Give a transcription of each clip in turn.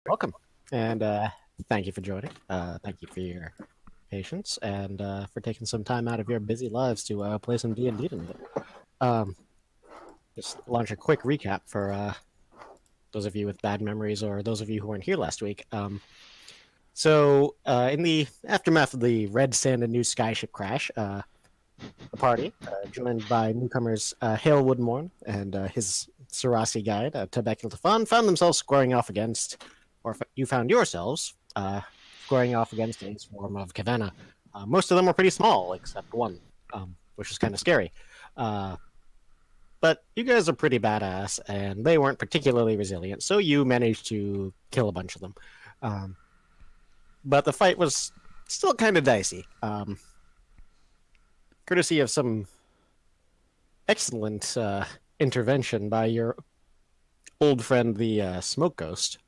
Welcome, and thank you for joining. Thank you for your patience and for taking some time out of your busy lives to play some D&D tonight. Um, just launch a quick recap for those of you with bad memories or those of you who weren't here last week. In the aftermath of the Red Sand and New Skyship crash, the party, joined by newcomers Hale Woodmorn and his Sarasi guide, Dndnaturalfun, found themselves squaring off against, or you found yourselves squaring off against a swarm of Kavanna. Most of them were pretty small, except one, which was kind of scary. But you guys are pretty badass, and they weren't particularly resilient, so you managed to kill a bunch of them. But the fight was still kind of dicey. Courtesy of some excellent intervention by your old friend, the Smoke Ghost,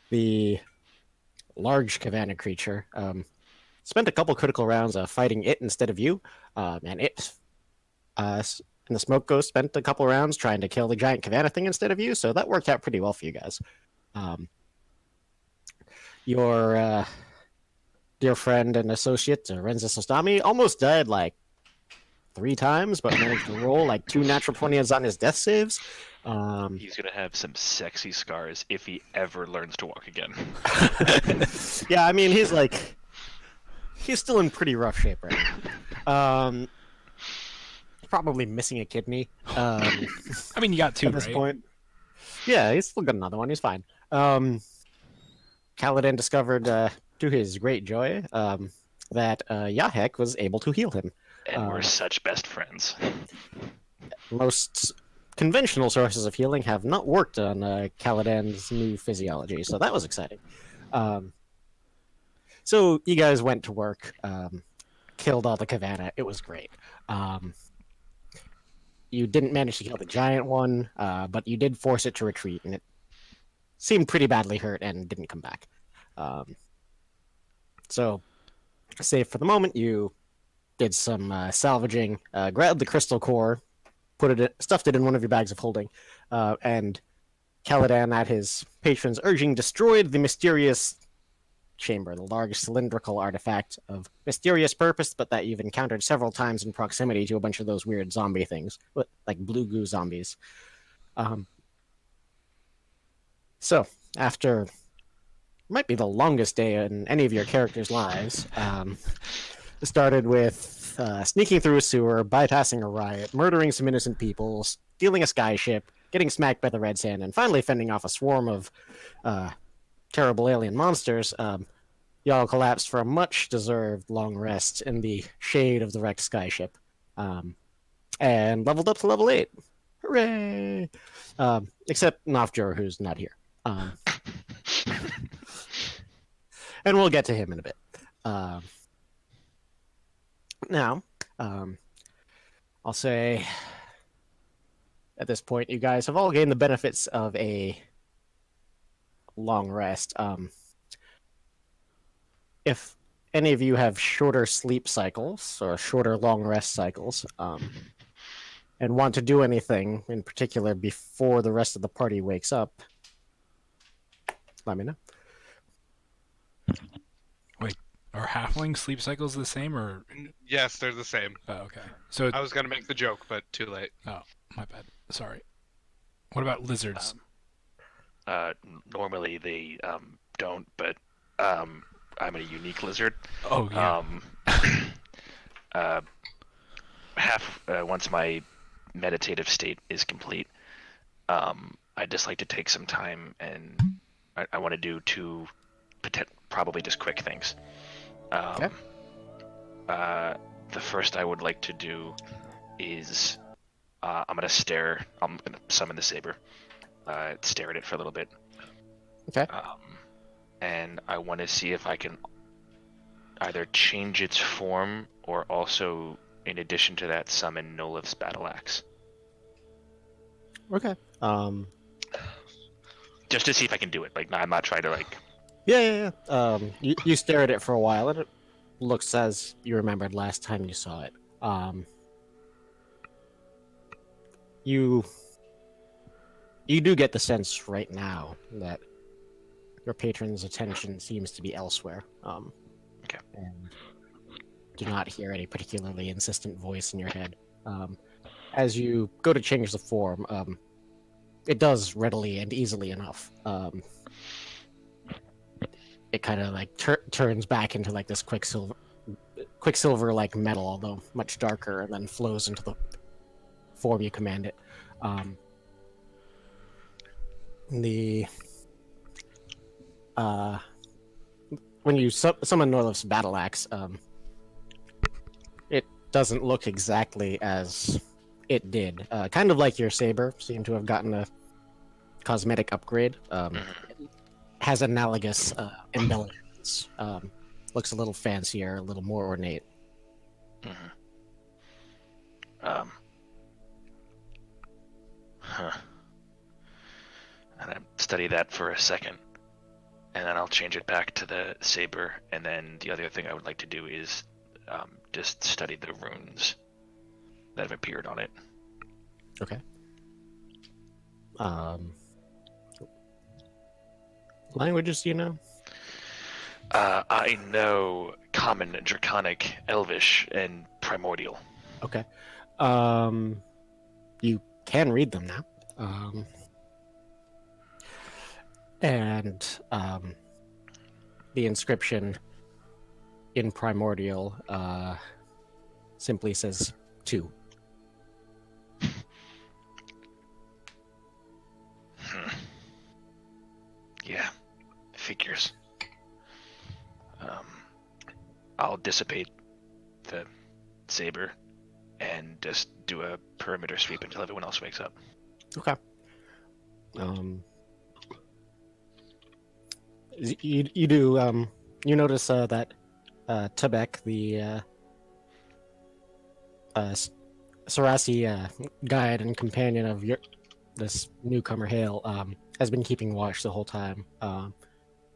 the large Kavanna creature, spent a couple critical rounds fighting it instead of you, and the Smoke Ghost spent a couple rounds trying to kill the giant Kavanna thing instead of you, so that worked out pretty well for you guys. Your dear friend and associate, Renza Sostami, almost died like 3 times, but managed to roll like 2 natural 20s on his death saves. He's gonna have some sexy scars if he ever learns to walk again. Yeah, I mean, he's still in pretty rough shape right now. Probably missing a kidney. I mean, you got 2 at this right? point. Yeah, he's still got another one. He's fine. Kaladin discovered, to his great joy, that Yahek was able to heal him. And we're such best friends. Most conventional sources of healing have not worked on Kaladin's new physiology, so that was exciting. So you guys went to work, killed all the Kavanna. It was great. You didn't manage to kill the giant one, but you did force it to retreat, and it seemed pretty badly hurt and didn't come back. So, save for the moment, you did some salvaging, grabbed the crystal core, stuffed it in one of your bags of holding, and Caladan, at his patron's urging, destroyed the mysterious chamber, the large cylindrical artifact of mysterious purpose, but that you've encountered several times in proximity to a bunch of those weird zombie things, like blue goo zombies. So, after might be the longest day in any of your characters' lives, it started with sneaking through a sewer, bypassing a riot, murdering some innocent people, stealing a skyship, getting smacked by the red sand, and finally fending off a swarm of terrible alien monsters. Y'all collapsed for a much-deserved long rest in the shade of the wrecked skyship, and leveled up to level 8. Hooray! Except Nofjor, who's not here. And we'll get to him in a bit. Now, I'll say at this point, you guys have all gained the benefits of a long rest. If any of you have shorter sleep cycles or shorter long rest cycles, and want to do anything in particular before the rest of the party wakes up, let me know. Wait, are halfling sleep cycles the same, or? Yes, they're the same. Oh, okay. So I was gonna make the joke, but too late. Oh, my bad. Sorry. What about lizards? Normally they don't, but I'm a unique lizard. Oh yeah. Once my meditative state is complete, I just like to take some time, and I want to do 2 probably just quick things. Okay. The first I would like to do is I'm gonna summon the saber, stare at it for a little bit. Okay. And I want to see if I can either change its form or also, in addition to that, summon Nolith's battle axe. Okay. Just to see if I can do it. Like, I'm not trying to like. Yeah. You stare at it for a while, and it looks as you remembered last time you saw it. You do get the sense right now that your patron's attention seems to be elsewhere. Okay. And do not hear any particularly insistent voice in your head. As you go to change the form, it does readily and easily enough. It kind of like turns back into like this quicksilver like metal, although much darker, and then flows into the form you command it. When you summon Norlif's battle axe, it doesn't look exactly as it did. Kind of like your saber seemed to have gotten a cosmetic upgrade. It has analogous embellishments. Looks a little fancier, a little more ornate. And I study that for a second, and then I'll change it back to the saber. And then the other thing I would like to do is just study the runes that have appeared on it. Okay. Languages do you know? I know Common, Draconic, Elvish, and Primordial. Okay. You can read them now. And the inscription in Primordial simply says 2. Yeah, figures. I'll dissipate the saber and just do a perimeter sweep until everyone else wakes up. Okay. You do you notice that Tebek, the Sarasi guide and companion of this newcomer Hale, has been keeping watch the whole time,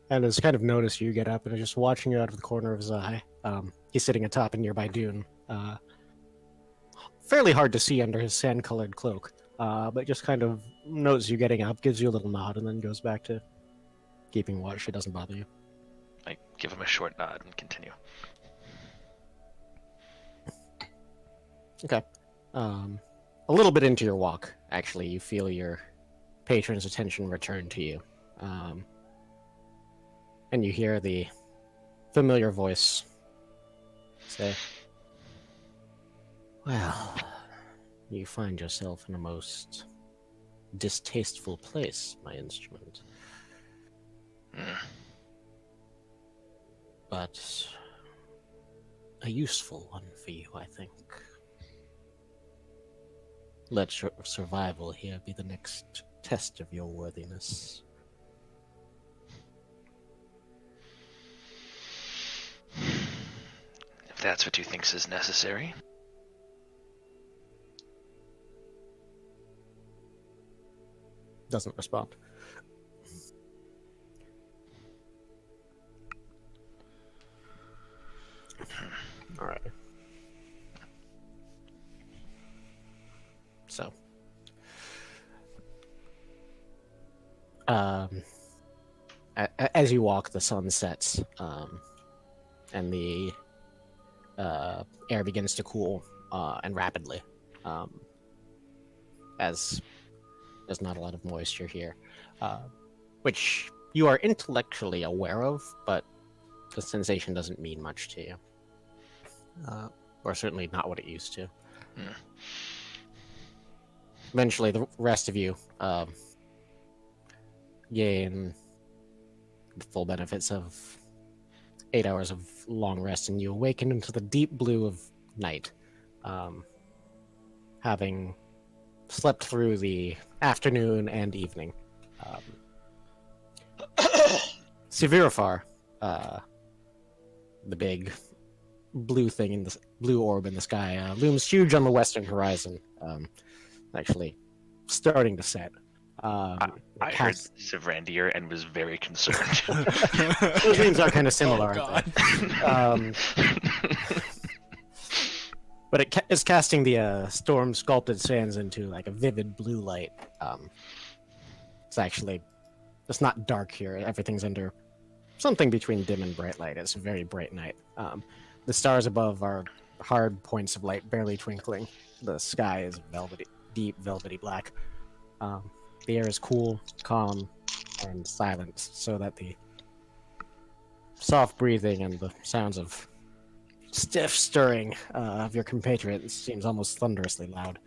and has kind of noticed you get up and is just watching you out of the corner of his eye. He's sitting atop a nearby dune, fairly hard to see under his sand-colored cloak, but just kind of notes you getting up, gives you a little nod, and then goes back to keeping watch. It doesn't bother you. I give him a short nod and continue. Okay. A little bit into your walk, actually, you feel your patron's attention return to you. And you hear the familiar voice say, "Well, you find yourself in a most distasteful place, my instrument. But a useful one for you, I think. Let your survival here be the next test of your worthiness." If that's what you think is necessary. Doesn't respond. All right. So, as you walk, the sun sets, and the air begins to cool, and rapidly, as there's not a lot of moisture here, which you are intellectually aware of, but the sensation doesn't mean much to you, or certainly not what it used to. Eventually, the rest of you gain the full benefits of 8 hours of long rest, and you awaken into the deep blue of night, having slept through the afternoon and evening. Severifar, the big blue thing in the blue orb in the sky, looms huge on the western horizon. Actually, starting to set. I heard Savrandir and was very concerned. Those names are kind of similar, Oh, aren't they? But it is casting the storm sculpted sands into like a vivid blue light. It's actually It's not dark here. Everything's under something between dim and bright light. It's a very bright night. The stars above are hard points of light, barely twinkling. The sky is velvety, deep, velvety black. The air is cool, calm, and silent, so that the soft breathing and the sounds of stiff stirring of your compatriots seems almost thunderously loud.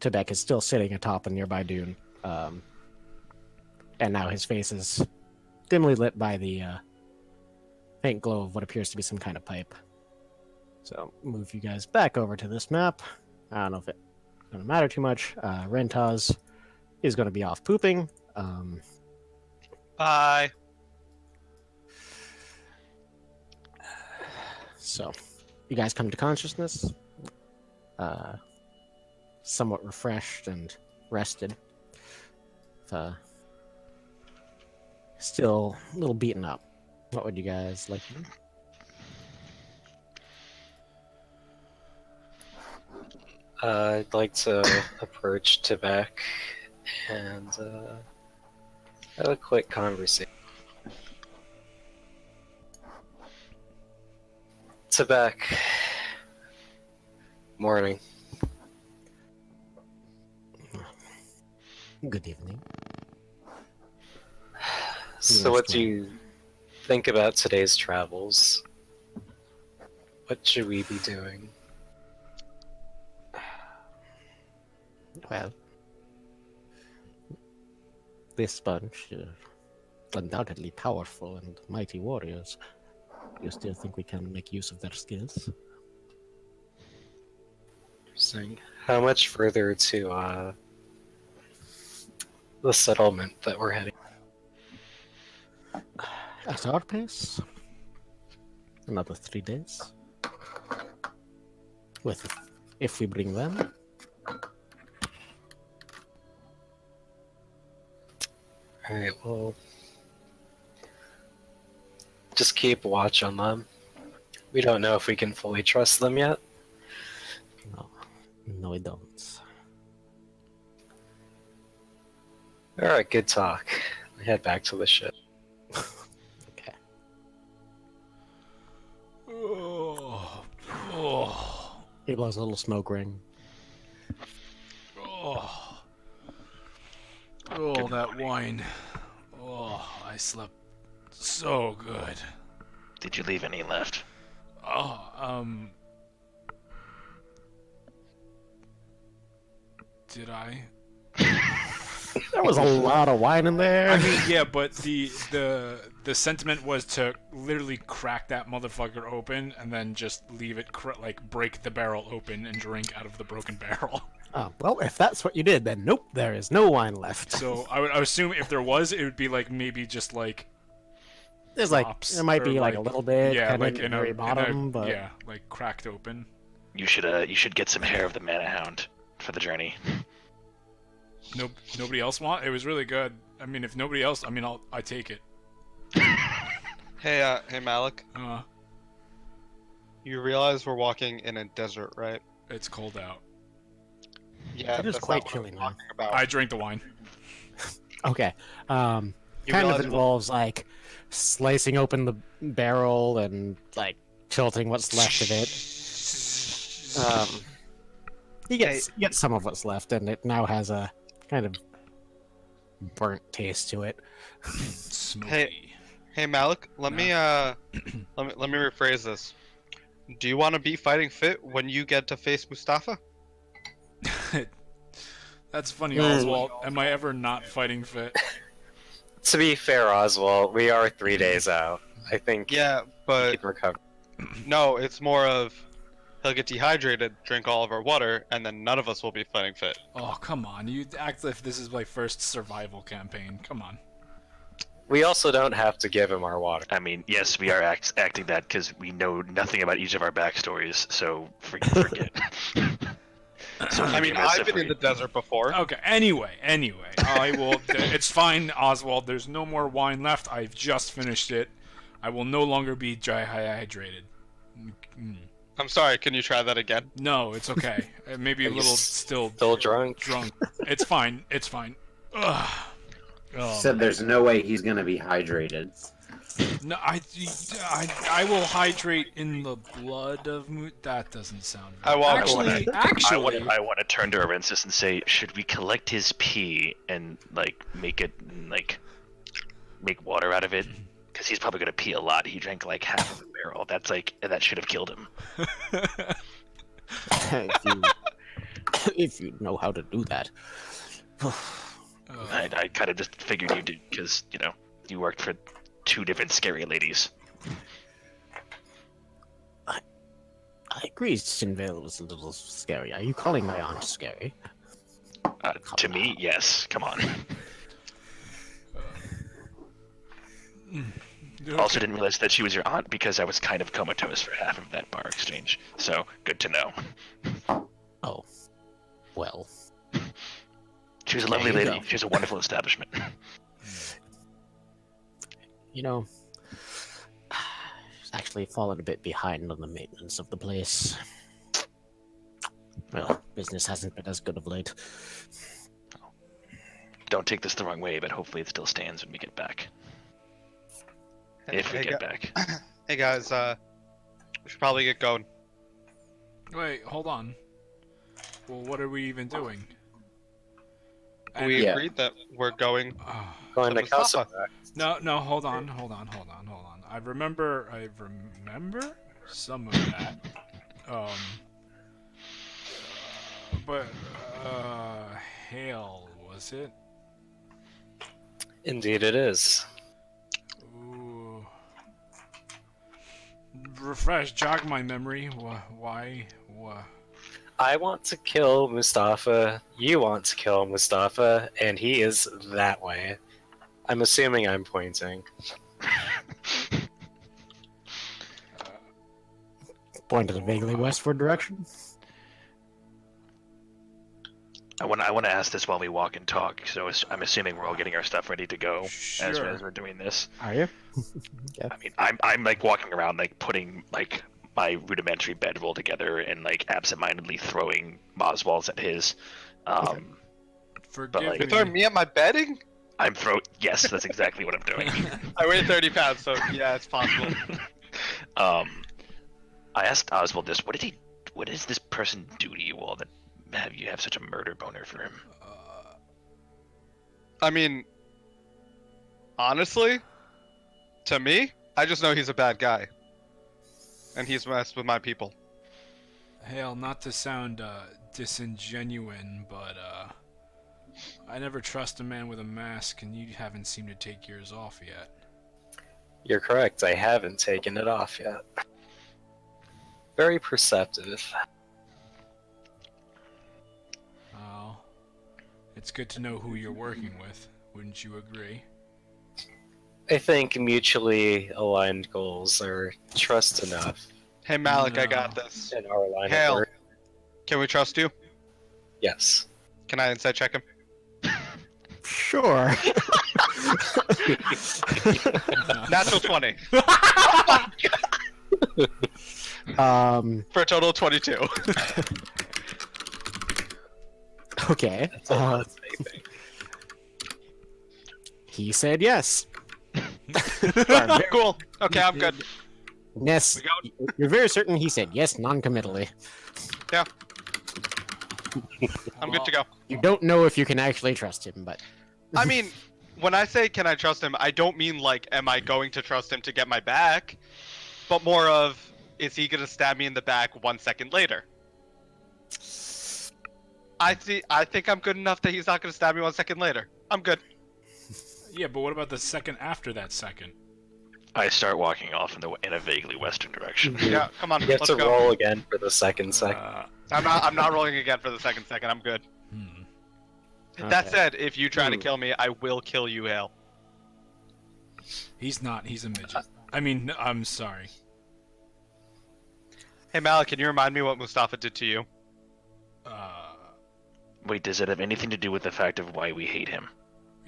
Tebek is still sitting atop a nearby dune, and now his face is dimly lit by the faint glow of what appears to be some kind of pipe. So, move you guys back over to this map. I don't know if it's going to matter too much. Rentaz is going to be off pooping. Bye. So, you guys come to consciousness, somewhat refreshed and rested. Still a little beaten up. What would you guys like to do? I'd like to approach Tebek and have a quick conversation. Tebek. Morning. Good evening. So what do you think about today's travels? What should we be doing? Well, this bunch are undoubtedly powerful and mighty warriors. You still think we can make use of their skills? Interesting. How much further to the settlement that we're heading? At our pace, another 3 days. If we bring them. Alright, well, just keep watch on them. We don't know if we can fully trust them yet. No, we don't. Alright, good talk. Head back to the ship. Okay. He blows a little smoke ring. Oh, that wine. Oh, I slept so good. Did you leave any left? Did I? There was a lot of wine in there. I mean, yeah, but the sentiment was to literally crack that motherfucker open and then just leave it break the barrel open and drink out of the broken barrel. Well, if that's what you did, then nope, there is no wine left. So I would assume if there was, it would be maybe just There's there might be a little bit, yeah, kind of in at the very bottom, but yeah, cracked open. You should get some hair of the Mana Hound for the journey. Nobody else want? It was really good. I mean, if nobody else, I take it. Hey Malik. You realize we're walking in a desert, right? It's cold out. Yeah, it is that's quite not what chilly I'm now. talking about. I drink the wine. Okay. You Kind of realize involves slicing open the barrel and tilting what's left of it. You get some of what's left, and it now has a kind of burnt taste to it. Smoky. Hey Malik, let me rephrase this. Do you want to be fighting fit when you get to face Mustafa? That's funny, Oswald. Am I ever not fighting fit? To be fair, Oswald, we are 3 days out. I think Yeah, we but can recover. no, it's more of he'll get dehydrated, drink all of our water, and then none of us will be fighting fit. Oh, come on. You act like this is my first survival campaign. Come on. We also don't have to give him our water. I mean, yes, we are acting that because we know nothing about each of our backstories, so forget. So I mean, I've been in the desert before. Okay, anyway. I will... It's fine, Oswald. There's no more wine left. I've just finished it. I will no longer be dehydrated. I'm sorry. Can you try that again? No, it's okay. Maybe a Are you little still still drunk? drunk. It's fine. It's fine. Ugh. Said there's no way he's gonna be hydrated. No, I will hydrate in the blood of That doesn't sound. I won't. Actually, I want to turn to Arensis and say, should we collect his pee and like make water out of it? Because he's probably gonna pee a lot. He drank like half of a barrel. That should have killed him. If you know how to do that. I kind of just figured you did because you worked for 2 different scary ladies. I agree, Sinville was a little scary. Are you calling my aunt scary? To me, yes. Come on. Also, didn't realize that she was your aunt because I was kind of comatose for half of that bar exchange. So good to know. Oh, well. She was a lovely lady. go. She has a wonderful establishment. You know, she's actually fallen a bit behind on the maintenance of the place. Well, business hasn't been as good of late. Don't take this the wrong way, but hopefully it still stands when we get back. If we get back. Hey guys, we should probably get going. wait, hold on. Well, what are we even doing? And- We Yeah. agreed that we're going. Going to Mustafa. Kassubrach. No, hold on. I remember some of that. But Hail, was it? Indeed it is. Ooh. Jog my memory. Why? I want to kill Mustafa, you want to kill Mustafa, and he is that way. I'm assuming I'm pointing. Point to the vaguely westward direction. I want to ask this while we walk and talk. So I'm assuming we're all getting our stuff ready to go as we're doing this. Are you? I mean, I'm like walking around, like putting like my rudimentary bedroll together and like absentmindedly throwing Moswalls at his. Forgive like- You're throwing me at my bedding? Yes, that's exactly what I'm doing. I weigh 30 pounds, so yeah, it's possible. I asked Oswald this. What does this person do to you all that you have such a murder boner for him? I mean, honestly, to me, I just know he's a bad guy. And he's messed with my people. Hail, not to sound disingenuous, but I never trust a man with a mask, and you haven't seemed to take yours off yet. You're correct, I haven't taken it off yet. Very perceptive. Well, it's good to know who you're working with, wouldn't you agree? I think mutually aligned goals are trust enough Hey Malik, I No. got this. in our line Hail. of work. Can we trust you? Yes. Can I insight check him? Sure. Natural 20. For a total of 22. Okay. That's a lot of anything. He said yes. Cool. Okay, I'm good. Yes. We You're very certain he said yes non-committally. Yeah. I'm good to go. You don't know if you can actually trust him, but I mean, when I say can I trust him, I don't mean like am I going to trust him to get my back, but more of is he gonna stab me in the back 1 second later? I think I'm good enough that he's not gonna stab me 1 second later. I'm good. Yeah, but what about the second after that second? I start walking off in a vaguely western direction. Yeah, come on, You have let's to go. roll again for the second second. I'm not rolling again for the second. I'm good. That Okay. said, if you try to kill me, I will kill you, Hale. He's not. He's a midget. I mean, I'm sorry. Hey Malik, can you remind me what Mustafa did to you? Wait, does it have anything to do with the fact of why we hate him?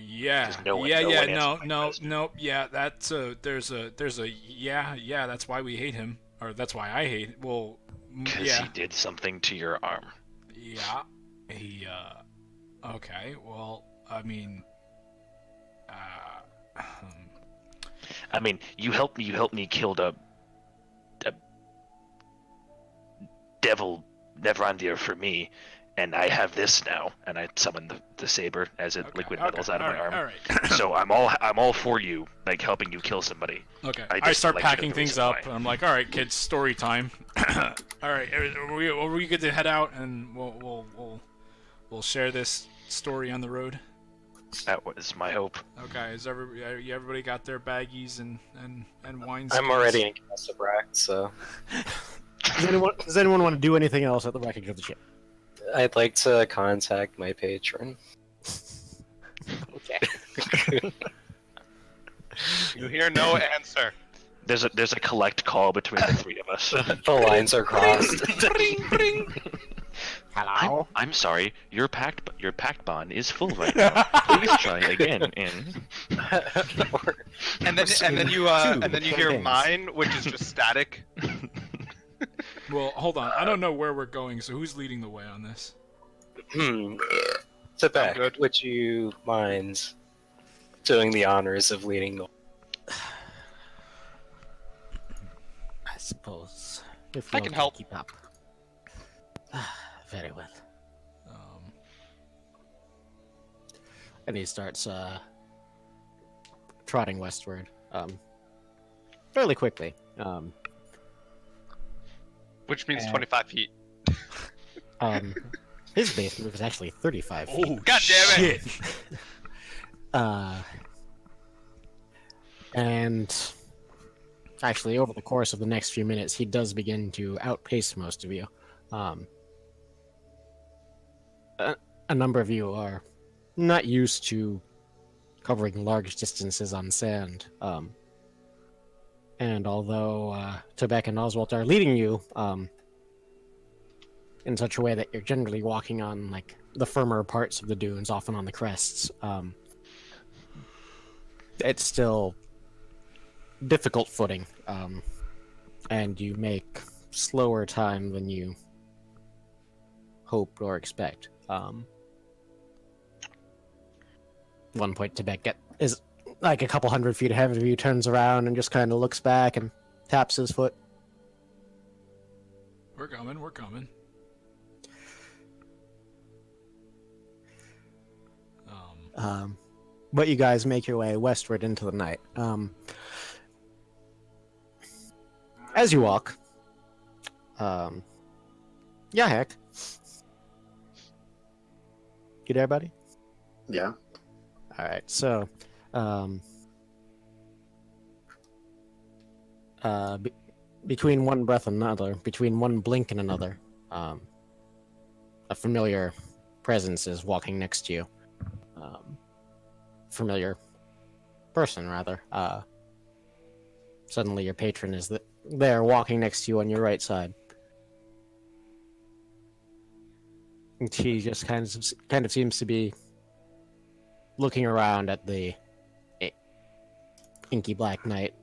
Yeah, There's no one- yeah, no yeah, one no, answered my no, question. no, yeah. That's there's a yeah. That's why we hate him, or that's why I hate. Well, Because yeah. he did something to your arm. Yeah. He, okay, well, I mean, I mean, you helped me kill the devil Nevrandir for me, and I have this now, and I summon the saber as it liquid metals out of my arm. All right. So I'm all for you, like helping you kill somebody. Okay. I I just start like to know packing the things reason up, why. and I'm like, all right, kids, story time. All right, are we good to head out, and we'll share this story on the road? That was my hope. Okay. Everybody got their baggies and wine? I'm already in Kassubrach, so Does anyone want to do anything else at the wreckage of the ship? I'd like to contact my patron. Okay. You hear no answer. There's a collect call between the three of us. The lines are crossed. Hello. I'm sorry, your pact bond is full right now. Please try again in. And then you hear campaigns. mine, which is just static. Well, hold on. I don't know where we're going, so who's leading the way on this? Tibet, good. would you mind doing the honors of leading the... I suppose. If I you can all help. Keep up. Very well. And he starts trotting westward, fairly quickly. Which means 25 feet. His base move is actually 35 feet. Oh, God damn it! shit. And actually, over the course of the next few minutes, he does begin to outpace most of you. A number of you are not used to covering large distances on sand. And although Tebek and Oswald are leading you in such a way that you're generally walking on like the firmer parts of the dunes, often on the crests, it's still difficult footing, and you make slower time than you hope or expect. One point, Tebek is like a couple hundred feet ahead of you, turns around and just kind of looks back and taps his foot. We're coming. But you guys make your way westward into the night. As you walk, yeah, heck. You there, buddy? Yeah. All right, so, between one breath and another, between one blink and another, a familiar presence is walking next to you. Familiar person, rather. Suddenly, your patron is there, walking next to you on your right side. And he just kind of seems to be looking around at the inky black night.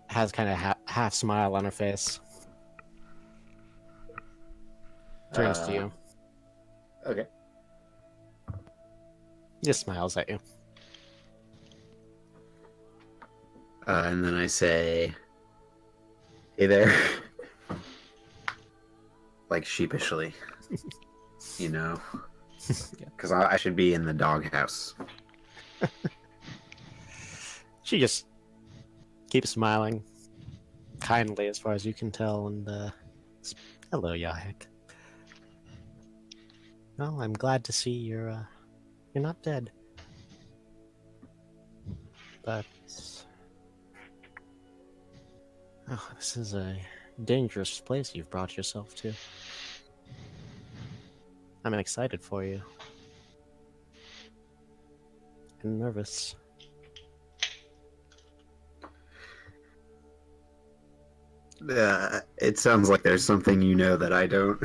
Has kind of half smile on her face. Turns to you. Okay. Just smiles at you. And then I say, "Hey there," like sheepishly, you know, because I should be in the doghouse. She just keeps smiling kindly, as far as you can tell, and hello, Yahek. Well, I'm glad to see you're not dead. But this is a dangerous place you've brought yourself to. I'm excited for you. And nervous. It sounds like there's something you know that I don't.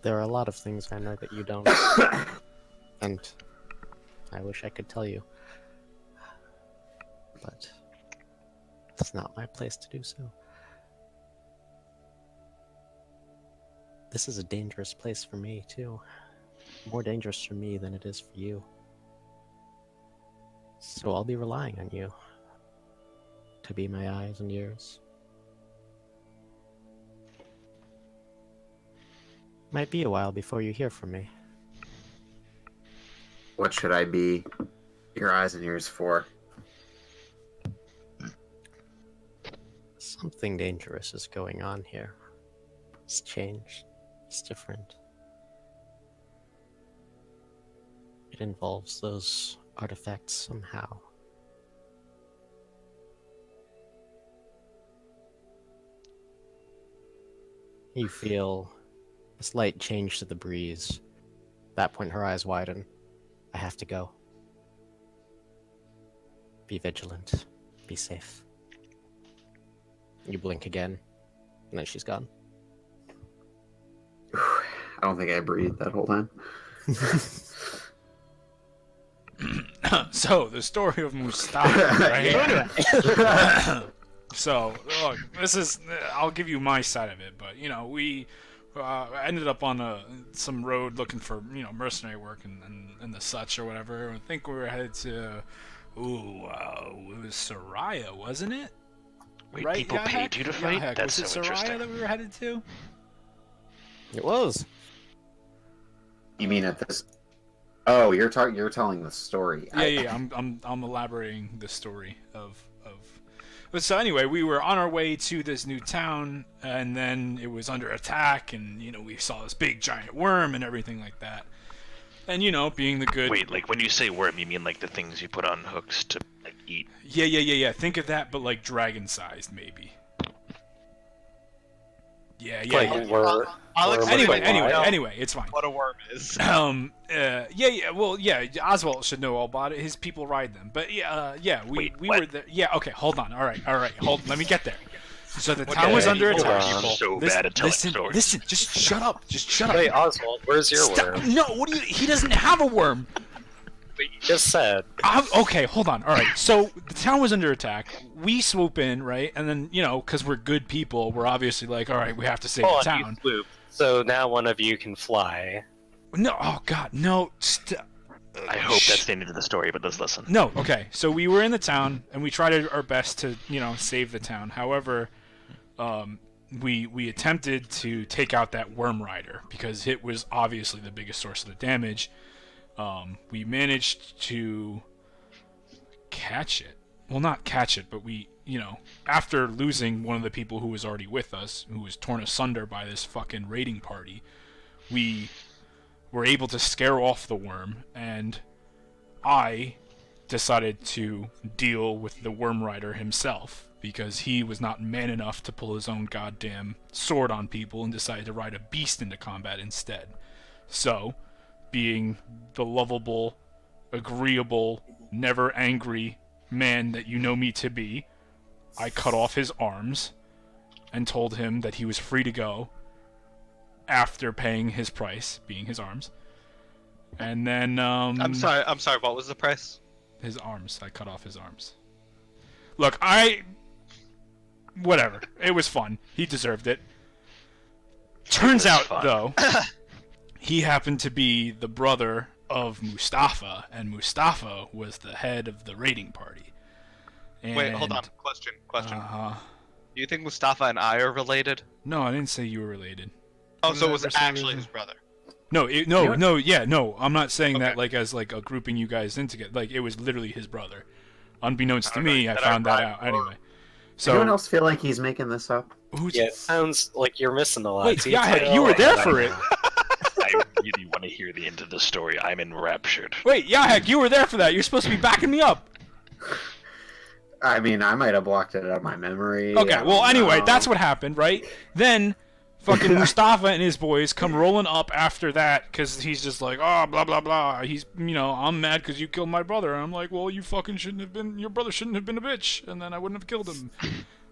There are a lot of things I know that you don't. And I wish I could tell you. But it's not my place to do so. this is a dangerous place for me, too. More dangerous for me than it is for you. So I'll be relying on you to be my eyes and ears. Might be a while before you hear from me. What should I be your eyes and ears for? Something dangerous is going on here. It's changed. It's different. It involves those artifacts somehow. You feel a slight change to the breeze. At that point, her eyes widen. I have to go. Be vigilant. Be safe. You blink again, and then she's gone. I don't think I breathed that whole time. So, the story of Mustafa, right? So, look, this is... I'll give you my side of it, but, you know, we ended up on some road looking for, you know, mercenary work and the such or whatever. I think we were headed to... it was Soraya, wasn't it? Wait, Right, people paid you to fight? Yahek, That's was so it Soraya interesting. that we were headed to? It was. You mean at this? Oh, you're telling the story. Yeah. I'm elaborating the story of. But so anyway, we were on our way to this new town, and then it was under attack, and you know we saw this big giant worm and everything like that. And you know, being the good. Wait, like when you say worm, you mean like the things you put on hooks to like eat? Yeah. Think of that, but like dragon-sized, maybe. Yeah. Anyway, it's fine. What a worm is. Oswald should know all about it. His people ride them. But we what? were there. Yeah, okay, hold on. All right. Let me get there. So the town was under hold attack. on. I'm so bad at telling stories. Listen, just shut up. Wait, Oswald, where's your Stop. worm? No, what do you? He doesn't have a worm. But you just said. Okay, hold on. All right. So the town was under attack. We swoop in, right? And then, you know, because we're good people, we're obviously like, all right, we have to save Hold the on, you town. swoop. So now one of you can fly. No, oh God, no. I hope that's the end of the story, but let's listen. No, okay. So we were in the town, and we tried our best to, you know, save the town. However, we attempted to take out that worm rider because it was obviously the biggest source of the damage. We managed to catch it. Well, not catch it, but we, you know, after losing one of the people who was already with us, who was torn asunder by this fucking raiding party, we were able to scare off the worm, and I decided to deal with the worm rider himself because he was not man enough to pull his own goddamn sword on people and decided to ride a beast into combat instead. So, being the lovable, agreeable, never angry man that you know me to be, I cut off his arms and told him that he was free to go after paying his price, being his arms. And then, I'm sorry, what was the price? his arms. I cut off his arms. Look, whatever. It was fun. He deserved it. Turns was out, fun. though, he happened to be the brother of Mustafa, and Mustafa was the head of the raiding party. Wait, hold on. Question. Uh-huh. Do you think Mustafa and I are related? No, I didn't say you were related. Oh, so it was For some actually reason. his brother. No, I'm not saying that Okay. like as like a grouping you guys in together. Like it was literally his brother. Unbeknownst to Alright, me, I then found I that ride out for- anyway. Does anyone So else feel like he's making this up? who's Yeah, it sounds like you're missing a lot. Wait, too. yeah, you were there for it. I really want to hear the end of the story. I'm enraptured. Wait, Yahek, you were there for that. You're supposed to be backing me up. I mean, I might have blocked it out of my memory. Okay, I well, don't anyway, know. that's what happened, right? Then, fucking Mustafa and his boys come rolling up after that, because he's just like, oh, blah, blah, blah. He's, you know, I'm mad because you killed my brother. And I'm like, well, you fucking shouldn't have been, your brother shouldn't have been a bitch, and then I wouldn't have killed him.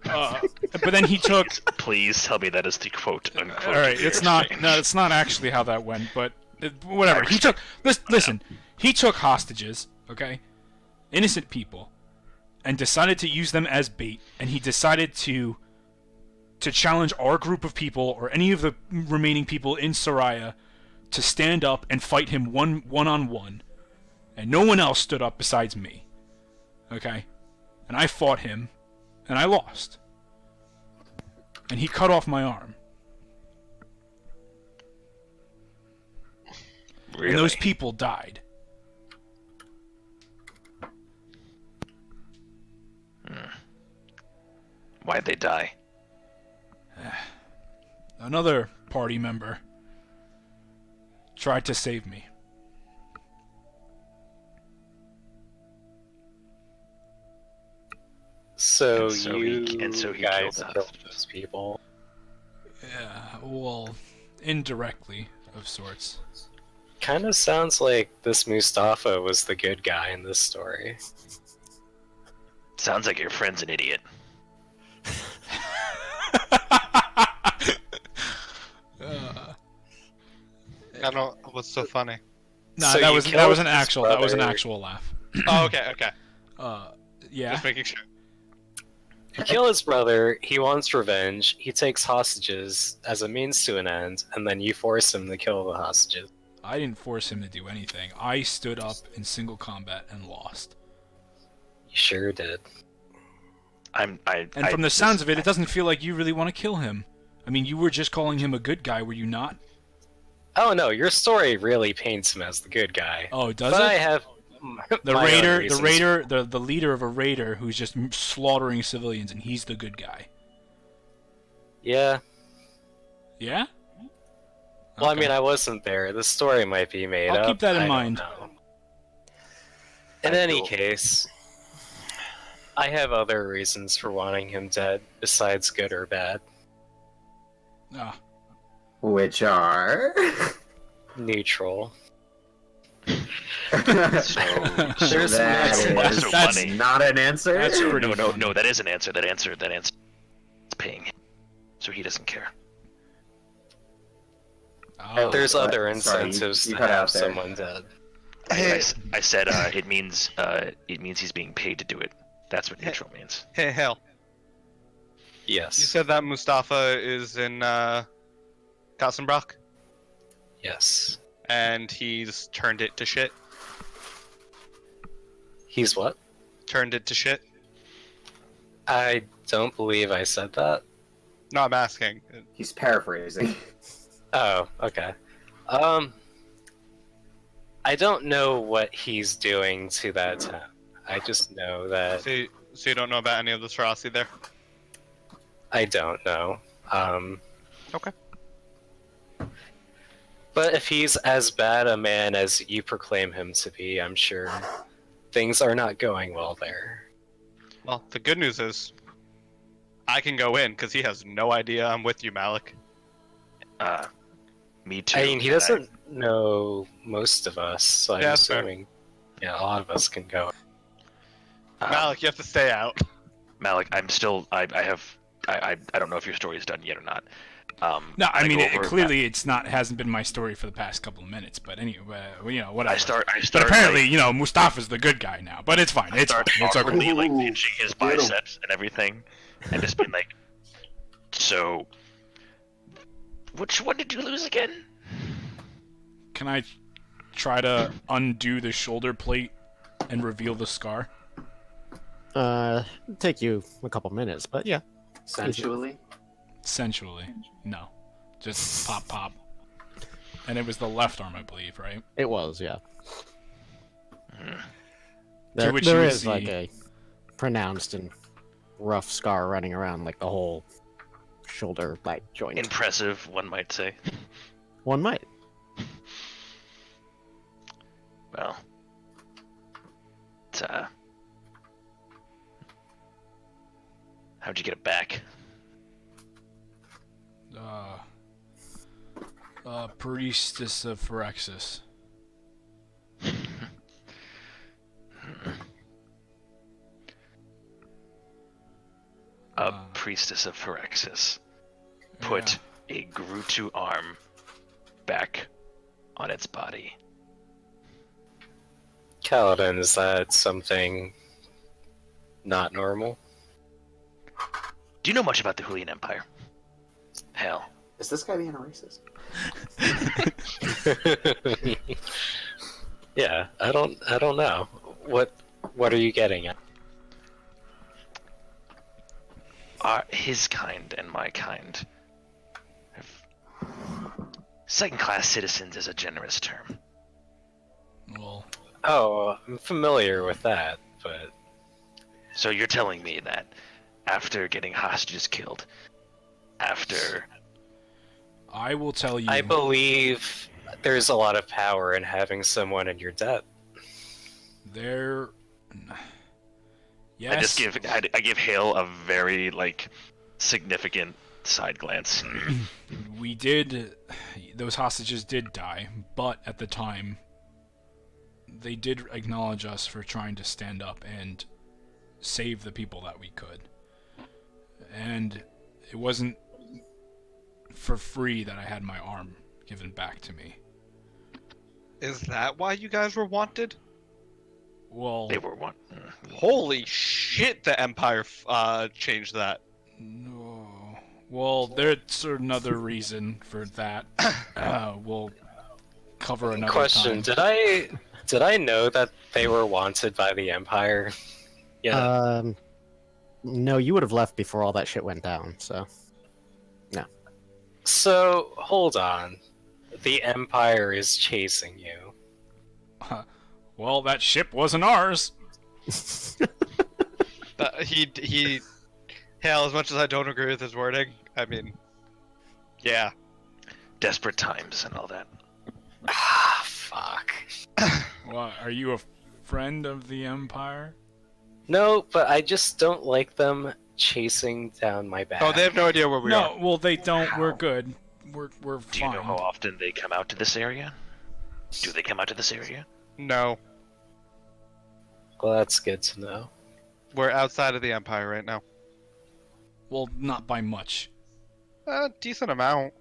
But then he took... Please tell me that is the quote unquote. Alright, it's not, no, it's not actually how that went, but whatever. He took, listen, he took hostages, okay? Innocent people, and decided to use them as bait, and he decided to to challenge our group of people or any of the remaining people in Soraya to stand up and fight him one-on-one. And no one else stood up besides me. Okay? And I fought him, and I lost. And he cut off my arm. Really? And those people died. Why'd they die? Another party member tried to save me. So, And so you he guys killed us. killed those people. Yeah, well, indirectly, of sorts. Kind of sounds like this Mustafa was the good guy in this story. Sounds like your friend's an idiot. I don't. What's so funny? Nah, So that you was killed his an actual laugh. Oh, okay. Yeah. Just making sure. You kill his brother, he wants revenge, he takes hostages as a means to an end, and then you force him to kill the hostages. I didn't force him to do anything. I stood up in single combat and lost. You sure did. And from the sounds of it, it doesn't feel like you really want to kill him. I mean, you were just calling him a good guy, were you not? Oh no, your story really paints him as the good guy. Oh, does But it? I have The my own raider, reasons. the leader of a raider who's just slaughtering civilians, and he's the good guy. Yeah. Yeah? Well, Okay. I mean, I wasn't there. The story might be made up. I'll keep that in I don't mind. know. In any case, I have other reasons for wanting him dead, besides good or bad. Ah, Which are. Neutral. So There's That some- that's is so that's- funny. not an answer. That's pretty No, funny. that is an answer. That answer is paying him, so he doesn't care. oh. There's what? other Sorry, incentives you to cut have out there. someone dead. I said it means he's being paid to do it. That's what neutral means. Hey, Hale. Yes. You said that Mustafa is in Kassubrach, Yes. and he's turned it to shit. He's what? Turned it to shit. I don't believe I said that. No, I'm asking. He's paraphrasing. Oh, okay. I don't know what he's doing to that town. I just know that So you don't know about any of this ferocity there? I don't know. Okay. But if he's as bad a man as you proclaim him to be, I'm sure things are not going well there. Well, the good news is I can go in because he has no idea I'm with you, Malik. Me too. I mean, he doesn't know most of us, so I'm Yeah, that's fair. assuming yeah, a lot of us can go. Malik, you have to stay out. Malik, I'm still. I don't know if your story is done yet or not. No, I mean, go over- clearly it's not hasn't been my story for the past couple of minutes. But anyway, whatever. I start. But apparently, Mustafa's the good guy now. But it's fine. It's fine. start It's okay. awkwardly like Ooh, pinching his get him. biceps and everything, and just being like, "So, which one did you lose again?" Can I try to undo the shoulder plate and reveal the scar? It'll take you a couple minutes, but yeah. Sensually. Sensually, no, just pop. And it was the left arm, I believe, right? It was, yeah. To There, which there you is see- like a pronounced and rough scar running around like the whole shoulder like joint. Impressive, one might say. One might. Well, it's, how'd you get it back? Priestess of Phyrexis. A priestess of Phyrexis put a Grutu arm back on its body. Kaladin, is that something not normal? Do you know much about the Julian Empire? Hell. Is this guy being a racist? Yeah, I don't know. What are you getting at? His kind and my kind. Second-class citizens is a generous term. Well, Oh, I'm familiar with that, but So you're telling me that after getting hostages killed, after... I will tell you. I believe there's a lot of power in having someone in your debt. There. Yes. I give Hale a very, like, significant side glance. We did. Those hostages did die, but at the time, they did acknowledge us for trying to stand up and save the people that we could. And it wasn't for free that I had my arm given back to me. Is that why you guys were wanted? Well, They were one. Holy shit! The Empire changed that. no. Well, there's another reason for that. We'll cover another Question: time. Did I know that they were wanted by the Empire? Yeah. No, you would have left before all that shit went down. So So hold on. The Empire is chasing you. Well, that ship wasn't ours. He Hale, as much as I don't agree with his wording, I mean, yeah. Desperate times and all that. Ah, fuck. Well, are you a friend of the Empire? No, but I just don't like them chasing down my back. Oh, they have no idea where we No, are. well, they don't. We're good. We're Do you fine. know how often they come out to this area? Do they come out to this area? No, Well, that's good to know. we're outside of the Empire right now. Well, not by much. A decent amount.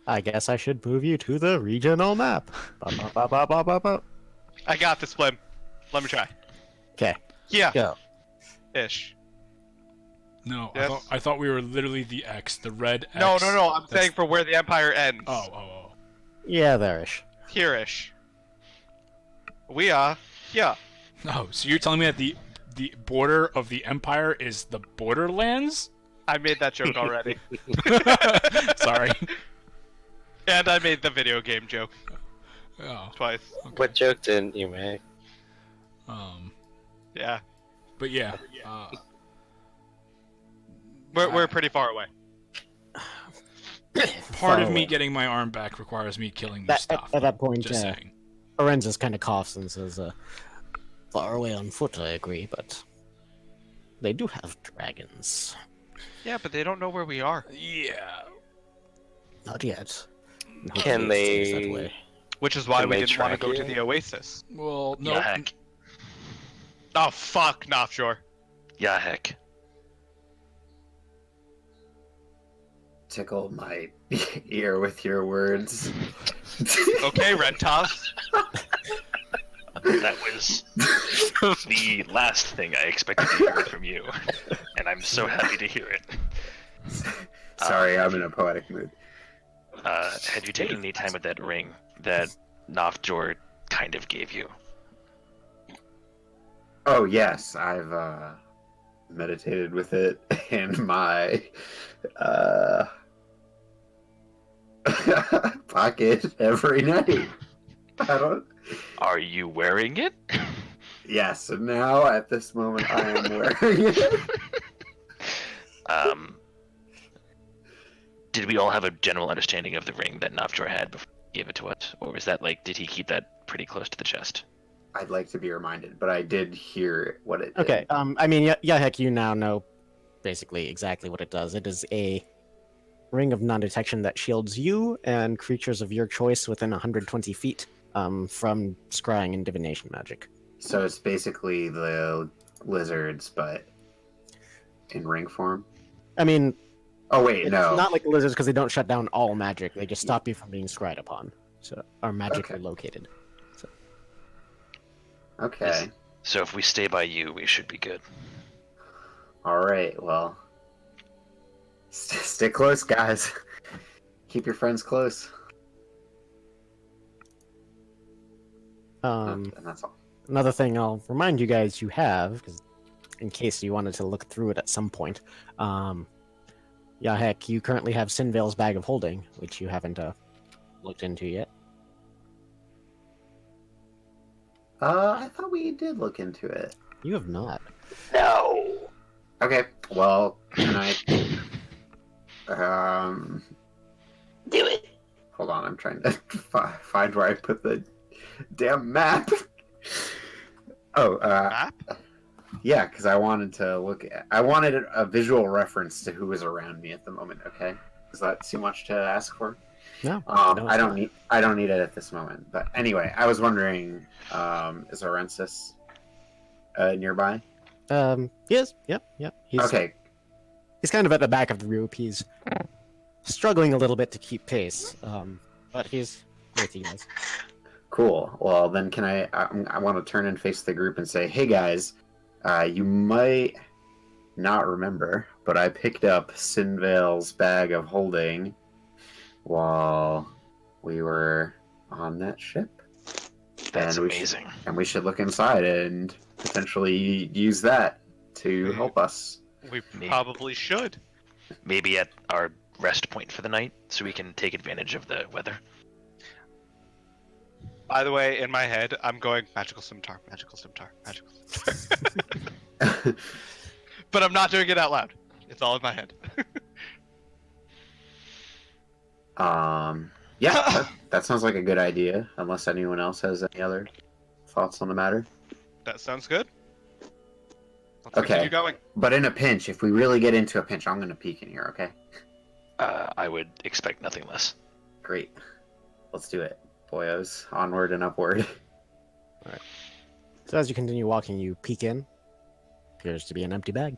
I guess I should move you to the regional map. Ba, ba, ba, ba, ba, ba. I got this, Blim. Let me try. Okay, Yeah, go. ish. No, Yes. I thought we were literally the X, the red X. No. I'm That's- saying for where the Empire ends. Oh. Yeah, there-ish. Here-ish. We are here. No, so you're telling me that the border of the Empire is the Borderlands? I made that joke already. Sorry. And I made the video game joke Oh, twice. What joke didn't you make? Yeah. but yeah. We're pretty far away. Part of Far me away. getting my arm back requires me killing At Mustafa. that point, Just saying. Lorenzus kind of coughs and says, far away on foot, I agree, but they do have dragons. Yeah, but they don't know where we are. Yeah. Not yet. And Can hopefully it stays that they- way. Which is why Can we they didn't want to track go to you? the Oasis. Well, no. Yeah, heck. Oh, fuck, not sure. Yeah, heck. Tickle my ear with your words. Okay, Rentos. That was the last thing I expected to hear from you. And I'm so happy to hear it. Sorry, I'm in a poetic mood. Had you taken any time with that ring that Nofjord kind of gave you? Oh yes, I've meditated with it in my pocket every night. I don't. Are you wearing it? Yes, and now at this moment I am wearing it. Did we all have a general understanding of the ring that Nofjord had before he gave it to us? Or was that like, did he keep that pretty close to the chest? I'd like to be reminded, but I did hear what it did. Okay, I mean, yeah, heck, you now know basically exactly what it does. It is a ring of non-detection that shields you and creatures of your choice within 120 feet from scrying and divination magic. So it's basically the lizards, but in ring form. I mean, Oh wait, it's no. not like the lizards because they don't shut down all magic. They just stop you from being scryed upon. So are magically Okay. located. Okay. So if we stay by you, we should be good. All right. Well, Stick close, guys. Keep your friends close. And that's all. Another thing I'll remind you guys you have, because in case you wanted to look through it at some point, yeah, heck, you currently have Sinvale's bag of holding, which you haven't looked into yet. I thought we did look into it. You have not. No. Okay, well, can I... Do it. Hold on, I'm trying to find where I put the damn map. Oh, Map? yeah, because I wanted to look at... I wanted a visual reference to who was around me at the moment, okay? Is that too much to ask for? No. I don't need it at this moment. But anyway, I was wondering, is Orensis nearby? Yes. Yep. He's, Okay, He's kind of at the back of the group. He's struggling a little bit to keep pace. But he's with you guys. cool. Well, then can I want to turn and face the group and say, hey guys, you might not remember, but I picked up Sinvale's bag of holding while we were on that ship. That's And amazing. And we should look inside and potentially use that to help us. We Me. probably should. Maybe at our rest point for the night, so we can take advantage of the weather. By the way, in my head, I'm going magical scimitar, magical scimitar, magical scimitar. But I'm not doing it out loud. It's all in my head. Yeah, that sounds like a good idea, unless anyone else has any other thoughts on the matter. That sounds good. Let's Okay. continue going. But in a pinch, if we really get into a pinch, I'm going to peek in here, okay? I would expect nothing less. Great. Let's do it, boyos. Onward and upward. So as you continue walking, you peek in. Appears to be an empty bag.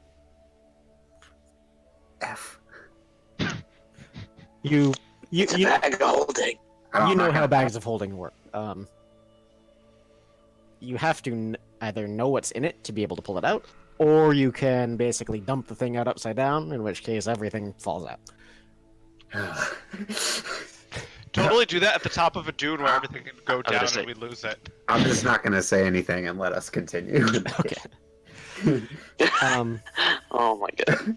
F. You Bag of holding. you know I'm how not bags of holding work. You have to either know what's in it to be able to pull it out, or you can basically dump the thing out upside down, in which case everything falls out. gonna- Totally do that at the top of a dune where everything can go gonna down say- and we lose it. I'm just not going to say anything and let us continue. Okay. Oh my god.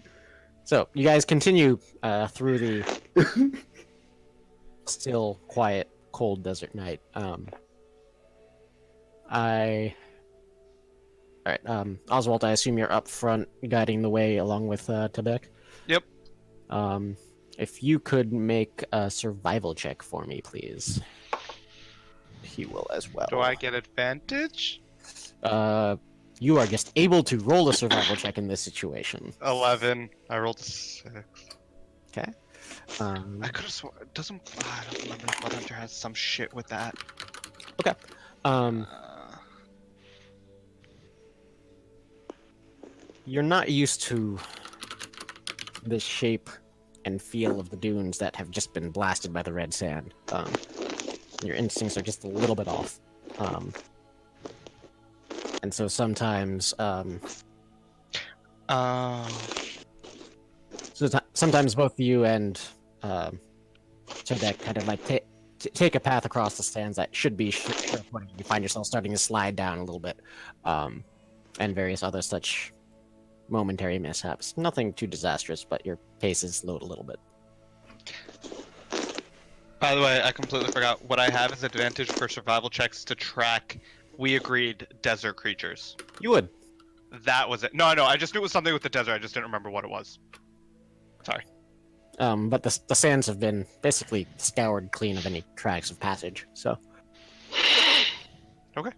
So you guys continue through the still quiet, cold desert night. Oswald, I assume you're up front, guiding the way along with Tebek. Yep. If you could make a survival check for me, please. He will as well. Do I get advantage? You are just able to roll a survival check in this situation. 11. I rolled a 6. Okay. I could have sworn. I don't remember if Bloodhunter has some shit with that. Um, you're not used to the shape and feel of the dunes that have just been blasted by the red sand. Your instincts are just a little bit off. And so sometimes, sometimes both you and Tebek kind of like take a path across the sands that should be sure footing. You find yourself starting to slide down a little bit, and various other such momentary mishaps. Nothing too disastrous, but your pace is slowed a little bit. By the way, I completely forgot. What I have is advantage for survival checks to track, we agreed, desert creatures. You would. That was it. No, I just knew it was something with the desert. I just didn't remember what it was. Sorry. But the sands have been basically scoured clean of any tracks of passage. So Okay.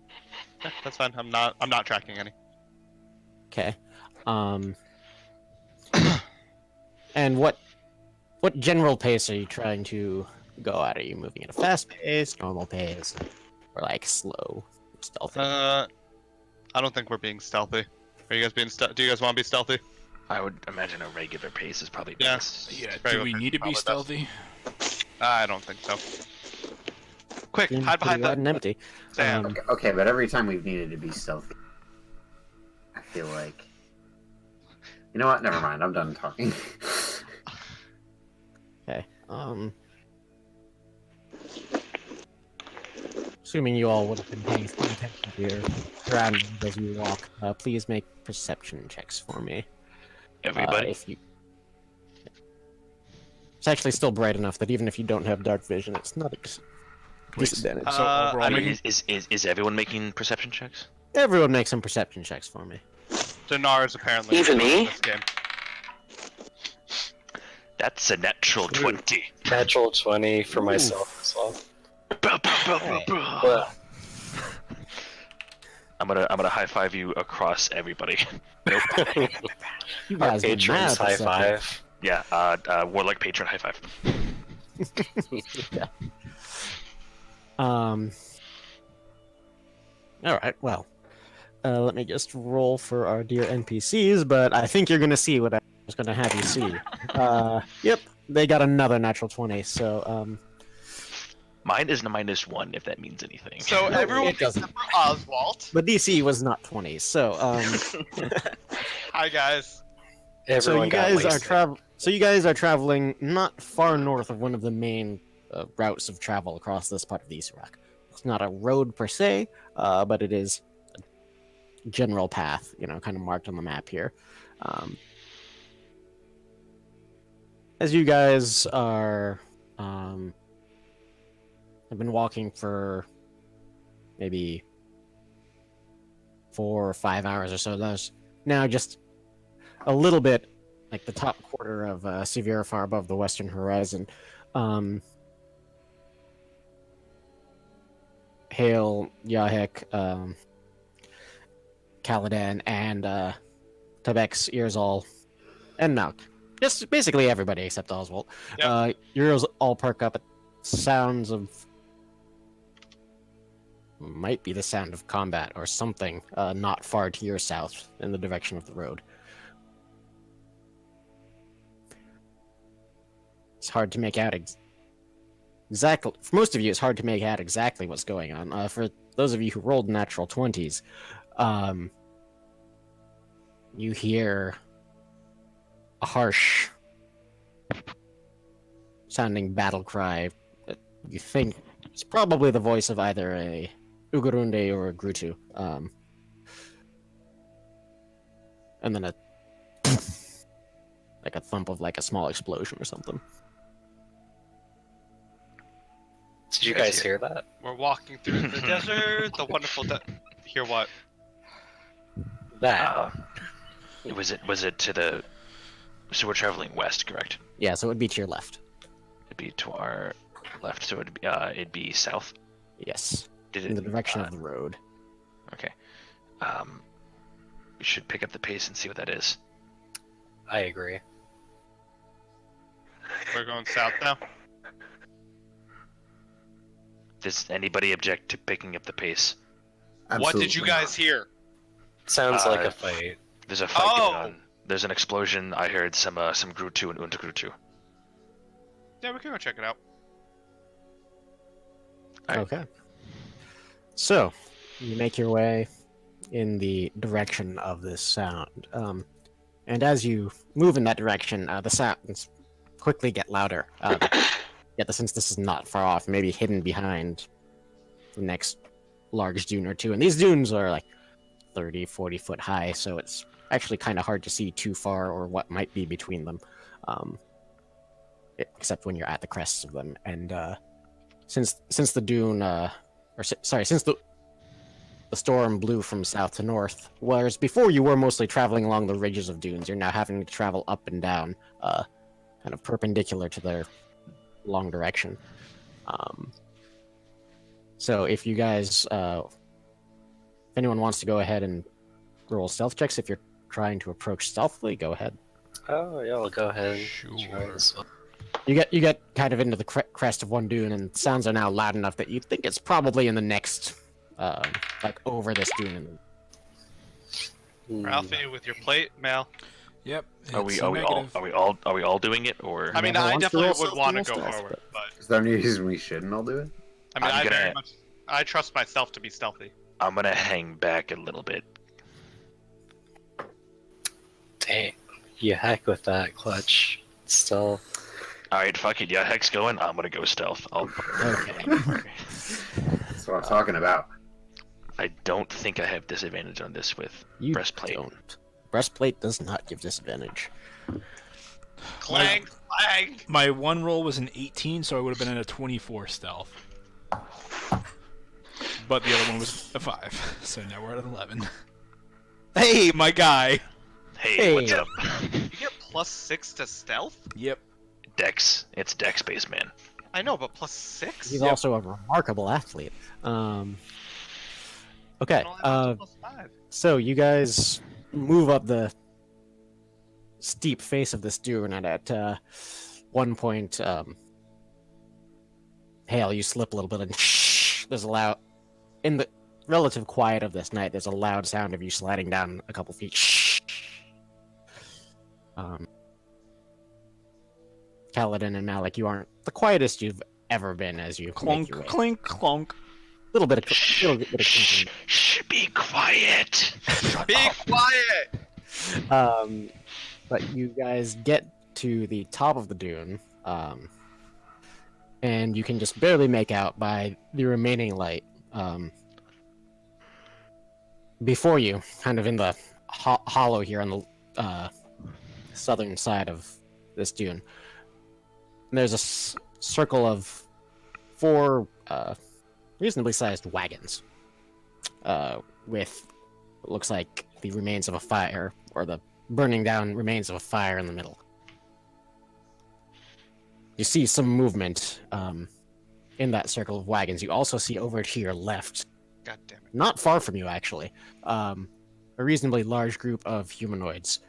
Yeah, that's fine. I'm not tracking any. okay. And what general pace are you trying to go at? Are you moving at a fast pace, normal pace, or like slow, stealthy? I don't think we're being stealthy. Are you guys being do you guys want to be stealthy? I would imagine a regular pace is probably Yeah. best. Yeah, Very do well, we need to be probably stealthy? I don't think so. Quick, Seems hide behind pretty wet and the empty. sand. Okay, but every time we've needed to be stealthy, I feel like... You know what? Never mind. I'm done talking. Assuming you all would have been paying full attention to your surroundings as you walk, please make perception checks for me. Everybody. If you... It's actually still bright enough that even if you don't have dark vision, it's not a disadvantage. So overall, I mean, making- Is everyone making perception checks? Everyone make some perception checks for me. Dinar is apparently Even in me? this game. That's a natural 20. Natural 20 for myself as well. Well, I'm gonna high five you across everybody. You our guys did patrons math, high so- five. Yeah, Warlock patron high five. All right. Well, let me just roll for our dear NPCs, but I think you're gonna see what I was gonna have you see. Yep, they got another natural 20. So, Mine is a -1 if that means anything. So everyone it doesn't. except for Oswald. but DC was not 20. So, Hi guys. Everyone got wasted. So you guys are traveling not far north of one of the main routes of travel across this part of the Kassubrach. It's not a road per se, but it is a general path, kind of marked on the map here. As you guys are have been walking for maybe 4 or 5 hours or so, there's now just a little bit like the top quarter of Severe far above the western horizon. Hale, Yahek, Caladan, and Tebek's ears all, and Malk. Just basically everybody except Oswald. Yep. Your ears all perk up at sounds of... might be the sound of combat or something not far to your south in the direction of the road. It's hard to make out exactly. For most of you, it's hard to make out exactly what's going on. For those of you who rolled natural 20s, you hear a harsh sounding battle cry that you think is probably the voice of either a Ugurunde or a Grutu. And then like a thump of like a small explosion or something. Did you guys hear that? We're walking through the desert. The wonderful hear what? That. Was it to the? So we're traveling west, correct? Yeah, so it would be to your left. It'd be to our left, so it'd be south. Yes, Did in it? the direction of the road. Okay. We should pick up the pace and see what that is. I agree. We're going south now. Does anybody object to picking up the pace? What did you Absolutely guys not. hear? Sounds like Uh, a fight. There's a fight going Oh! on. There's an explosion. I heard some Grutu and Untergrutu. Yeah, we can go check it out. Alright. Okay. So, you make your way in the direction of this sound. And as you move in that direction, the sounds quickly get louder. Get the sense this is not far off, maybe hidden behind the next large dune or two. And these dunes are like 30, 40 foot high, so it's actually kind of hard to see too far or what might be between them. Except when you're at the crests of them. And since the dune, since the storm blew from south to north, whereas before you were mostly traveling along the ridges of dunes, you're now having to travel up and down, kind of perpendicular to their long direction. So if you guys, if anyone wants to go ahead and roll stealth checks, if you're trying to approach stealthily, go ahead. Oh yeah, I'll go ahead. and try Sure. this one. You get kind of into the crest of one dune, and sounds are now loud enough that you think it's probably in the next, like over this dune. Ralphie, with your plate, Mal. Yep. Are we it's all negative. are we all doing it, or I mean, Whoever I wants to definitely roll would stealth, want to roll go stealth, forward, but Is there any reason we shouldn't all do it? I mean, I'm I very gonna- much I trust myself to be stealthy. I'm gonna hang back a little bit. Dang, you heck with that clutch. Still, All right, fuck it. Yeah, Hex going. I'm gonna go stealth. Okay. That's what I'm talking about. I don't think I have disadvantage on this with You breastplate. don't. Breastplate does not give disadvantage. Clang, clang. My one roll was an 18, so I would have been at a 24 stealth. But the other one was a 5, so now we're at 11. Hey, my guy! Hey, what's Hey. up? You get +6 to stealth? Yep. Dex. It's Dex based, man. I know, but +6? He's also a remarkable athlete. Okay. +5. So you guys move up the steep face of this dune, and at one point, Hale, you slip a little bit, and there's a loud, in the relative quiet of this night, there's a loud sound of you sliding down a couple feet. Kaladin and Malik, you aren't the quietest you've ever been as you Clunk, make your way. clink, clonk. Little bit of clinking. Shh, be quiet. Be quiet! But you guys get to the top of the dune, and you can just barely make out by the remaining light before you, kind of in the hollow here on the southern side of this dune. And there's a circle of 4 reasonably sized wagons with what looks like the remains of a fire, or the burning down remains of a fire in the middle. You see some movement in that circle of wagons. You also see over to your left, God damn it. not far from you actually, a reasonably large group of humanoids.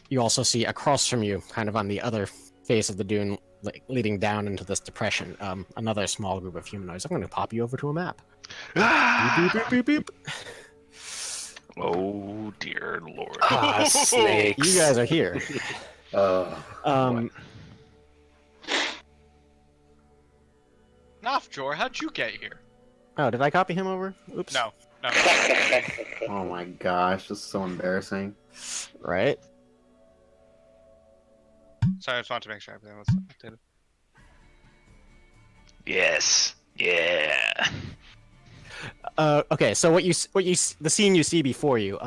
You also see across from you, kind of on the other face of the dune, leading down into this depression, another small group of humanoids. I'm going to pop you over to a map. Ah! Beep, beep, beep, beep. Oh dear lord. Ah, snakes. You guys are here. Um, Nafjor, how'd you get here? oh, did I copy him over? Oops. No. Oh my gosh, this is so embarrassing. Right? Sorry, I just wanted to make sure everything was updated. Yes. Yeah. Okay, so the scene you see before you,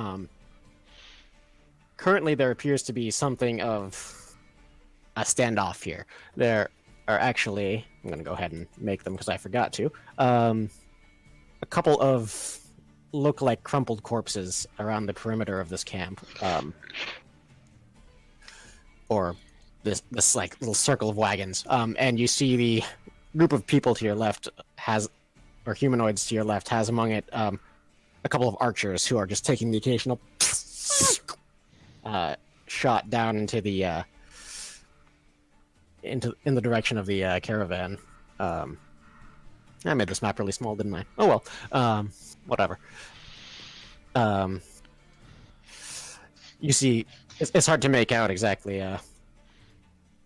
currently there appears to be something of a standoff here. There are actually, I'm gonna go ahead and make them because I forgot to, a couple of look like crumpled corpses around the perimeter of this camp, or this like little circle of wagons, and you see the group of people to your left or humanoids to your left has among it a couple of archers who are just taking the occasional shot down into the in the direction of the caravan. I made this map really small, didn't I? Oh well, whatever. You see, it's hard to make out exactly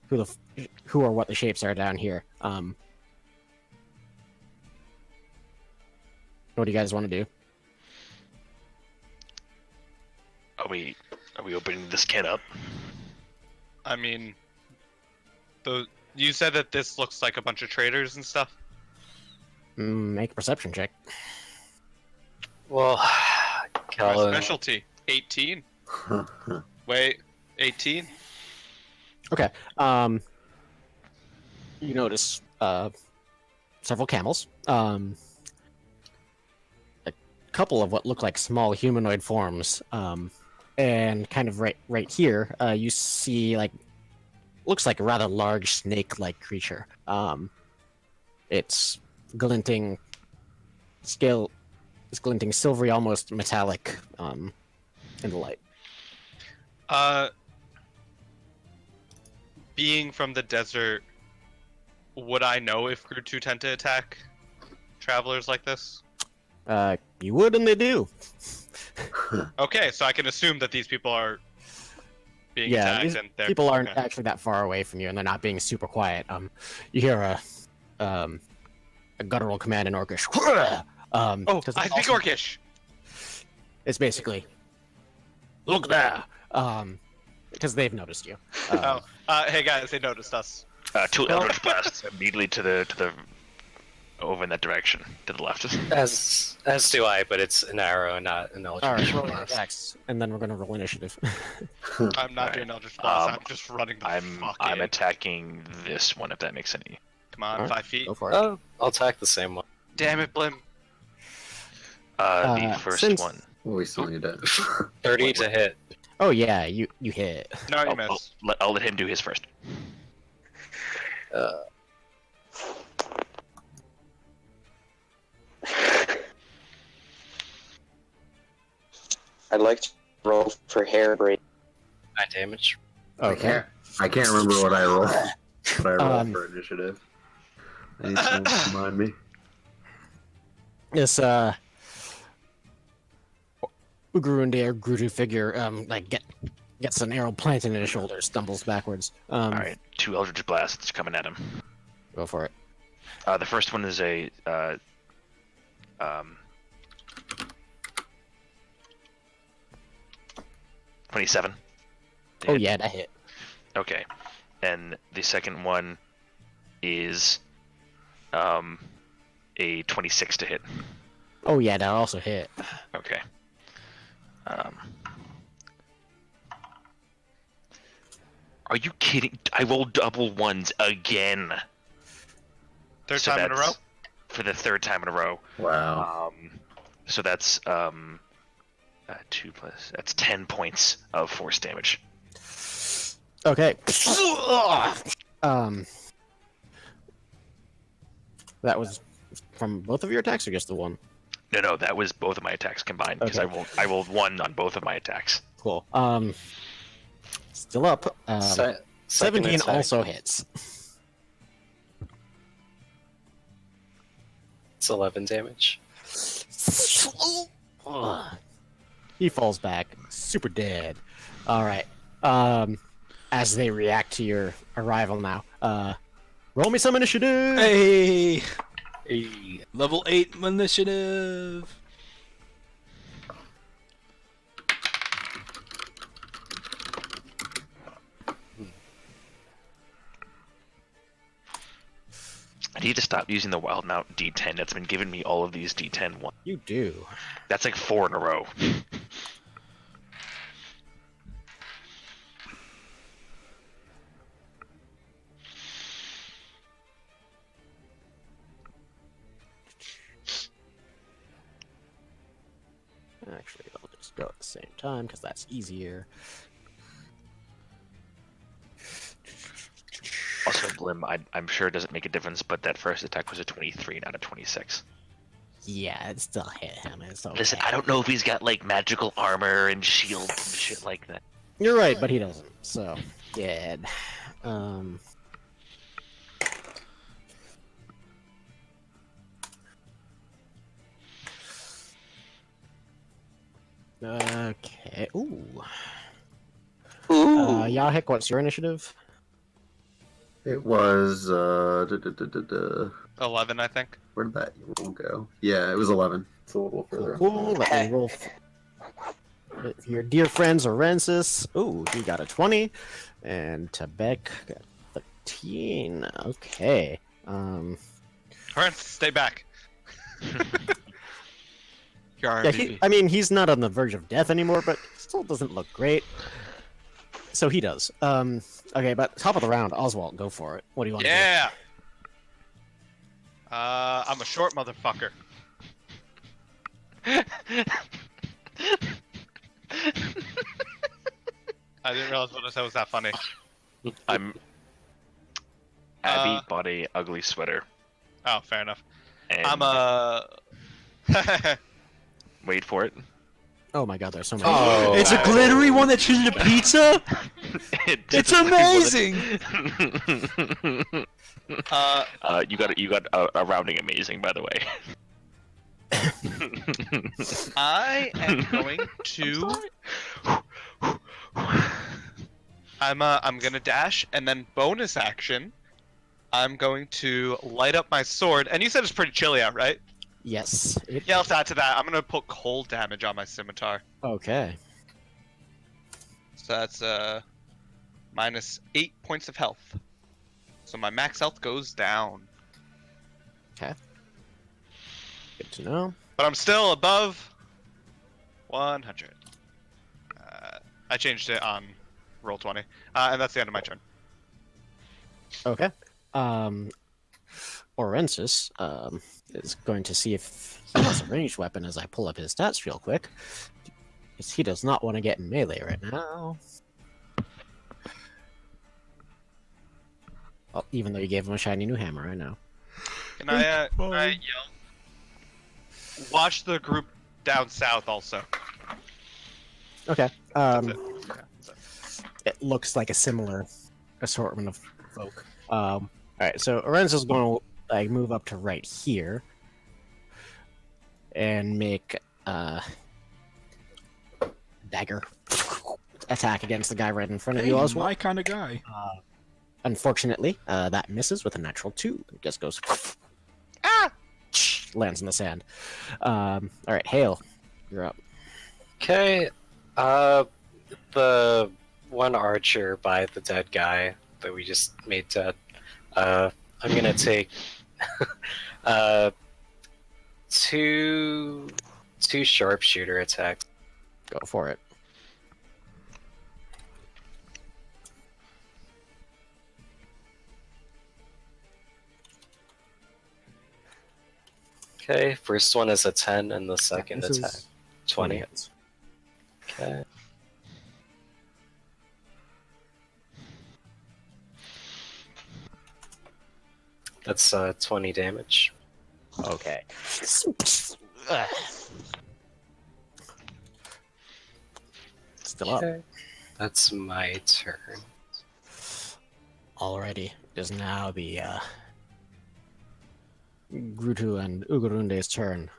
who or what the shapes are down here. What do you guys want to do? Are we opening this can up? I mean, you said that this looks like a bunch of traders and stuff? Make a perception check. Well, My Callan, specialty, 18. Wait, 18? Okay. You notice several camels. A couple of what look like small humanoid forms. And kind of right here, you see looks like a rather large snake-like creature. It's glinting silvery, almost metallic, in the light. Being from the desert, would I know if Grutu tend to attack travelers like this? You would, and they do. Okay, so I can assume that these people are being Yeah, attacked these and they're people aren't okay. actually that far away from you, and they're not being super quiet. You hear a guttural command in Orcish. Oh, 'cause I it's speak also- Orcish! It's basically, look there. because they've noticed you. Hey guys, they noticed us. Two Eldritch Blasts immediately to the over in that direction, to the left. As do I, but it's an arrow, not an All right, eldritch roll your blast. attacks, and then we're gonna roll initiative. I'm not doing Eldritch Blast. I'm just running the fuck I'm in. attacking this one, if that makes any. Come on, All right, 5 feet. Go for it. Oh, I'll attack the same one. Damn it, Blim. The first since- one. Well, we still need it. 30 to hit. Oh yeah, you hit. No, you I'll, miss. I'll let him do his first. I'd like to roll for hair break. 9 damage. Okay. I can't remember what I rolled. What I rolled Um, for initiative. I need someone to remind me. This Ugrundir Grutu figure gets an arrow planted in his shoulder, stumbles backwards. All right, 2 Eldritch Blasts coming at him. Go for it. The first one is a 27. Oh yeah, that hit. Okay, and the second one is a 26 to hit. Oh yeah, that also hit. Okay. Are you kidding? I rolled double ones again. Third So time in a row? that's for the third time in a row. Wow. So that's 2 plus. That's 10 points of force damage. Okay. That was from both of your attacks or just the one? No, that was both of my attacks combined because Okay. I rolled 1 on both of my attacks. Cool. Still up. Second 17 attack. also hits. It's 11 damage. He falls back, super dead. All right. As they react to your arrival now, roll me some initiative. Hey, Hey. level 8 initiative. I need to stop using the Wild Mount D10 that's been giving me all of these D10 ones. You do. That's like 4 in a row. Actually, I'll just go at the same time because that's easier. Also, Blim, I'm sure it doesn't make a difference, but that first attack was a 23, not a 26. Yeah, it still hit him. It's okay. Listen, I don't know if he's got like magical armor and shields and shit like that. You're right, but he doesn't. So, dead. Okay. Ooh. Yahik, what's your initiative? It was 11, I think. where did that roll go? Yeah, it was 11. It's a little further. Cool. Let me roll. Your dear friends, Orensis. Ooh, he got a 20, and Tebek got 13. Okay. Alright, stay back. You're Yeah, RVP. he's not on the verge of death anymore, but still doesn't look great. So he does. Okay, but top of the round, Oswald, go for it. What do you want Yeah! I'm a short motherfucker. I didn't realize what I said was that funny. I'm. Abby Uh, bought a ugly sweater. Oh, fair enough. And I'm a... wait for it. to do? Oh my god, there's so many. Oh, It's a glittery one that turns into pizza. It's amazing. You got a rounding amazing, by the way. I am going to... I'm gonna dash, and then bonus action, I'm going to light up my sword. And you said it's pretty chilly out, right? Yes. Yeah, let's add to that. I'm gonna put cold damage on my scimitar. Okay. So that's minus 8 points of health. So my max health goes down. Okay. Good to know. But I'm still above 100. I changed it on Roll20. And that's the end of my turn. Okay. Orensis is going to see if he has a ranged weapon as I pull up his stats real quick. Because he does not want to get in melee right now. Well, even though you gave him a shiny new hammer, I know. Can I yell? Watch the group down south also. Okay. That's it. It looks like a similar assortment of folk. All right, so Orensis is going to like move up to right here and make dagger attack against the guy right in front of you as well. My kind of guy. Unfortunately, that misses with a natural 2. It just goes lands in the sand. All right, Hale, you're up. Okay. The one archer by the dead guy that we just made dead. I'm gonna take two sharpshooter attacks. Go for it. Okay, first one is a 10 and the second This is attack 20. hits. Okay. That's 20 damage. Okay. Still up. Okay. That's my turn. Alrighty. It is now the Grutu and Ugurunde's turn.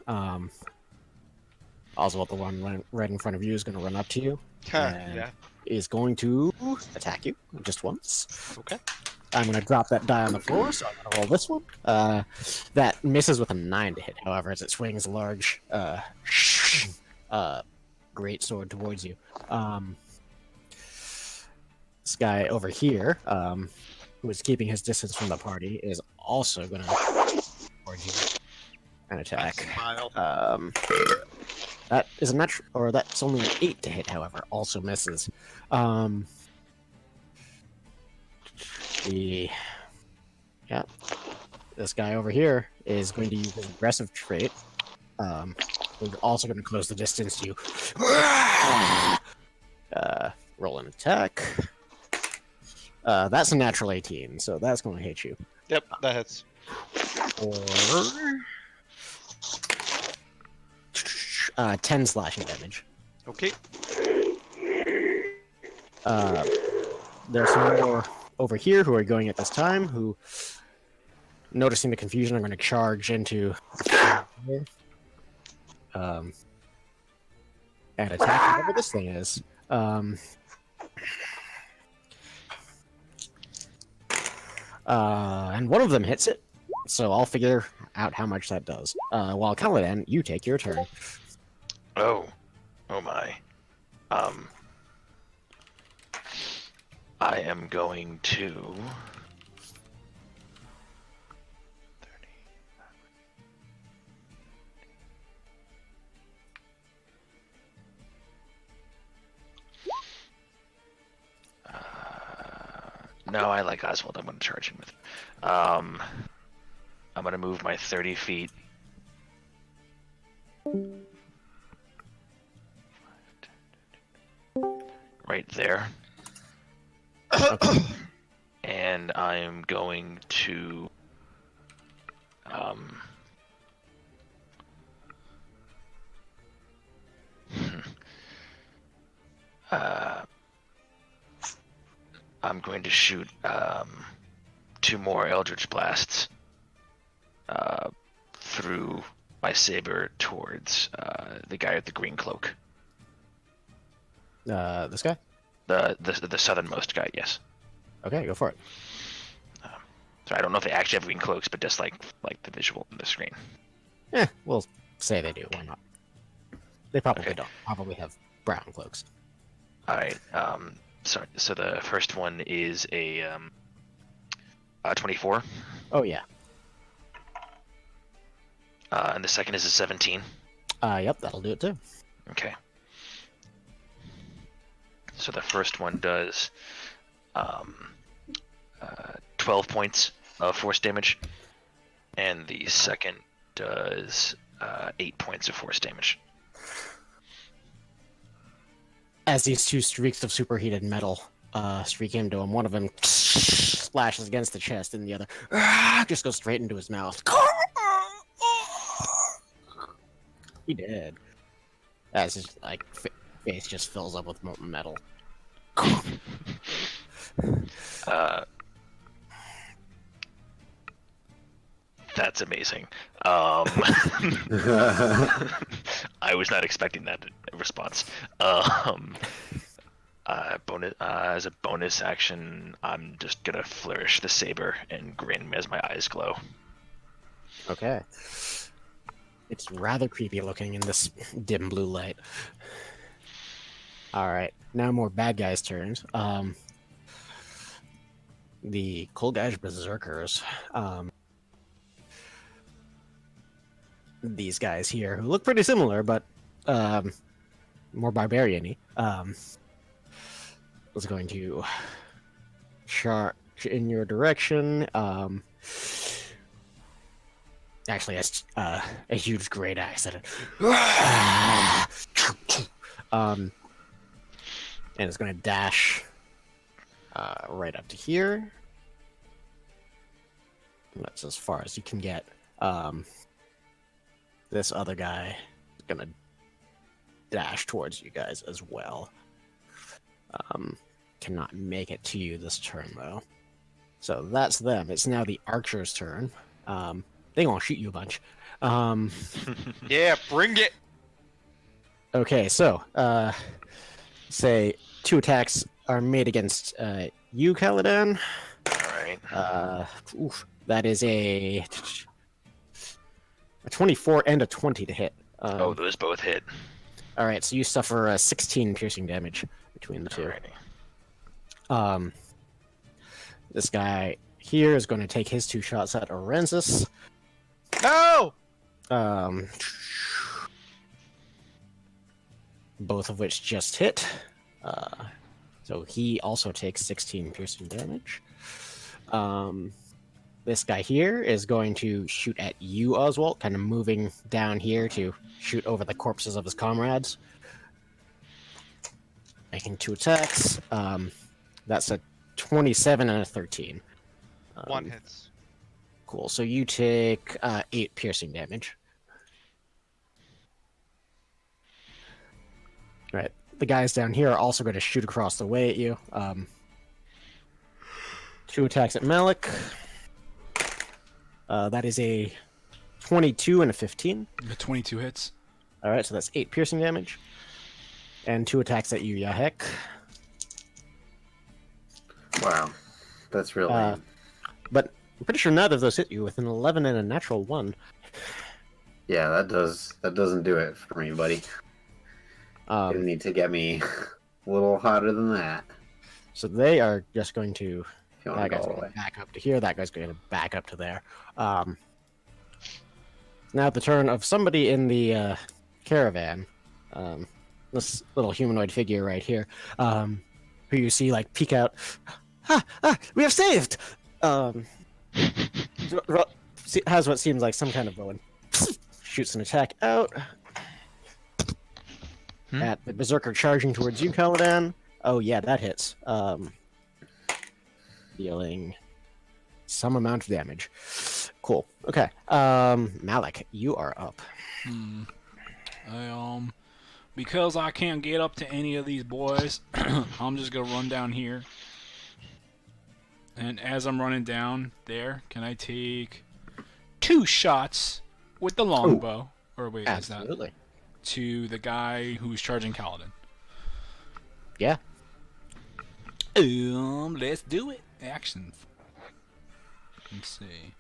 Oswald, the one right in front of you, is going to run up to you. And Yeah. is going to attack you just once. Okay. I'm going to drop that die on the floor, so I'm going to roll this one. That misses with a 9 to hit, however, as it swings a large great sword towards you. This guy over here, who is keeping his distance from the party, is also going to towards you and attack. Smile. That is a natural, or that's only an 8 to hit, however, also misses. This guy over here is going to use his aggressive trait. We're also going to close the distance to you. Roll an attack. That's a natural 18, so that's going to hit you. Yep, that hits. Or 10 slashing damage. Okay. There's some more over here who are going at this time, who, noticing the confusion, are going to charge into and attack whatever this thing is. And one of them hits it, so I'll figure out how much that does. While Kaladin, you take your turn. Oh my. I am going to 30. No, I like Oswald. I'm going to charge him with it. I'm going to move my 30 feet. Right there. And I'm going to I'm going to shoot 2 more Eldritch Blasts through my saber towards the guy with the green cloak. This guy? The southernmost guy, yes. Okay, go for it. So I don't know if they actually have green cloaks, but just like the visual on the screen. Yeah, we'll say they do. Why not? They probably Okay. don't. Probably have brown cloaks. All right. Sorry. So the first one is a 24, Oh yeah. and the second is a 17. Yep, that'll do it too. Okay. So the first one does 12 points of force damage, and the second does 8 points of force damage. As these two streaks of superheated metal streak into him, one of them splashes against the chest, and the other just goes straight into his mouth. He did. As his face just fills up with molten metal. That's amazing. I was not expecting that response. As a bonus action, I'm just gonna flourish the saber and grin as my eyes glow. Okay. It's rather creepy looking in this dim blue light. Alright, now more bad guys' turns. The Kolgaj Berserkers. These guys here, who look pretty similar, but more barbarian-y, was going to charge in your direction. Actually, has a huge great axe that and it's going to dash right up to here. That's as far as you can get. This other guy is going to dash towards you guys as well. Cannot make it to you this turn, though. So that's them. It's now the archer's turn. They gonna shoot you a bunch. Yeah, bring it. Okay, so say 2 attacks are made against you, Caladan. All right. That is a 24 and a 20 to hit. Oh, those both hit. All right, so you suffer 16 piercing damage between the two. Alrighty. This guy here is going to take his 2 shots at Orenzis. No. Both of which just hit. So he also takes 16 piercing damage. This guy here is going to shoot at you, Oswald, kind of moving down here to shoot over the corpses of his comrades. Making 2 attacks. That's a 27 and a 13. 1 hits. Cool. So you take 8 piercing damage. Right. The guys down here are also going to shoot across the way at you. 2 attacks at Malik. That is a 22 and a 15. The 22 hits. All right, so that's 8 piercing damage. And 2 attacks at you, Yahek. Wow, that's really. But I'm pretty sure none of those hit you with an 11 and a natural 1. Yeah, that doesn't do it for me, buddy. You need to get me a little hotter than that. So they are just going to. If you want That to guy's go going away. to back up to here. That guy's going to back up to there. Now the turn of somebody in the caravan. This little humanoid figure right here, who you see like peek out. We have saved. Has what seems like some kind of bow and shoots an attack out at the berserker charging towards you, Caladan. Oh yeah, that hits. Dealing some amount of damage. Cool. Okay. Malik, you are up. Because I can't get up to any of these boys, I'm just gonna run down here. And as I'm running down there, can I take 2 shots with the longbow? Or wait, is that Absolutely. to the guy who's charging Kaladin? Yeah. Let's do it. Action. Let's see.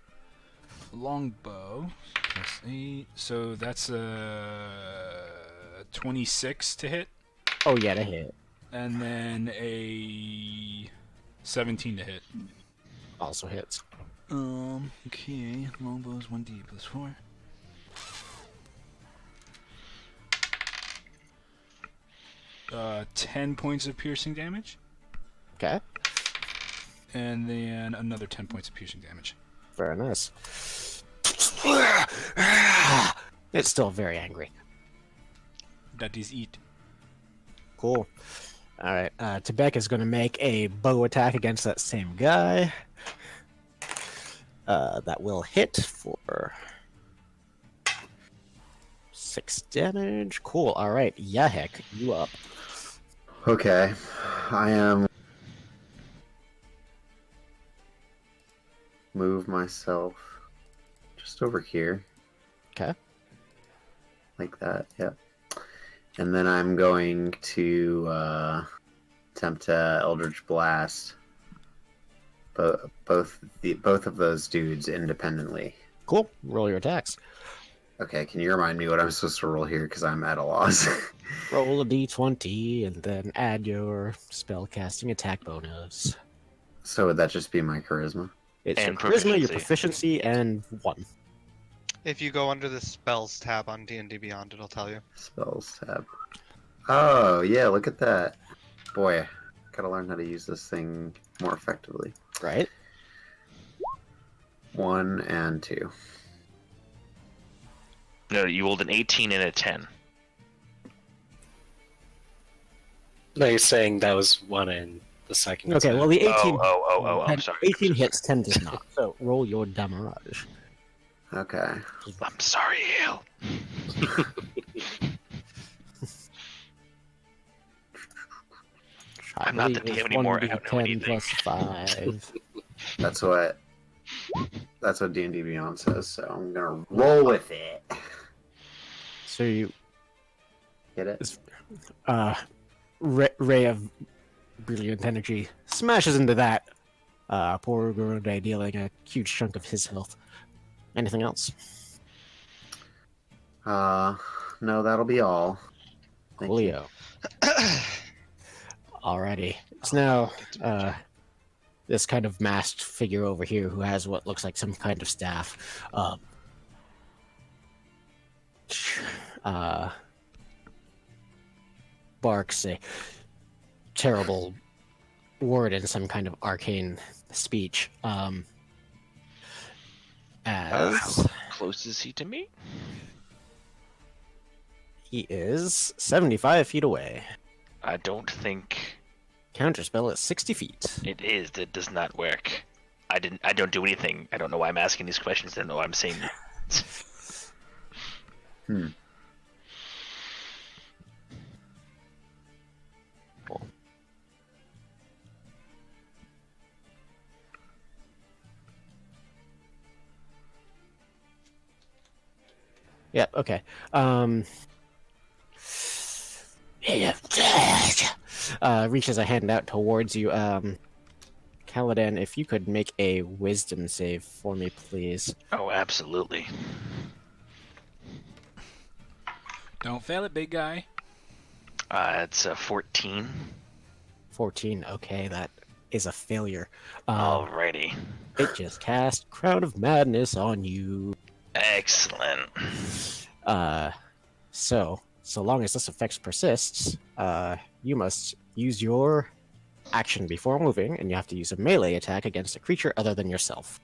Longbow. Plus 8. So that's a 26 to hit. Oh yeah, to hit. And then a 17 to hit. Also hits. Okay. Longbows 1d plus 4. Uh, 10 points of piercing damage. Okay. And then another 10 points of piercing damage. Very nice. It's still very angry. That is it. Cool. All right. Tebek is going to make a bow attack against that same guy. That will hit for 6 damage. Cool. All right. Yahek, you up. Okay, I am. Move myself just over here. Okay. Like that, yep. And then I'm going to attempt to Eldritch Blast both of those dudes independently. Cool. Roll your attacks. Okay, can you remind me what I'm supposed to roll here? Because I'm at a loss. Roll a d20 and then add your spellcasting attack bonus. So would that just be my charisma? It's And your charisma, your proficiency. proficiency, and 1. If you go under the spells tab on D&D Beyond, it'll tell you. Spells tab. Oh, yeah, look at that. Boy, gotta learn how to use this thing more effectively. Right? 1 and 2. No, you rolled an 18 and a 10. No, you're saying that was one in the second. Okay, attack. well, the 18, I'm sorry. 18 hits, 10 does not. So roll your damage. Okay. I'm sorry, Hale. I'm not the I believe DM it's anymore, I 1d10 don't know anything. plus 5. That's what D&D Beyond says, so I'm gonna roll with it. So you Get it? ray of brilliant energy smashes into that poor Gorode, dealing a huge chunk of his health. Anything else? No, that'll be all. Thank you. Coolio. Alrighty. It's now this kind of masked figure over here who has what looks like some kind of staff. Barks a terrible word in some kind of arcane speech. As How close is he to me? he is 75 feet away. I don't think Counterspell is 60 feet. it is. That does not work. I don't do anything. I don't know why I'm asking these questions. I don't know why I'm saying. Yep, okay. Reaches a hand out towards you. Kaladin, if you could make a wisdom save for me, please. Oh, absolutely. Don't fail it, big guy. It's a 14. 14, okay, that is a failure. Alrighty. It just cast Crown of Madness on you. Excellent. So long as this effect persists, you must use your action before moving, and you have to use a melee attack against a creature other than yourself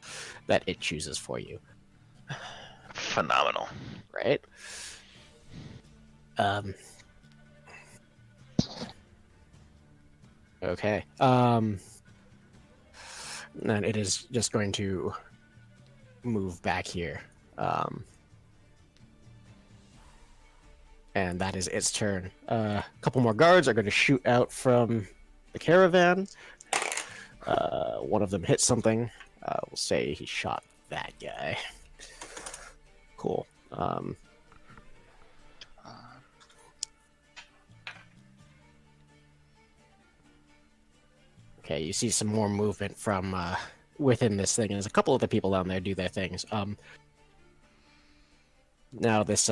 that it chooses for you. Phenomenal. Right? Okay. Then it is just going to move back here. And that is its turn. A couple more guards are going to shoot out from the caravan. One of them hits something. We'll say he shot that guy. Cool. Okay, you see some more movement from within this thing. There's a couple of the people down there do their things. Now this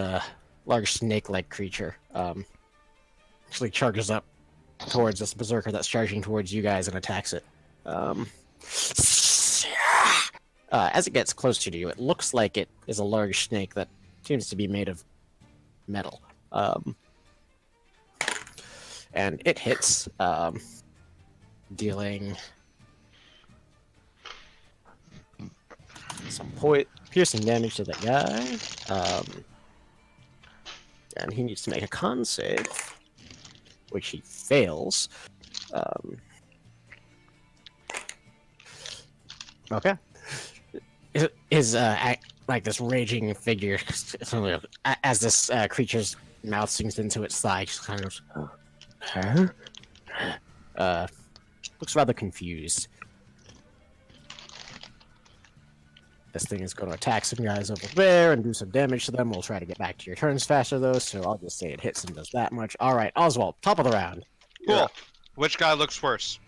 large snake-like creature actually charges up towards this berserker that's charging towards you guys and attacks it. As it gets closer to you, it looks like it is a large snake that seems to be made of metal. And it hits, dealing some piercing damage to that guy. And he needs to make a con save, which he fails. Okay. His like this raging figure, as this creature's mouth sinks into its thigh, just kind of looks rather confused. This thing is going to attack some guys over there and do some damage to them. We'll try to get back to your turns faster, though, so I'll just say it hits and does that much. All right, Oswald, top of the round. Cool. Which guy looks worse?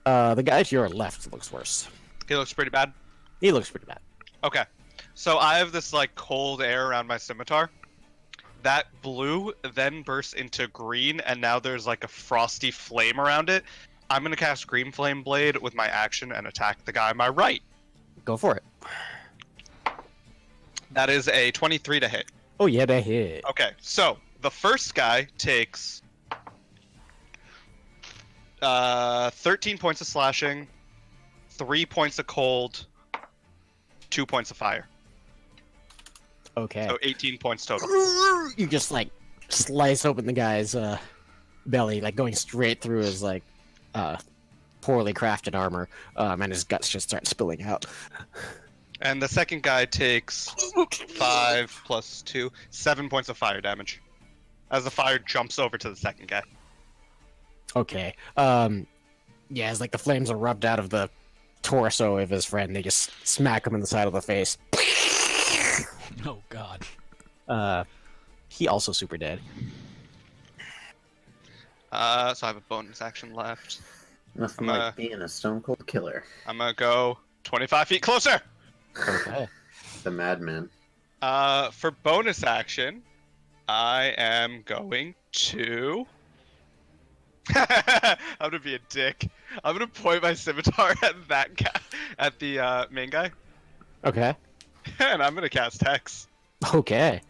The guy to your left looks worse. He looks pretty bad. He looks pretty bad. Okay. So I have this like cold air around my scimitar. That blue then bursts into green, and now there's like a frosty flame around it. I'm gonna cast Green Flame Blade with my action and attack the guy on my right. Go for it. That is a 23 to hit. Oh yeah, that hit. Okay, so the first guy takes 13 points of slashing, 3 points of cold, 2 points of fire. Okay. So 18 points total. You just like slice open the guy's belly, like going straight through his like poorly crafted armor, and his guts just start spilling out. And the second guy takes 5 plus 2, 7 points of fire damage. As the fire jumps over to the second guy. Okay. Yeah, it's like the flames are rubbed out of the torso of his friend. They just smack him in the side of the face. Oh god. He also super dead. So I have a bonus action left. Nothing like being a stone cold killer. I'm gonna go 25 feet closer! Okay. The madman. For bonus action, I am going to... I'm gonna be a dick. I'm gonna point my scimitar at that guy, at the main guy, Okay. and I'm gonna cast Hex. Okay.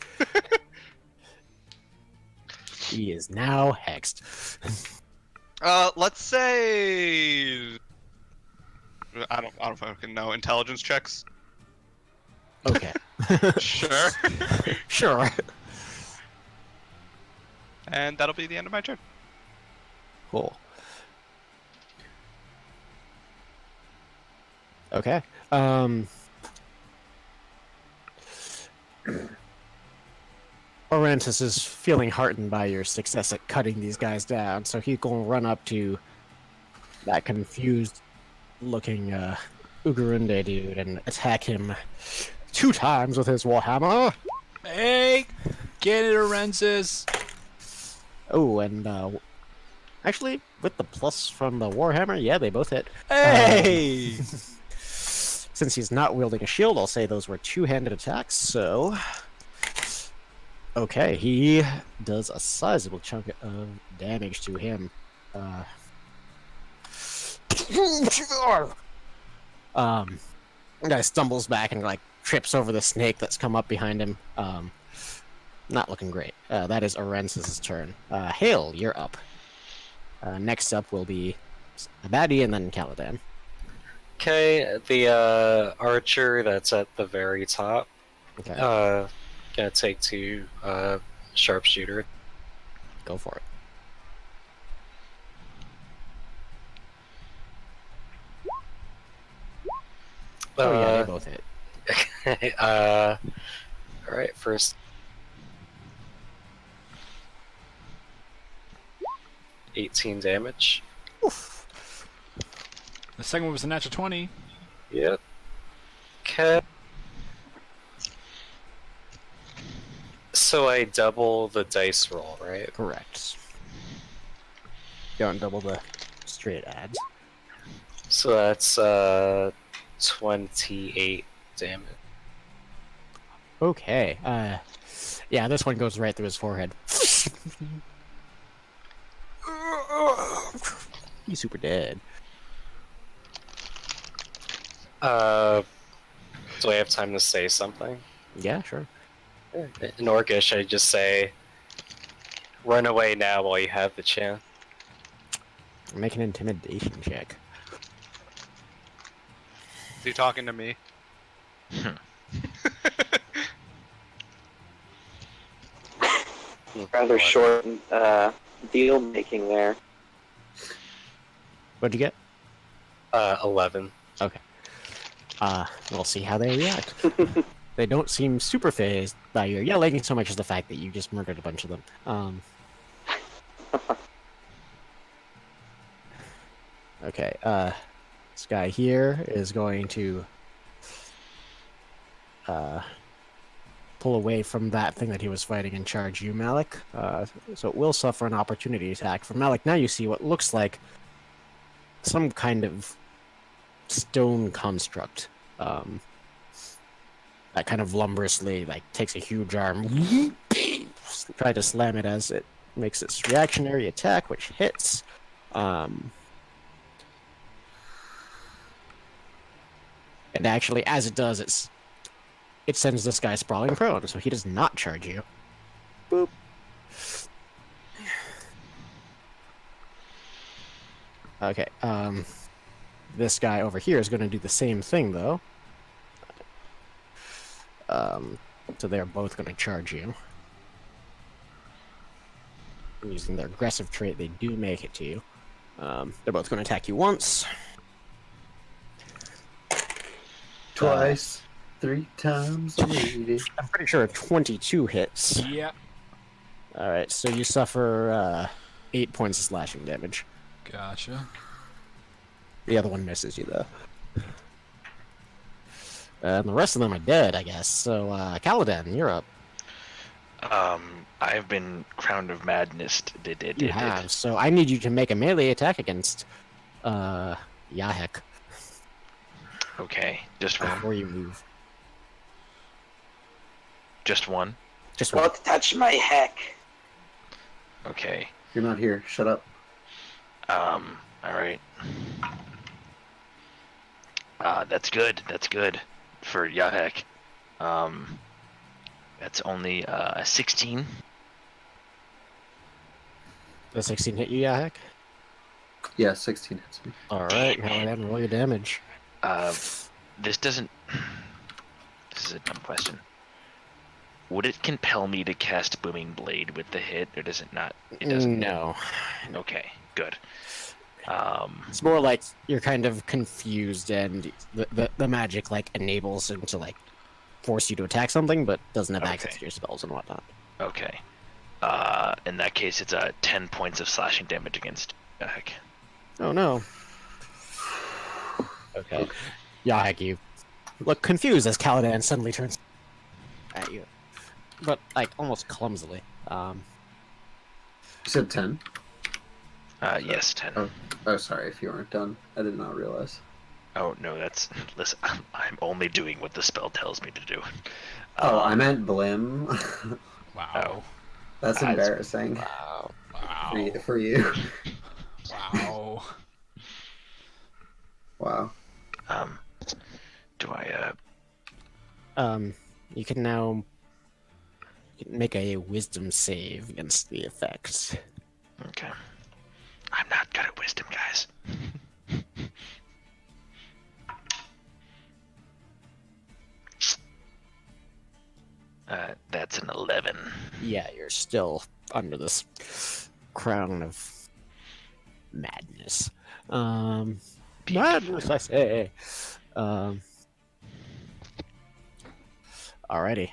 He is now hexed. Let's say I don't fucking know. Intelligence checks. Okay. Sure. Sure. And that'll be the end of my turn. Cool. Okay. Orantis is feeling heartened by your success at cutting these guys down, so he's gonna run up to that confused looking Ugarunde dude and attack him 2 times with his warhammer. Hey! Get it, Orensis! Oh, and actually, with the plus from the warhammer, yeah, they both hit. Hey! Since he's not wielding a shield, I'll say those were 2-handed attacks, so... Okay, he does a sizable chunk of damage to him. Guy stumbles back and like trips over the snake that's come up behind him. Not looking great. That is Orensis' turn. Hale, you're up. Next up will be Abadi and then Caladan. Okay, the archer that's at the very top. Okay, Gonna take 2 sharpshooter. go for it. Oh yeah, they both hit. Alright, first 18 damage. Oof. The second one was a natural 20. Yep. Okay. So I double the dice roll, right? Correct. Don't double the straight adds. So that's 28 damage. Okay. Yeah, this one goes right through his forehead. He's super dead. Do I have time to say something? Yeah, sure. In Orcish, I just say, run away now while you have the chance. Make an intimidation check. Is he talking to me? Rather short deal making there. What'd you get? 11. Okay. We'll see how they react. They don't seem super phased by your yelling so much as the fact that you just murdered a bunch of them. Okay, this guy here is going to pull away from that thing that he was fighting and charge you, Malik. So it will suffer an opportunity attack from Malik. Now you see what looks like some kind of stone construct. That kind of lumbrously, like, takes a huge arm, try to slam it as it makes its reactionary attack, which hits. And actually, as it does, it sends this guy sprawling prone, so he does not charge you. Boop. Okay, this guy over here is going to do the same thing, though. So they're both going to charge you. Using their aggressive trait, they do make it to you. They're both going to attack you once. Twice, 3 times, maybe. I'm pretty sure 22 hits. Yeah. Alright, so you suffer 8 points of slashing damage. Gotcha. The other one misses you, though. And the rest of them are dead, I guess. So, Kaladin, you're up. I've been crowned of madness. You have, so I need you to make a melee attack against Yahek Okay, just one. before you move. Just one. Just one. Don't touch my heck. Okay. You're not here. Shut up. All right. That's good. That's good for Yahek. That's only a 16. The 16 hit you, Yahek? Yeah, 16 hits me. Alright, Kaladin, roll your damage. This doesn't. This is a dumb question. Would it compel me to cast Booming Blade with the hit, or does it not? It doesn't. No. Okay, good. It's more like you're kind of confused and the magic like enables him to like force you to attack something, but doesn't have access to your spells and whatnot. Okay. In that case, it's 10 points of slashing damage against Yahek. Oh no. Okay. Yahek, you look confused as Kaladin suddenly turns at you. But like almost clumsily. You said 10? Yes, 10. Oh, sorry if you weren't done. I did not realize. Oh, no, that's... Listen, I'm only doing what the spell tells me to do. I meant Blim. Wow. That's embarrassing. Wow. Wow. For you. Wow. Wow. Do I, You can now make a wisdom save against the effects. Okay. I'm not good at wisdom, guys. That's an 11. Yeah, you're still under this crown of madness. Madness, I say. Alrighty.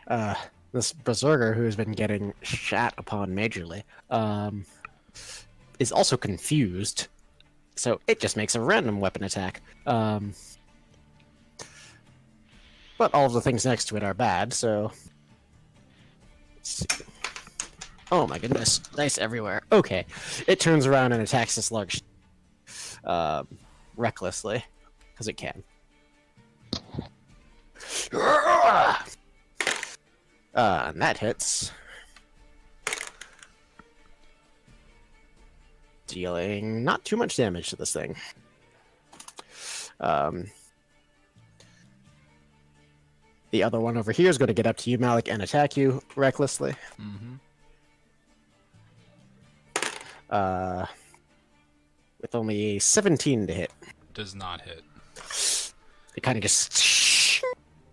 This berserker who's been getting shat upon majorly, is also confused. So it just makes a random weapon attack. But all of the things next to it are bad, so... Let's see. Oh my goodness. Dice everywhere. Okay. It turns around and attacks this large... recklessly. Because it can. And that hits. dealing not too much damage to this thing. The other one over here is going to get up to you, Malik, and attack you recklessly. With only a 17 to hit. Does not hit. It kind of just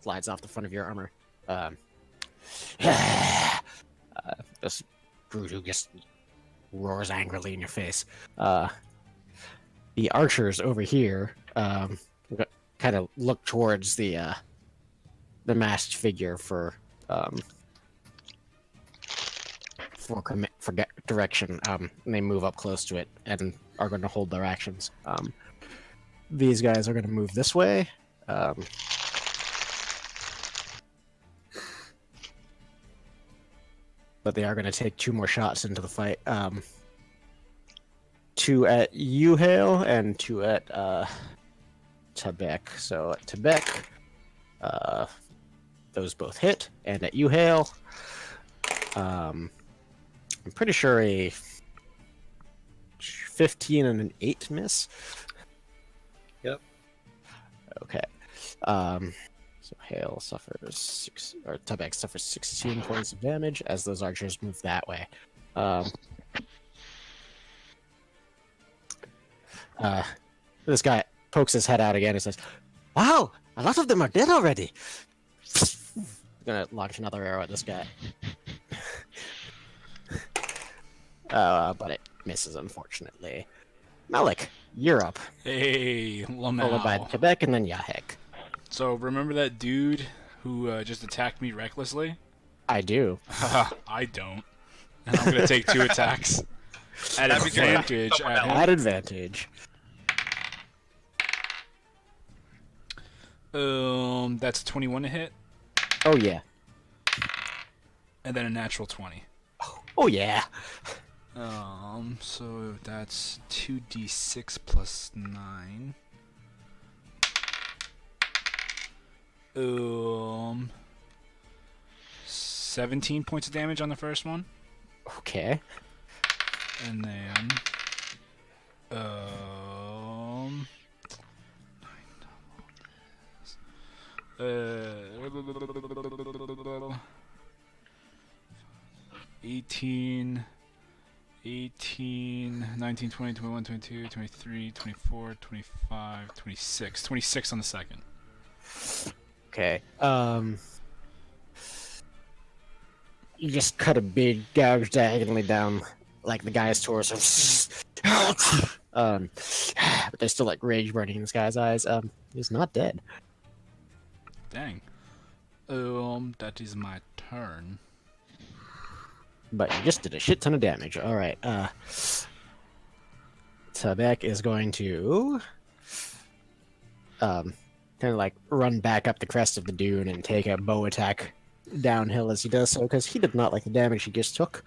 slides off the front of your armor. This Grudu just roars angrily in your face. The archers over here kind of look towards the masked figure for direction. And they move up close to it and are going to hold their actions. These guys are going to move this way. But they are going to take 2 more shots into the fight. 2 at you, Hale, and 2 at Tebek. So at Tebek, those both hit, and at you, Hale, I'm pretty sure a 15 and an 8 miss. Yep. Okay. So Hale suffers Tebek suffers 16 points of damage as those archers move that way. This guy pokes his head out again and says, "Wow, a lot of them are dead already." I'm gonna launch another arrow at this guy. But it misses, unfortunately. Malik, you're up. Hey, Followed by Lamau. Quebec and then Yahek. So remember that dude who just attacked me recklessly? I do. I don't. And I'm gonna take 2 attacks at That'd be good. advantage Someone at him. At advantage. That's 21 to hit, Oh, yeah. and then a natural 20. Oh, yeah. So that's 2d6 plus 9. 17 points of damage on the first one, Okay. and then 18, 19, 20, 21, 22, 23, 24, 25, 26. 26 on the second. Okay. You just cut a big gouge diagonally down, like the guy's torso. But there's still like rage burning in this guy's eyes. He's not dead. Dang. That is my turn. But you just did a shit ton of damage. All right. Tebek is going to kind of like run back up the crest of the dune and take a bow attack downhill as he does so, because he did not like the damage he just took.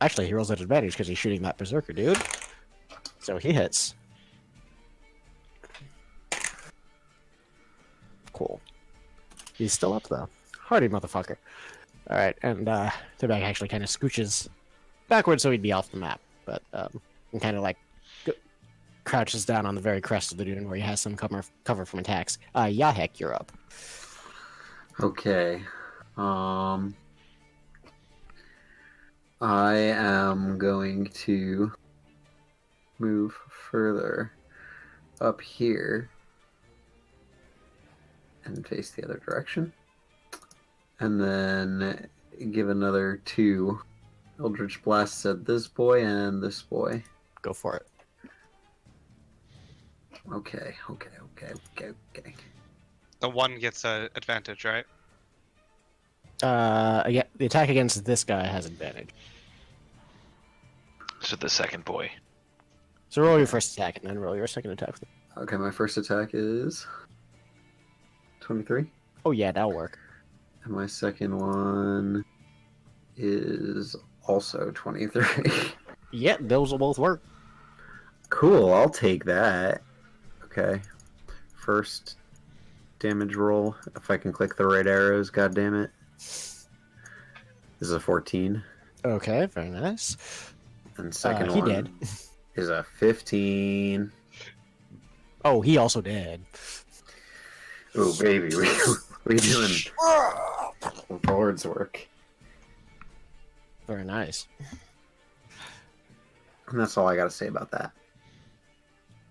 Actually, he rolls at advantage because he's shooting that berserker dude. So he hits. Cool. He's still up though. Hardy motherfucker. Alright, and Tebek actually kind of scooches backwards so he'd be off the map, but and kind of like crouches down on the very crest of the dune where he has some cover from attacks. Yahek, you're up. Okay. I am going to move further up here and face the other direction. And then give another 2 Eldritch Blasts at this boy and this boy. Go for it. Okay. The one gets an advantage, right? Yeah, the attack against this guy has advantage. So the second boy. So roll your first attack and then roll your second attack. Okay, my first attack is 23. Oh yeah, that'll work. And my second one is also 23. Yeah, those will both work. Cool, I'll take that. Okay. First damage roll. If I can click the right arrows, god damn it. This is a 14. Okay, very nice. And second he one did. is a 15. Oh, he also did. Oh, baby, we doing Lord's work. Very nice. And that's all I got to say about that.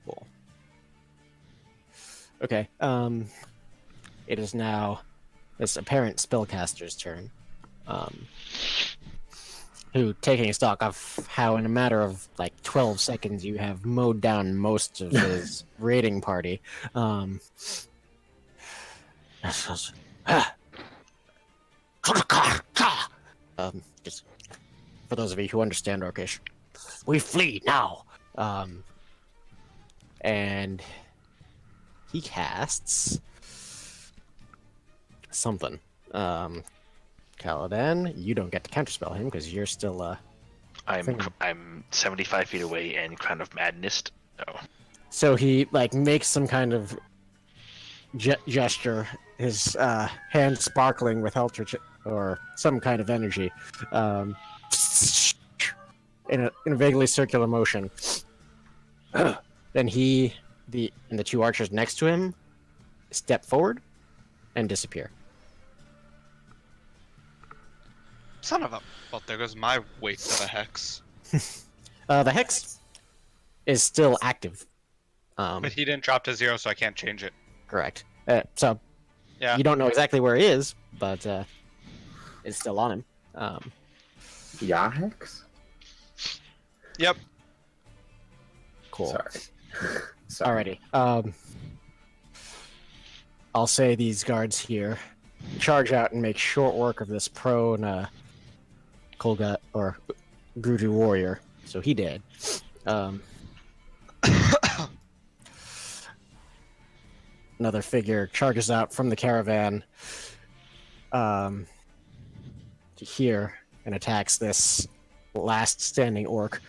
Cool. Okay. It is now this apparent spellcaster's turn. Who, taking stock of how in a matter of like 12 seconds you have mowed down most of his raiding party. Just for those of you who understand Orcish, we flee now. And he casts something. Caladan, you don't get to counterspell him because you're still I'm 75 feet away and Crown of Madness. Oh. So he like makes some kind of gesture, his hand sparkling with eldritch or some kind of energy, in a vaguely circular motion. Then the two archers next to him step forward and disappear. Son of a... Well, there goes my waste of a hex. The hex is still active. But he didn't drop to 0, so I can't change it. Correct. So Yeah. you don't know exactly where he is, but it's still on him. Yahex? Yep. Cool. Sorry. Alrighty. I'll say these guards here charge out and make short work of this prone Kolga or Grudu warrior. So he did. Another figure charges out from the caravan to here and attacks this last standing orc.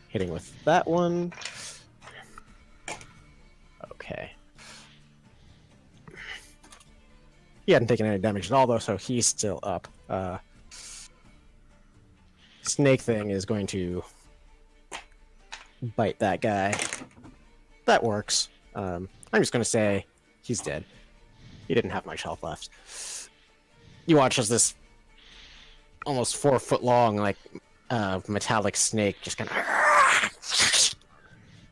Hitting with that one. Okay. He hadn't taken any damage at all, though, so he's still up. Snake thing is going to bite that guy. That works. I'm just going to say he's dead. He didn't have much health left. You watch as this almost 4 foot long, like, metallic snake just kind of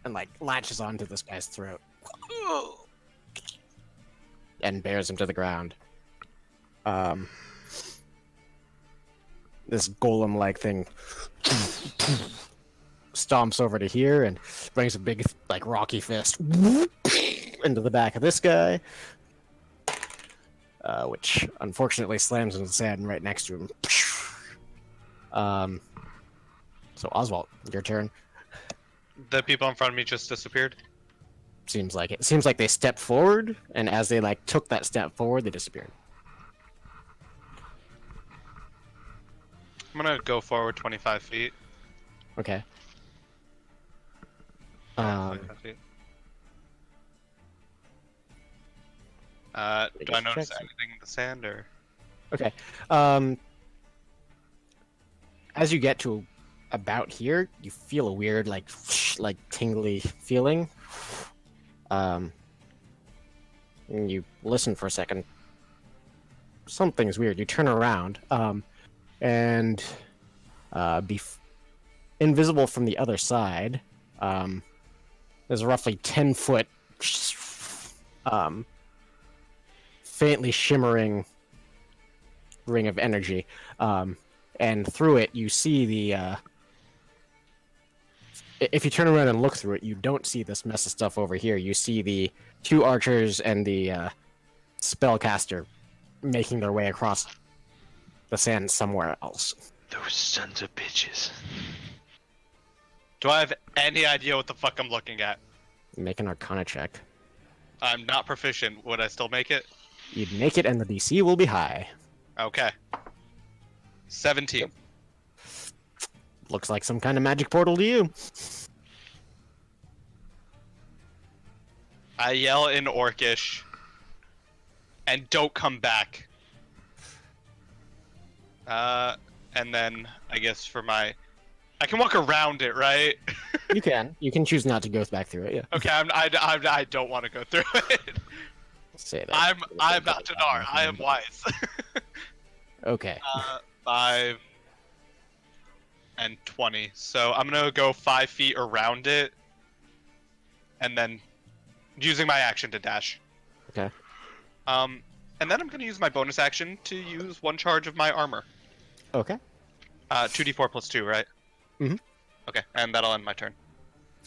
and like latches onto this guy's throat and bears him to the ground. This golem-like thing stomps over to here and brings a big, like, rocky fist into the back of this guy, which unfortunately slams into the sand right next to him. So Oswald, your turn. The people in front of me just disappeared. Seems like it. Seems like they stepped forward, and as they like took that step forward, they disappeared. I'm gonna go forward 25 feet. Okay. 25 feet. Do I notice anything in the sand or? Okay. As you get to about here, you feel a weird, like tingly feeling. And you listen for a second. Something's weird. You turn around, and invisible from the other side, there's a roughly 10-foot, faintly shimmering ring of energy. And through it, you see the... if you turn around and look through it, you don't see this mess of stuff over here. You see the 2 archers and the spellcaster making their way across the sand somewhere else. Those sons of bitches. Do I have any idea what the fuck I'm looking at? Make an Arcana check. I'm not proficient. Would I still make it? You'd make it, and the DC will be high. Okay. 17. Looks like some kind of magic portal to you. I yell in Orcish, and don't come back. And then I guess for my, I can walk around it, right? You can. You can choose not to go back through it. Yeah. Okay, I don't want to go through it. Say that. I'm not Dinar. I am wise. Okay. 5 and 20. So I'm gonna go 5 feet around it, and then using my action to dash. Okay. And then I'm gonna use my bonus action to use 1 charge of my armor. Okay. 2d4 plus 2, right? Mhm. Okay, and that'll end my turn.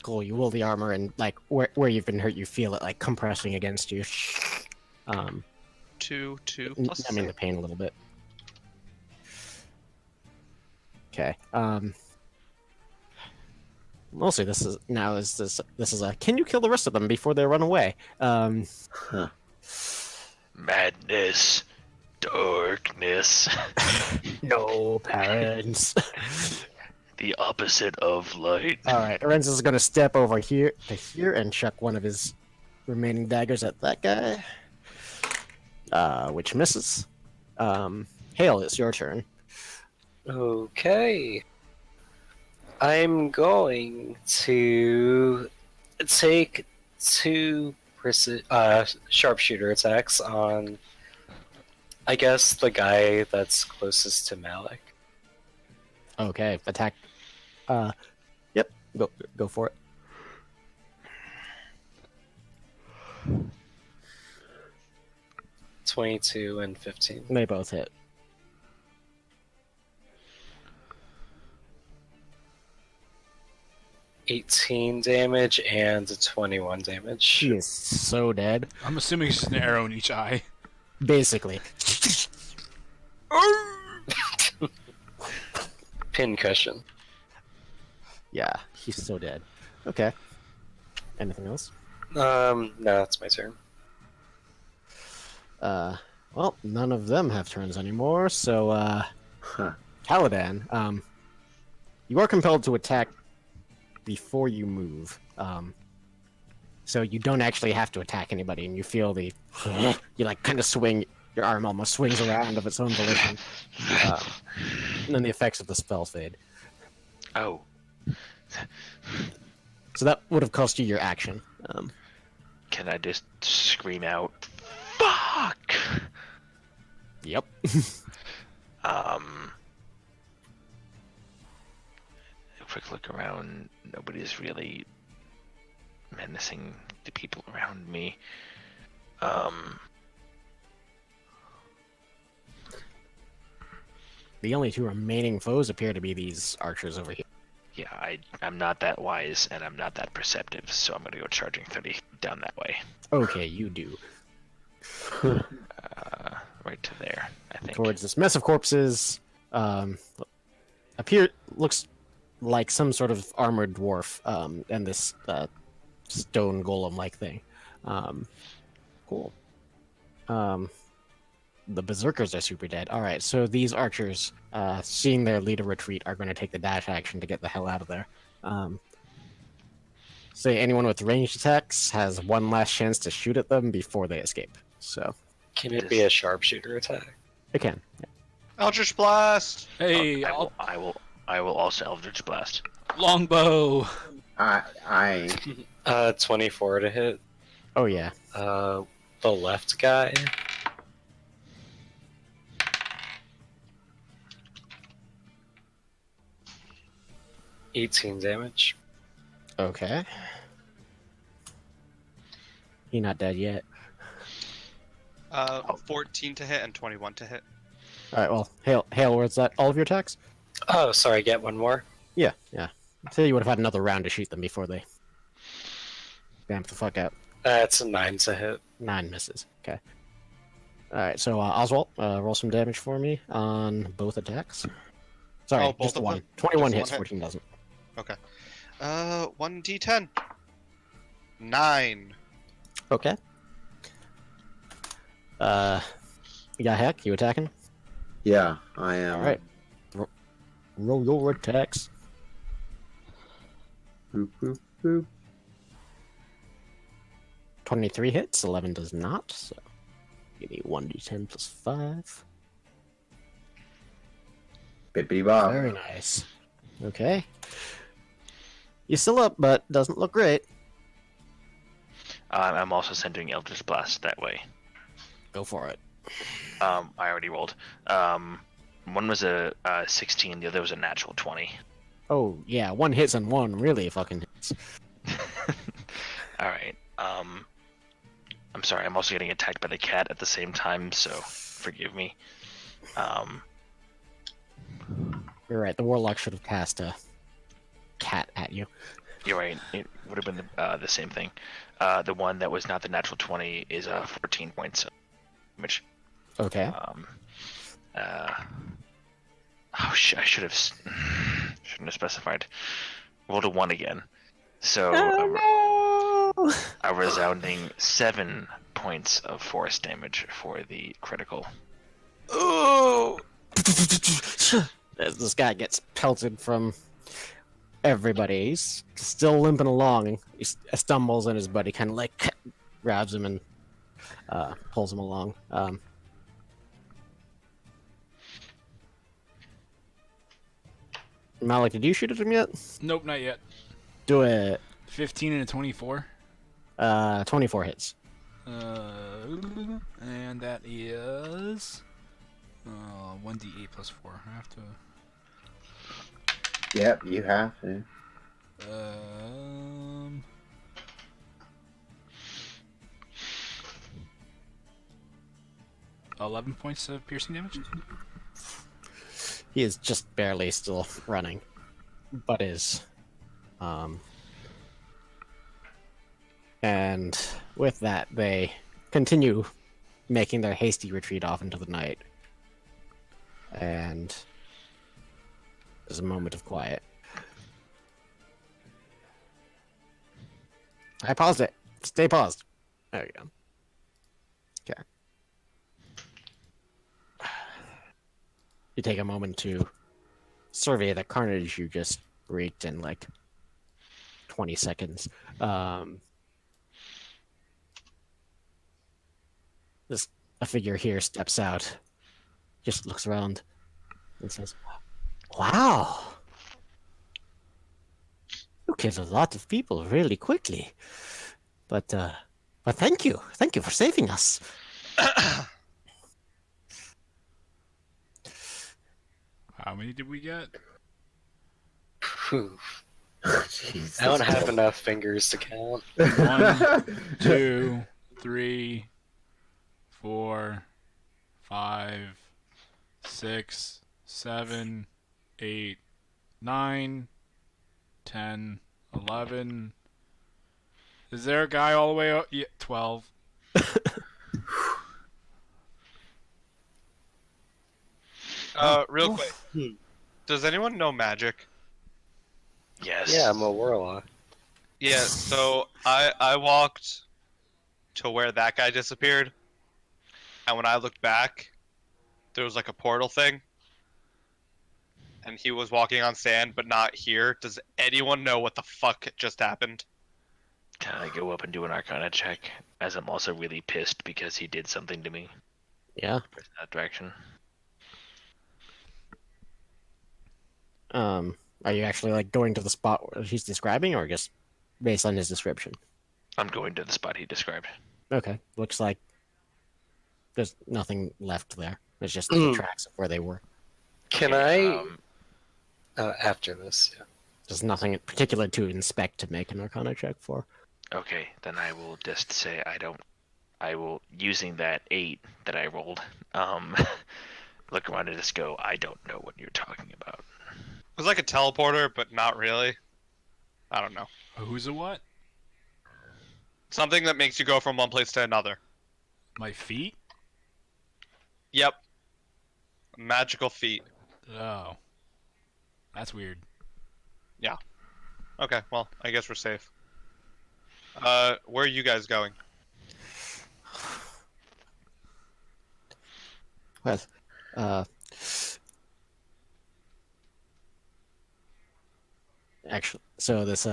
Cool. You will the armor, and like where you've been hurt, you feel it like compressing against you. 2 plus. I mean the pain a little bit. Okay. Mostly this is a. Can you kill the rest of them before they run away? Huh. Madness. Darkness. No, parents. The opposite of light. All right, Lorenz is going to step over here to here and chuck one of his remaining daggers at that guy, which misses. Hale, it's your turn. Okay. I'm going to take 2 sharpshooter attacks on, I guess, the guy that's closest to Malik. Okay, attack. Yep, go for it. $22 and 15. They both hit. $18 damage and 21 damage. She is so dead. I'm assuming it's just an arrow in each eye. Basically. Pincushion. Yeah, he's so dead. Okay. Anything else? No, that's my turn. Well, none of them have turns anymore, so, Huh. Caladan, you are compelled to attack before you move. So you don't actually have to attack anybody, and you feel the... you, like, kind of swing... Your arm almost swings around of its own volition. And then the effects of the spell fade. Oh. So that would have cost you your action. Can I just scream out, fuck? Yep. A quick look around. Nobody's really menacing the people around me. The only 2 remaining foes appear to be these archers over here. Yeah, I'm not that wise and I'm not that perceptive, so I'm gonna go charging 30 down that way. Okay, you do. Right to there, I think. Towards this mess of corpses, looks like some sort of armored dwarf, and this stone golem-like thing. Cool. The berserkers are super dead. All right, so these archers, seeing their leader retreat, are going to take the dash action to get the hell out of there. Say anyone with ranged attacks has one last chance to shoot at them before they escape. So Can it be a sharpshooter attack? it can. Eldritch Blast! Hey, I will also Eldritch Blast. longbow. I 24 to hit. Oh yeah. The left guy. $18 damage. Okay. He not dead yet. 14 to hit and 21 to hit. All right. Well, Hale, where's that? All of your attacks? Oh, sorry, get one more. Yeah. So you would have had another round to shoot them before they bamf the fuck out. That's a 9 to hit. 9 misses. Okay. All right. So Oswald, roll some damage for me on both attacks. Sorry, Oh, both just the of one. them? 21 Just hits, one hit? 14 doesn't. Okay. 1d10. 9. Okay. Yeah, heck, you attacking? yeah, I am. All right. Roll your attacks. Boop, boop, boop. 23 hits, 11 does not. So Give me 1d10 plus 5. Bippity bob. Very nice. Okay. You're still up, but doesn't look great. I'm also sending Eldritch Blast that way. Go for it. I already rolled. One was a 16, the other was a natural 20. Oh, yeah, one hits and one really fucking hits. All right. I'm sorry. I'm also getting attacked by the cat at the same time, so forgive me. You're right, the warlock should have cast a cat at you. You're right. It would have been the same thing. The one that was not the natural 20 is 14 points of damage. Okay. I shouldn't have specified. Rolled a 1 again. So a resounding 7 points of force damage for the critical. Oh! As this guy gets pelted from everybody, he's still limping along. He stumbles, and his buddy kind of like grabs him and pulls him along. Malik, did you shoot at him yet? Nope, not yet. Do it. 15 and a 24. 24 hits. And that is 1d8 plus 4. I have to. Yep, you have to. 11 points of piercing damage. He is just barely still running, but is. And with that, they continue making their hasty retreat off into the night. And there's a moment of quiet. I paused it. Stay paused. There we go. Okay. You take a moment to survey the carnage you just wreaked in like 20 seconds. A figure here steps out, just looks around, and says, "Wow, you killed a lot of people really quickly, but thank you for saving us." How many did we get? Whew. Jeez, I don't that's have cool. enough fingers to count. 1, 2, 3, 4, 5, 6, 7, 8, 9, 10, 11. Is there a guy all the way up? Yeah, 12. Real quick. Does anyone know magic? Yes. Yeah, I'm a warlock. Yeah, so I walked to where that guy disappeared, and when I looked back, there was like a portal thing, and he was walking on sand, but not here. Does anyone know what the fuck just happened? Can I go up and do an Arcana check? As I'm also really pissed because he did something to me Yeah. in that direction. Are you actually like going to the spot where he's describing, or just based on his description? I'm going to the spot he described. Okay. Looks like there's nothing left there. It's just the tracks of where they were. Can Okay, I? After this, yeah. There's nothing in particular to inspect to make an Arcana check for. Okay, then I will just say I will, using that 8 that I rolled, look around and just go, I don't know what you're talking about. It was like a teleporter, but not really. I don't know. Who's a what? Something that makes you go from one place to another. My feet? Yep. Magical feet. Oh. That's weird. Okay, well, I guess we're safe. Where are you guys going? Well, actually, so this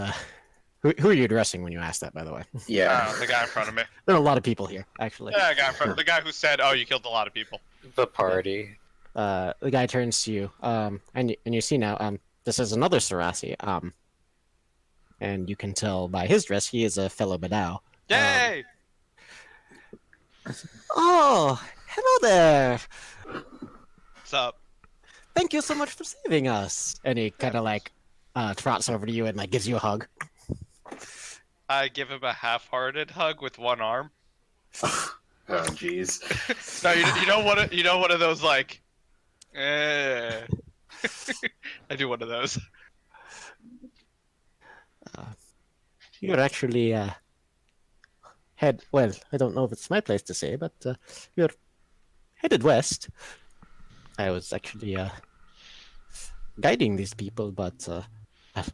Who are you addressing when you ask that, by the way? Yeah. The guy in front of me. There are a lot of people here, actually. Yeah, the guy in front. The guy who said, "Oh, you killed a lot of people." The party. The guy turns to you, and you see now, this is another Sarasi, and you can tell by his dress he is a fellow Badao. Yay! Oh, hello there! What's up? Thank you so much for saving us. And he kind of like trots over to you and like gives you a hug. I give him a half-hearted hug with one arm. Oh, jeez. No, you know one of those like. I do one of those. You're actually well, I don't know if it's my place to say, but you're headed west. I was actually guiding these people, but I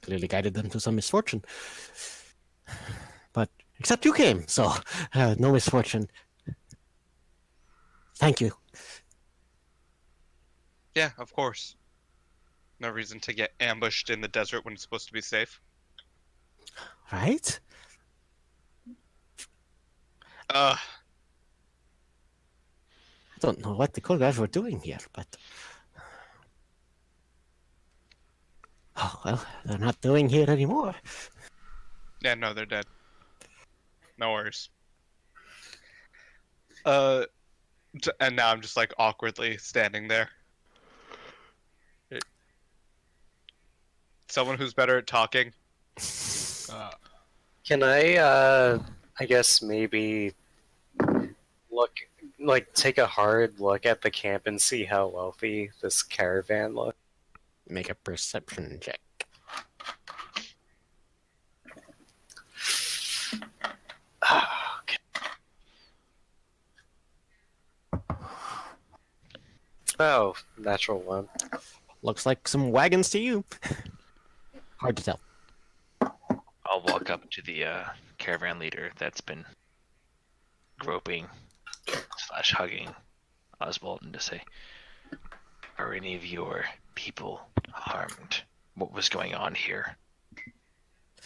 clearly guided them to some misfortune. But except you came, so no misfortune. Thank you. Yeah, of course. No reason to get ambushed in the desert when it's supposed to be safe. Right? Uh, I don't know what the cool guys were doing here, but oh well, they're not doing here anymore. yeah, no, they're dead. No worries. And now I'm just like awkwardly standing there. Someone who's better at talking. Can I guess maybe take a hard look at the camp and see how wealthy this caravan looks? Make a perception check. Okay. Oh, natural one. Looks like some wagons to you. Hard to tell. I'll walk up to the caravan leader that's been groping / hugging Oswald and to say, "Are any of your people harmed? What was going on here?"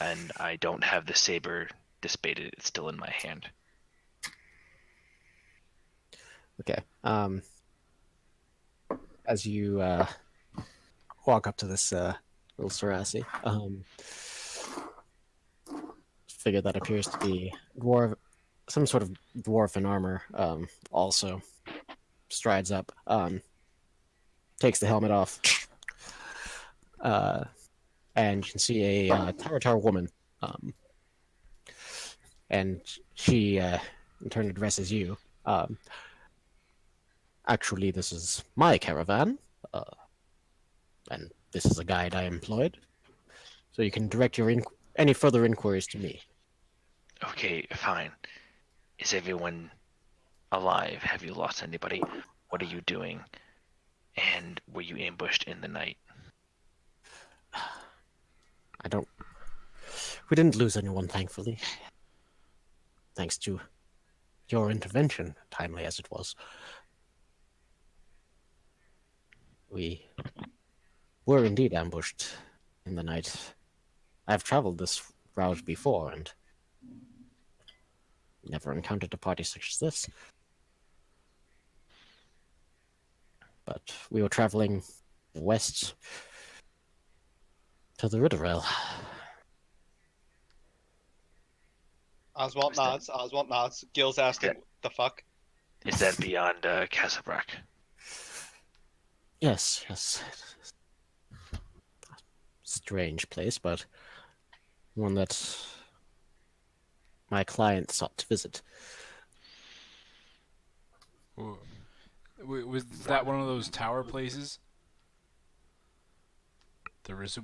And I don't have the saber dissipated; it's still in my hand. Okay. As you walk up to this little Sarasi, figure that appears to be some sort of dwarf in armor. Also strides up, takes the helmet off, and you can see a Taratar woman, and she in turn addresses you. Actually, this is my caravan, and this is a guide I employed, so you can direct your any further inquiries to me. Okay, fine. Is everyone alive? Have you lost anybody? What are you doing? And were you ambushed in the night? We didn't lose anyone, thankfully. Thanks to your intervention, timely as it was. We were indeed ambushed in the night. I've traveled this route before and never encountered a party such as this. But we were traveling west to the Ritterel. Oswald nods. Oswald nods. Gil's asking, "The fuck?" Is that beyond Kassubrach? Yes. Strange place, but one that my client sought to visit. Was that one of those tower places? There is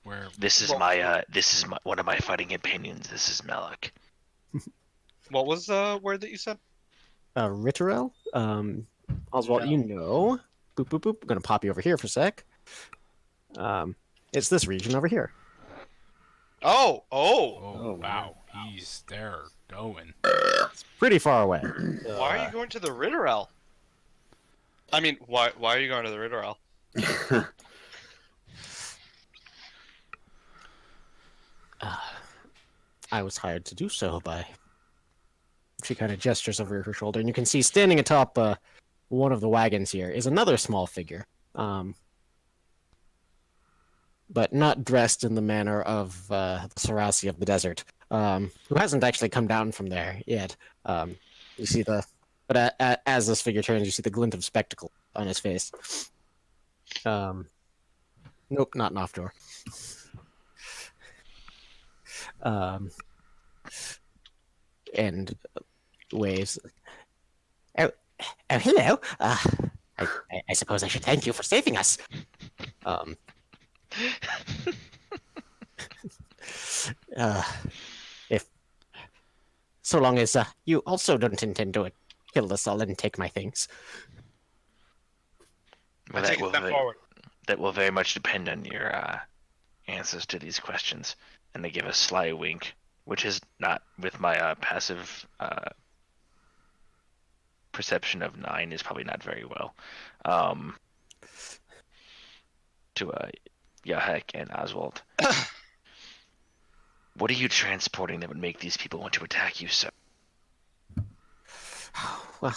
where This is one of my fighting companions. This is Malak. What was the word that you said? Ritterel? Oswald, you know. Boop, boop, boop. I'm going to pop you over here for a sec. It's this region over here. Oh! Wow, he's there going. It's pretty far away. Why are you going to the Ritterel? I mean, why are you going to the Ritterel? I was hired to do so by... She kind of gestures over her shoulder, and you can see standing atop one of the wagons here is another small figure. But not dressed in the manner of the Sarasi of the desert, who hasn't actually come down from there yet. You see the... But as this figure turns, you see the glint of spectacle on his face. Nope, not Nofdor. And waves. Oh, hello. I suppose I should thank you for saving us. If so long as you also don't intend to kill us all and take my things. Well, Take a step forward. that will very much depend on your answers to these questions. And they give a sly wink, which is not with my passive perception of 9 is probably not very well. To Yahek and Oswald. What are you transporting that would make these people want to attack you, sir? Well,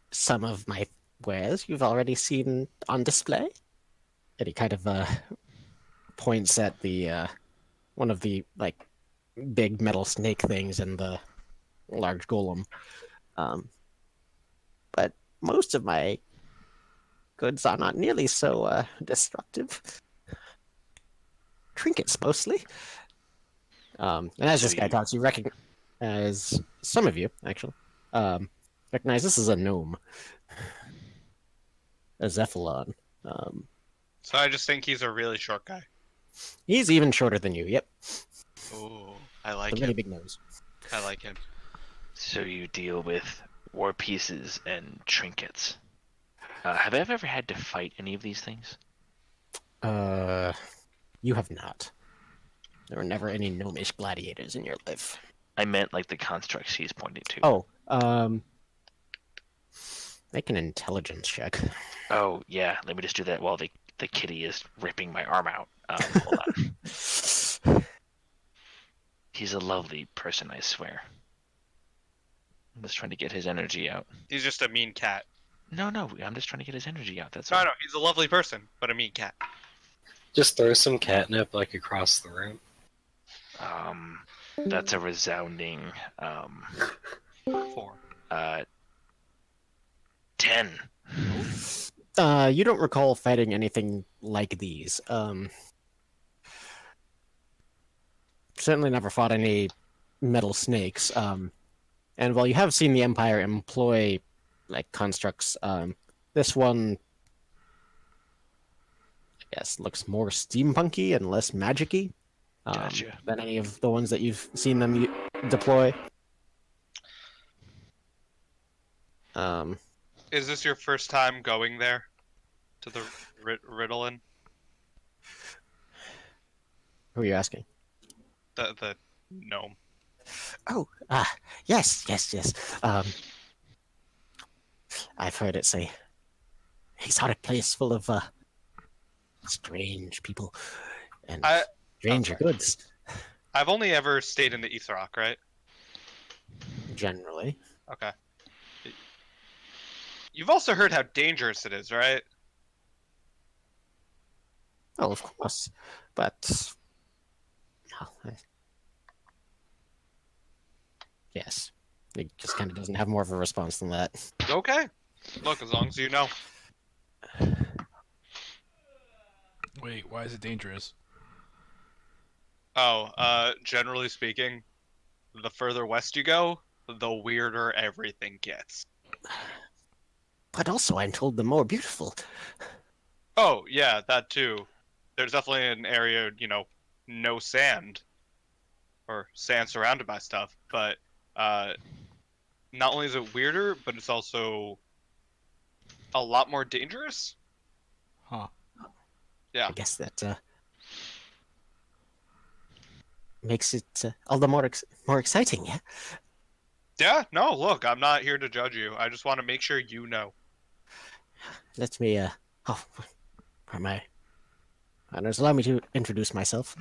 some of my wares you've already seen on display. And he kind of points at the one of the like big metal snake things and the large golem. But most of my goods are not nearly so destructive. Trinkets mostly. And as this guy talks, you recognize some of you actually recognize this is a gnome, a Zephalon. So I just think he's a really short guy. He's even shorter than you. Yep, Ooh, I like a him. really big nose. I like him. So you deal with war pieces and trinkets. Have I ever had to fight any of these things? You have not. There were never any gnomish gladiators in your life. I meant like the constructs he's pointing to. Oh, make an intelligence check. Oh, yeah. Let me just do that while the kitty is ripping my arm out. Hold on. He's a lovely person, I swear. I'm just trying to get his energy out. He's just a mean cat. No, I'm just trying to get his energy out. That's No, all. no, he's a lovely person, but a mean cat. Just throw some catnip like across the room. That's a resounding 4. 10. You don't recall fighting anything like these. Certainly never fought any metal snakes. And while you have seen the Empire employ like constructs, this one, I guess, looks more steampunky and less magic-y Gotcha. than any of the ones that you've seen them deploy. Is this your first time going there? To the Ritalin? Who are you asking? The gnome. Oh, yes. I've heard it's a exotic place full of strange people and stranger goods. I've only ever stayed in the Etherrock, right? Generally. Okay. You've also heard how dangerous it is, right? Oh, of course, but yes, it just kind of doesn't have more of a response than that. Okay. Look, as long as you know. Wait, why is it dangerous? Oh, generally speaking, the further west you go, the weirder everything gets. But also, I'm told the more beautiful. Oh, yeah, that too. There's definitely an area, no sand. Or sand surrounded by stuff, but not only is it weirder, but it's also a lot more dangerous. Huh. Yeah. I guess that makes it all the more exciting, yeah? Yeah, no, look, I'm not here to judge you. I just want to make sure you know. Let me Oh, am I? Allow me to introduce myself.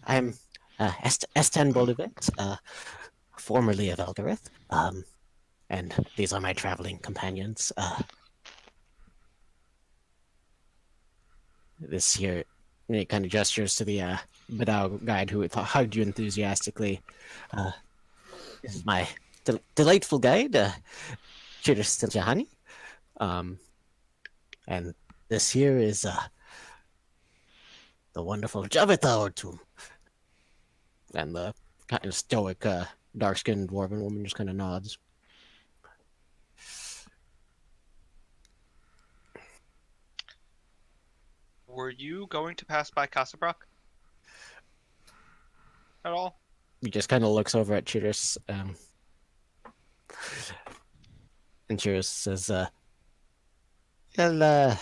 I'm Esten Bolivet, formerly of Elgareth, and these are my traveling companions. This here, and he kind of gestures to the Badao guide who hugged you enthusiastically. This is my delightful guide, Chiris Stiljahani. And this here is the wonderful Javita Ortum. And the kind of stoic, dark-skinned dwarven woman just kind of nods. Were you going to pass by Kassubrach at all? He just kind of looks over at Chiris, and Chiris says, well,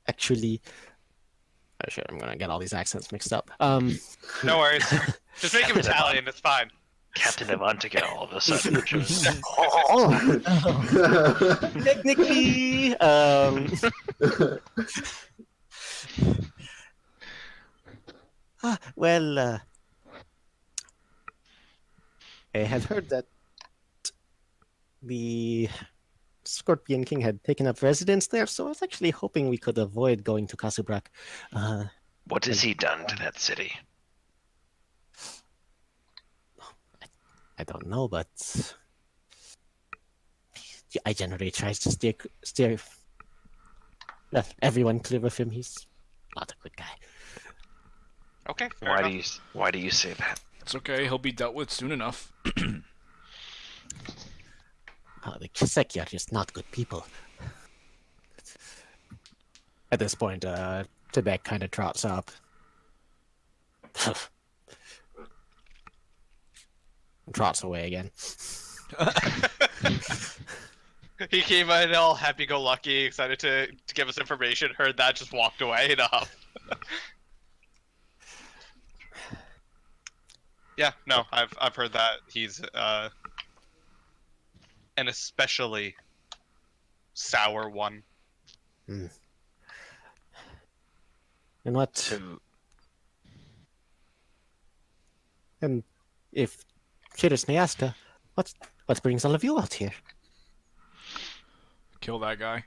actually... Oh shit, I'm gonna get all these accents mixed up. No worries. Just make him Italian, it's fine. Captain Avantika all of a sudden. Just, Technically, well, I had heard that the Scorpion King had taken up residence there, so I was actually hoping we could avoid going to Kassubrach. what has he done to that city? I don't know, but I generally try to steer everyone clear of him. He's not a good guy. Okay, fair enough. Why do you say that? It's okay. He'll be dealt with soon enough. The Kiseki are just not good people. At this point, Tebek kind of trots up. Trots away again. He came in all happy-go-lucky, excited to give us information, heard that, just walked away enough. Yeah, no, I've heard that. He's an especially sour one. And what? So, And if Chiris may ask, what brings all of you out here? Kill that guy,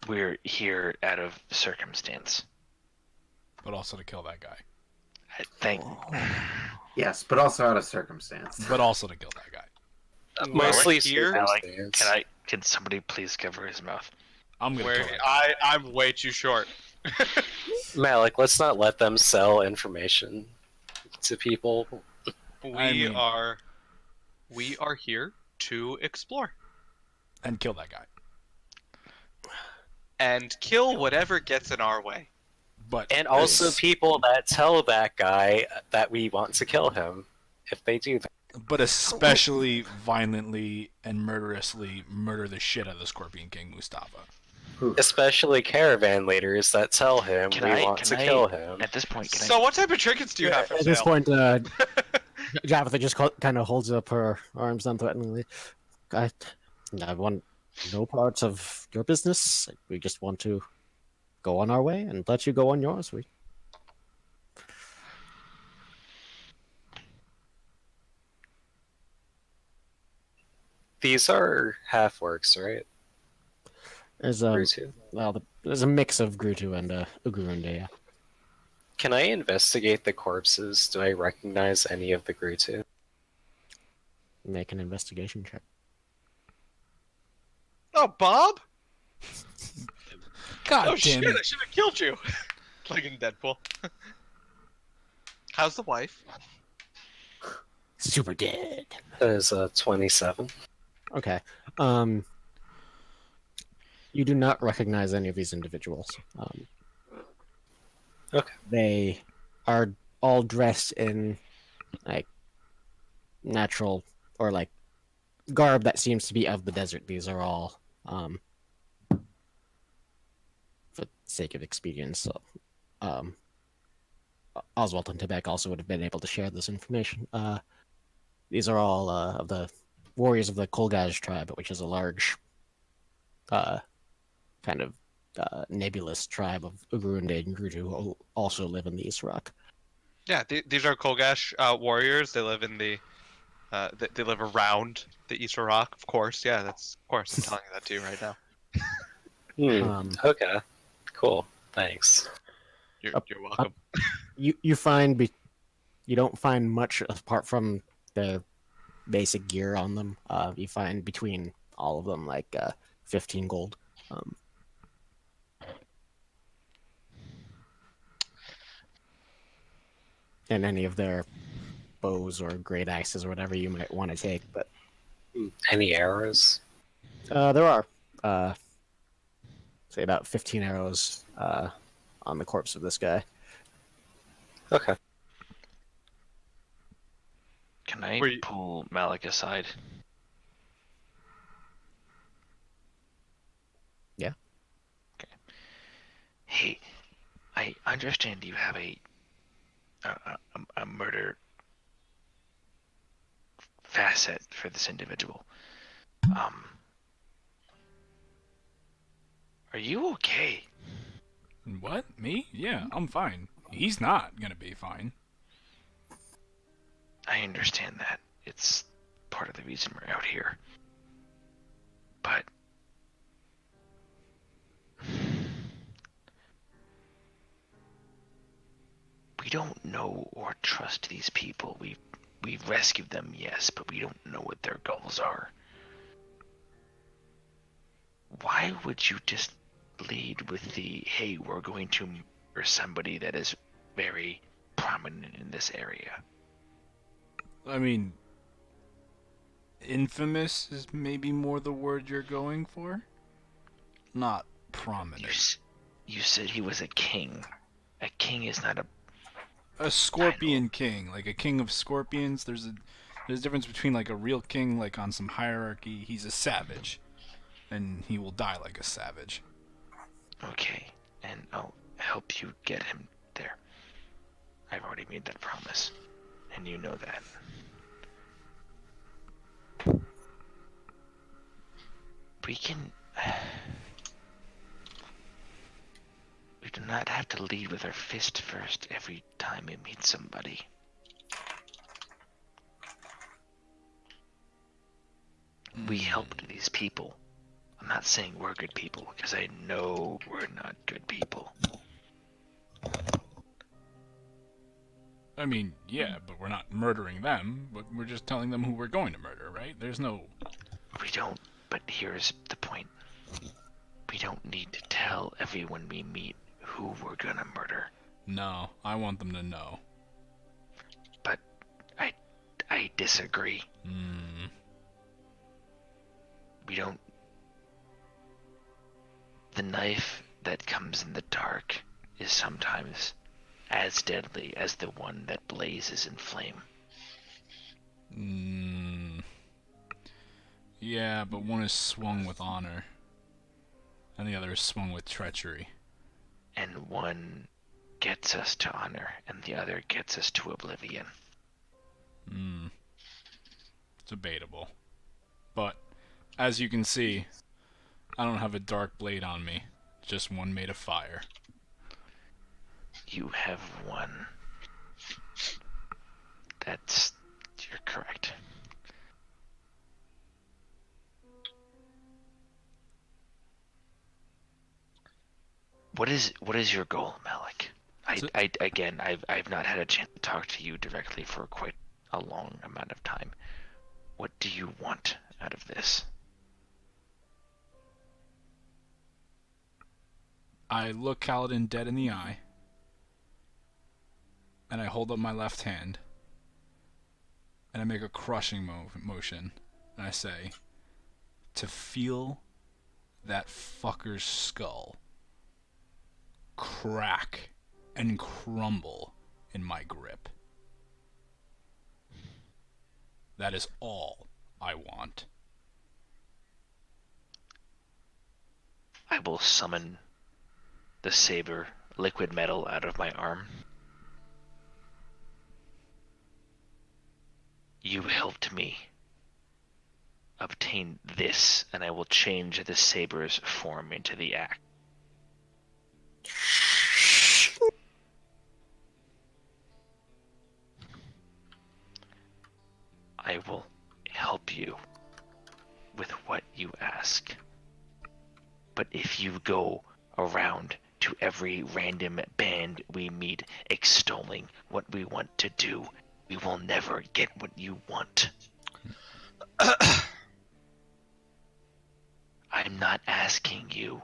we're here out of circumstance. but also to kill that guy. I think. Yes, but also out of circumstance. But also to kill that guy. Mostly here? circumstance. Can somebody please cover his mouth? I'm gonna Where kill that guy. I'm way too short. Malik, let's not let them sell information to people. We are here to explore And kill that guy. and kill whatever gets in our way. But And also people that tell that guy that we want to kill him, if they do that. but especially violently and murderously murder the shit out of the Scorpion King Mustafa. Especially caravan leaders that tell him we want to kill him. At this point, So what type of trinkets do you have for At sale? this point, Javitha just kind of holds up her arms unthreateningly. I want no parts of your business. We just want to go on our way and let you go on yours. These are half-works, right? There's Grutu. there's a mix of Grutu and Ugurunde, yeah. Can I investigate the corpses? Do I recognize any of the Grutu? Make an investigation check. Oh, Bob? God Oh damn shit! it. I should have killed you. Like in Deadpool. How's the wife? Super dead. That is 27. Okay. You do not recognize any of these individuals. Okay. They are all dressed in like natural or like garb that seems to be of the desert. These are all for the sake of expedience. So, Oswald and Tebek also would have been able to share this information. These are all of the warriors of the Kolgaj tribe, which is a large kind of nebulous tribe of Ugrunde and Grudu who also live in the East Rock. Yeah, these are Kolgash warriors. They live in the they live around the Eastern Rock, of course. Yeah, that's of course. I'm telling you that to you right now. Okay. Cool. Thanks. You're welcome. You find you don't find much apart from the basic gear on them. You find between all of them like 15 gold. And any of their bows or great axes or whatever you might want to take. But Any arrows? there are say about 15 arrows on the corpse of this guy. Okay. Can I Were you- pull Malik aside? Yeah. Okay. Hey, I understand you have a murder facet for this individual. Are you okay? What? Me? Yeah, I'm fine. He's not gonna be fine. I understand that. It's part of the reason we're out here. But we don't know or trust these people. We've rescued them, yes, but we don't know what their goals are. Why would you just lead with the, hey, we're going to murder somebody that is very prominent in this area? I mean, infamous is maybe more the word you're going for. Not prominent. You said he was a king. A king is not A scorpion king, like a king of scorpions. There's a difference between like a real king, like on some hierarchy. He's a savage, and he will die like a savage. Okay, and I'll help you get him there. I've already made that promise, and you know that. We can... We do not have to lead with our fist first every time we meet somebody. We helped these people. I'm not saying we're good people, because I know we're not good people. I mean, yeah, but we're not murdering them. But we're just telling them who we're going to murder, right? There's no... We don't, but here's the point. We don't need to tell everyone we meet who we're gonna murder. No, I want them to know. But I disagree. We don't... The knife that comes in the dark is sometimes as deadly as the one that blazes in flame. Yeah, but one is swung with honor, and the other is swung with treachery. And one gets us to honor, and the other gets us to oblivion. Debatable. But, as you can see, I don't have a dark blade on me, just one made of fire. You have one. You're correct. What is your goal, Malik? I've not had a chance to talk to you directly for quite a long amount of time. What do you want out of this? I look Kaladin dead in the eye, and I hold up my left hand, and I make a crushing motion, and I say, to feel that fucker's skull crack and crumble in my grip. That is all I want. I will summon the saber liquid metal out of my arm. You helped me. obtain this, and I will change the saber's form into the axe. I will help you with what you ask. But if you go around to every random band we meet extolling what we want to do, we will never get what you want. I'm not asking you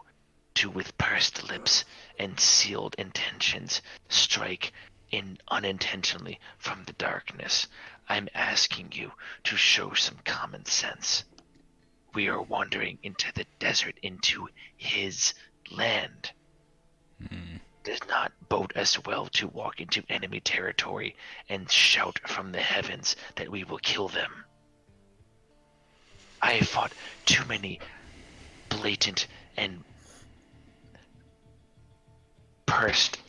to, with pursed lips and sealed intentions, strike in unintentionally from the darkness. I'm asking you to show some common sense. We are wandering into the desert, into his land. Does not bode us well to walk into enemy territory and shout from the heavens that we will kill them. I have fought too many blatant and pursed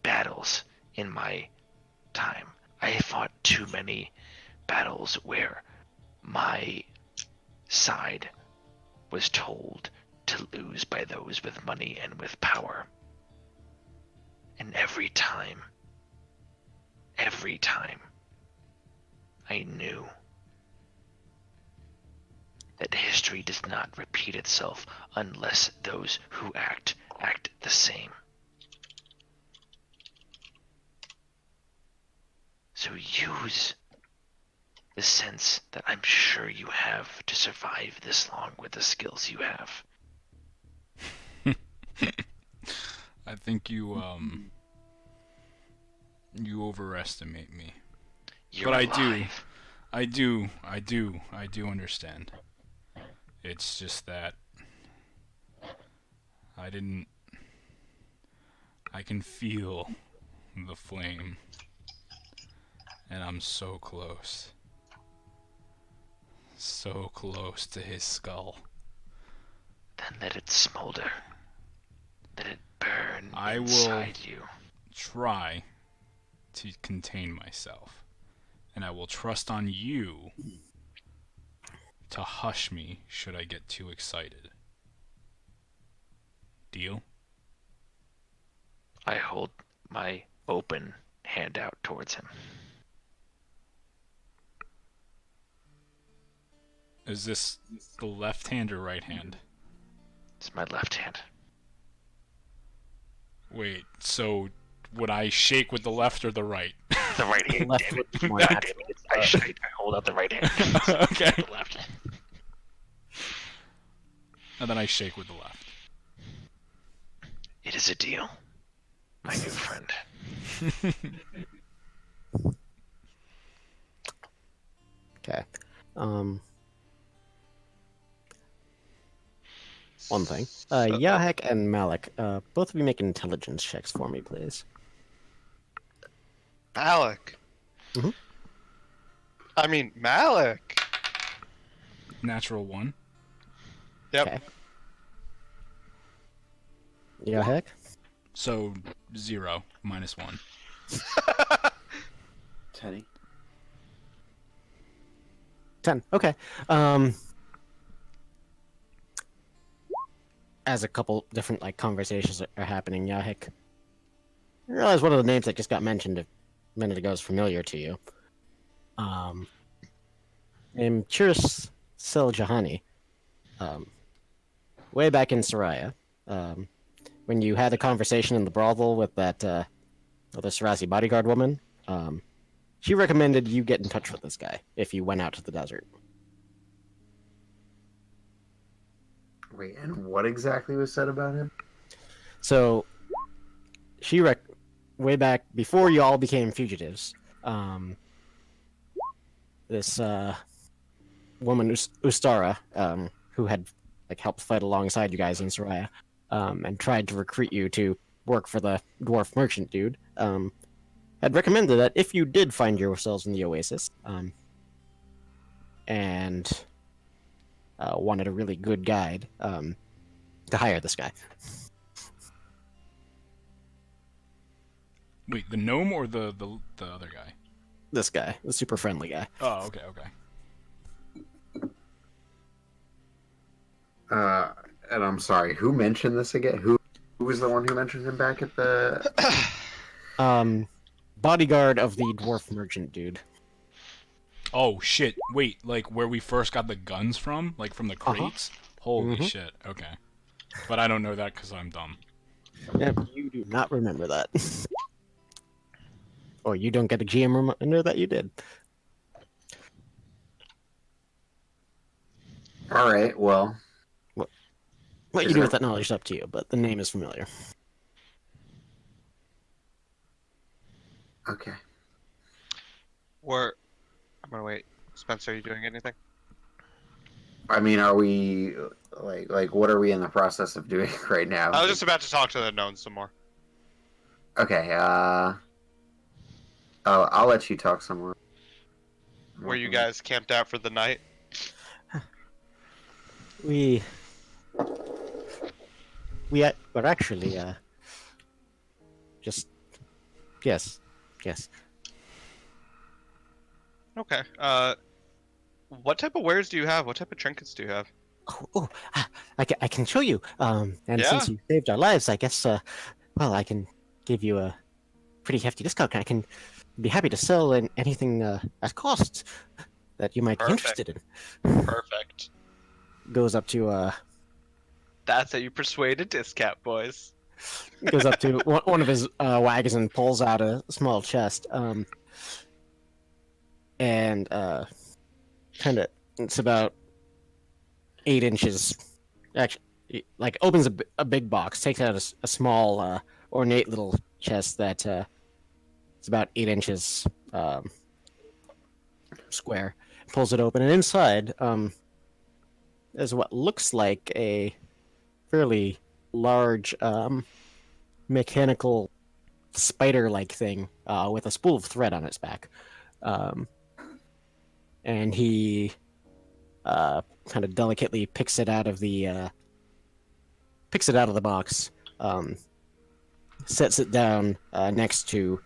battles in my time. I have fought too many battles where my side was told to lose by those with money and with power. And every time, I knew that history does not repeat itself unless those who act the same. So use the sense that I'm sure you have to survive this long with the skills you have. I think you overestimate me. You're But alive. I do understand. It's just that I can feel the flame, and I'm so close. So close to his skull. Then let it smolder. Let it burn I will inside you. try to contain myself, and I will trust on you to hush me should I get too excited. Deal? I hold my open hand out towards him. Is this the left hand or right hand? It's my left hand. Wait, so would I shake with the left or the right? The right hand, Left damn would it. be more God natural. damn it. I hold out the right hand. Okay. The left. And then I shake with the left. It is a deal, my new friend. Okay. One thing. Yahek and Malik, both of you make intelligence checks for me, please. Malik. Mhm. I mean, Malik. Natural 1. Yep. Okay. Yahek? So 0 minus 1. Teddy. 10. Okay. As a couple different conversations are happening, Yahik, you realize one of the names that just got mentioned a minute ago is familiar to you. Named Chiris Seljahani. Way back in Soraya, when you had a conversation in the brothel with that other Sarasi bodyguard woman, she recommended you get in touch with this guy if you went out to the desert. Wait, and what exactly was said about him? So, she way back before you all became fugitives, this woman Ustara, who had helped fight alongside you guys in Soraya, and tried to recruit you to work for the dwarf merchant dude, had recommended that if you did find yourselves in the Oasis, and wanted a really good guide, to hire this guy. Wait, the gnome or the other guy? This guy, the super friendly guy. Oh, okay. And I'm sorry, who mentioned this again? Who was the one who mentioned him back at the? Bodyguard of the dwarf merchant dude. Oh shit! Wait, like where we first got the guns from, like from the crates? Holy Mhm. shit! Okay, but I don't know that because I'm dumb. Yep, you do not remember that. Or you don't get a GM reminder that you did. All right, well, What you Is do there- with that knowledge is up to you, but the name is familiar. okay. I'm gonna wait. Spencer, are you doing anything? I mean, are we like what are we in the process of doing right now? I was just about to talk to the known some more. Okay. I'll let you talk some more. Were you guys camped out for the night? We're actually just yes. Okay. What type of wares do you have? What type of trinkets do you have? I can show you. And Yeah. since you saved our lives, I guess well, I can give you a pretty hefty discount. I can be happy to sell anything at cost that you might be Perfect. interested in. Perfect. Goes up to That's how you persuade a discount, boys. goes up to one of his wagons and pulls out a small chest. And kind of it's about 8 inches. Actually, like opens a big box, takes out a small ornate little chest that it's about 8 inches square. Pulls it open, and inside is what looks like a fairly large mechanical spider-like thing with a spool of thread on its back. And he kind of delicately picks it out of the box, sets it down next to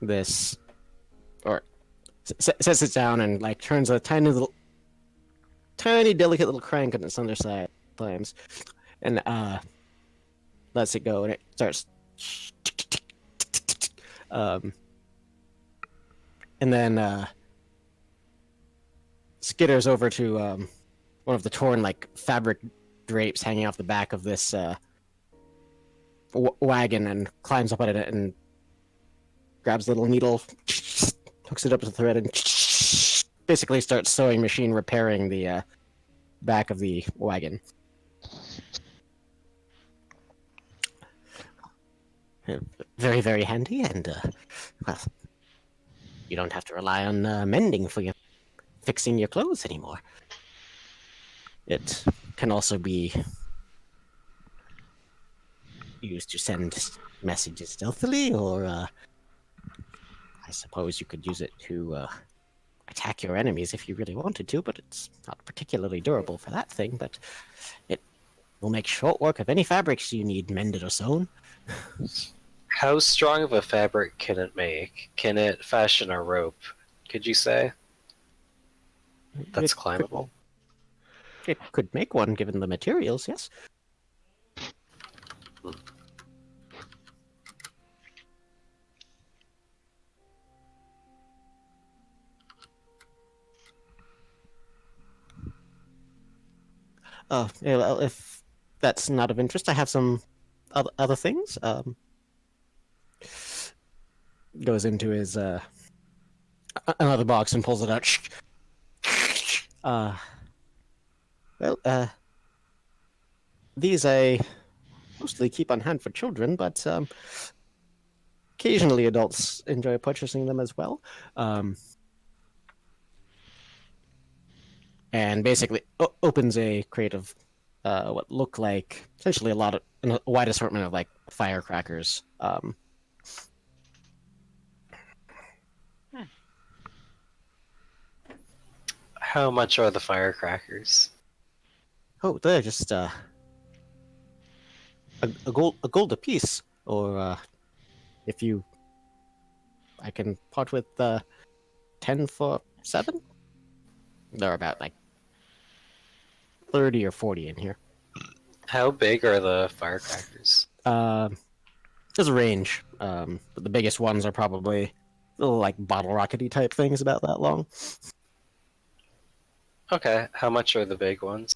this, or sets it down and like turns a tiny delicate little crank on its underside, flames, and lets it go, and it starts. And then skitters over to one of the torn like fabric drapes hanging off the back of this wagon and climbs up on it and grabs a little needle, hooks it up to the thread, and basically starts sewing machine repairing the back of the wagon. Very, very handy, and well, you don't have to rely on mending for your fixing your clothes anymore. It can also be used to send messages stealthily, or I suppose you could use it to attack your enemies if you really wanted to, but it's not particularly durable for that thing, but it will make short work of any fabrics you need mended or sewn. How strong of a fabric can it make? Can it fashion a rope? Could you say that's climbable? It could make one given the materials, yes. Yeah, well, if that's not of interest, I have some other things. Goes into his another box and pulls it out. Well, these I mostly keep on hand for children, but occasionally adults enjoy purchasing them as well. And basically opens a crate of what look like essentially a wide assortment of like firecrackers. How much are the firecrackers? Oh, they're just a gold apiece, or if you, I can part with 10 for 7. They're about like 30 or 40 in here. How big are the firecrackers? There's a range, but the biggest ones are probably little like bottle rockety type things about that long. Okay, how much are the big ones?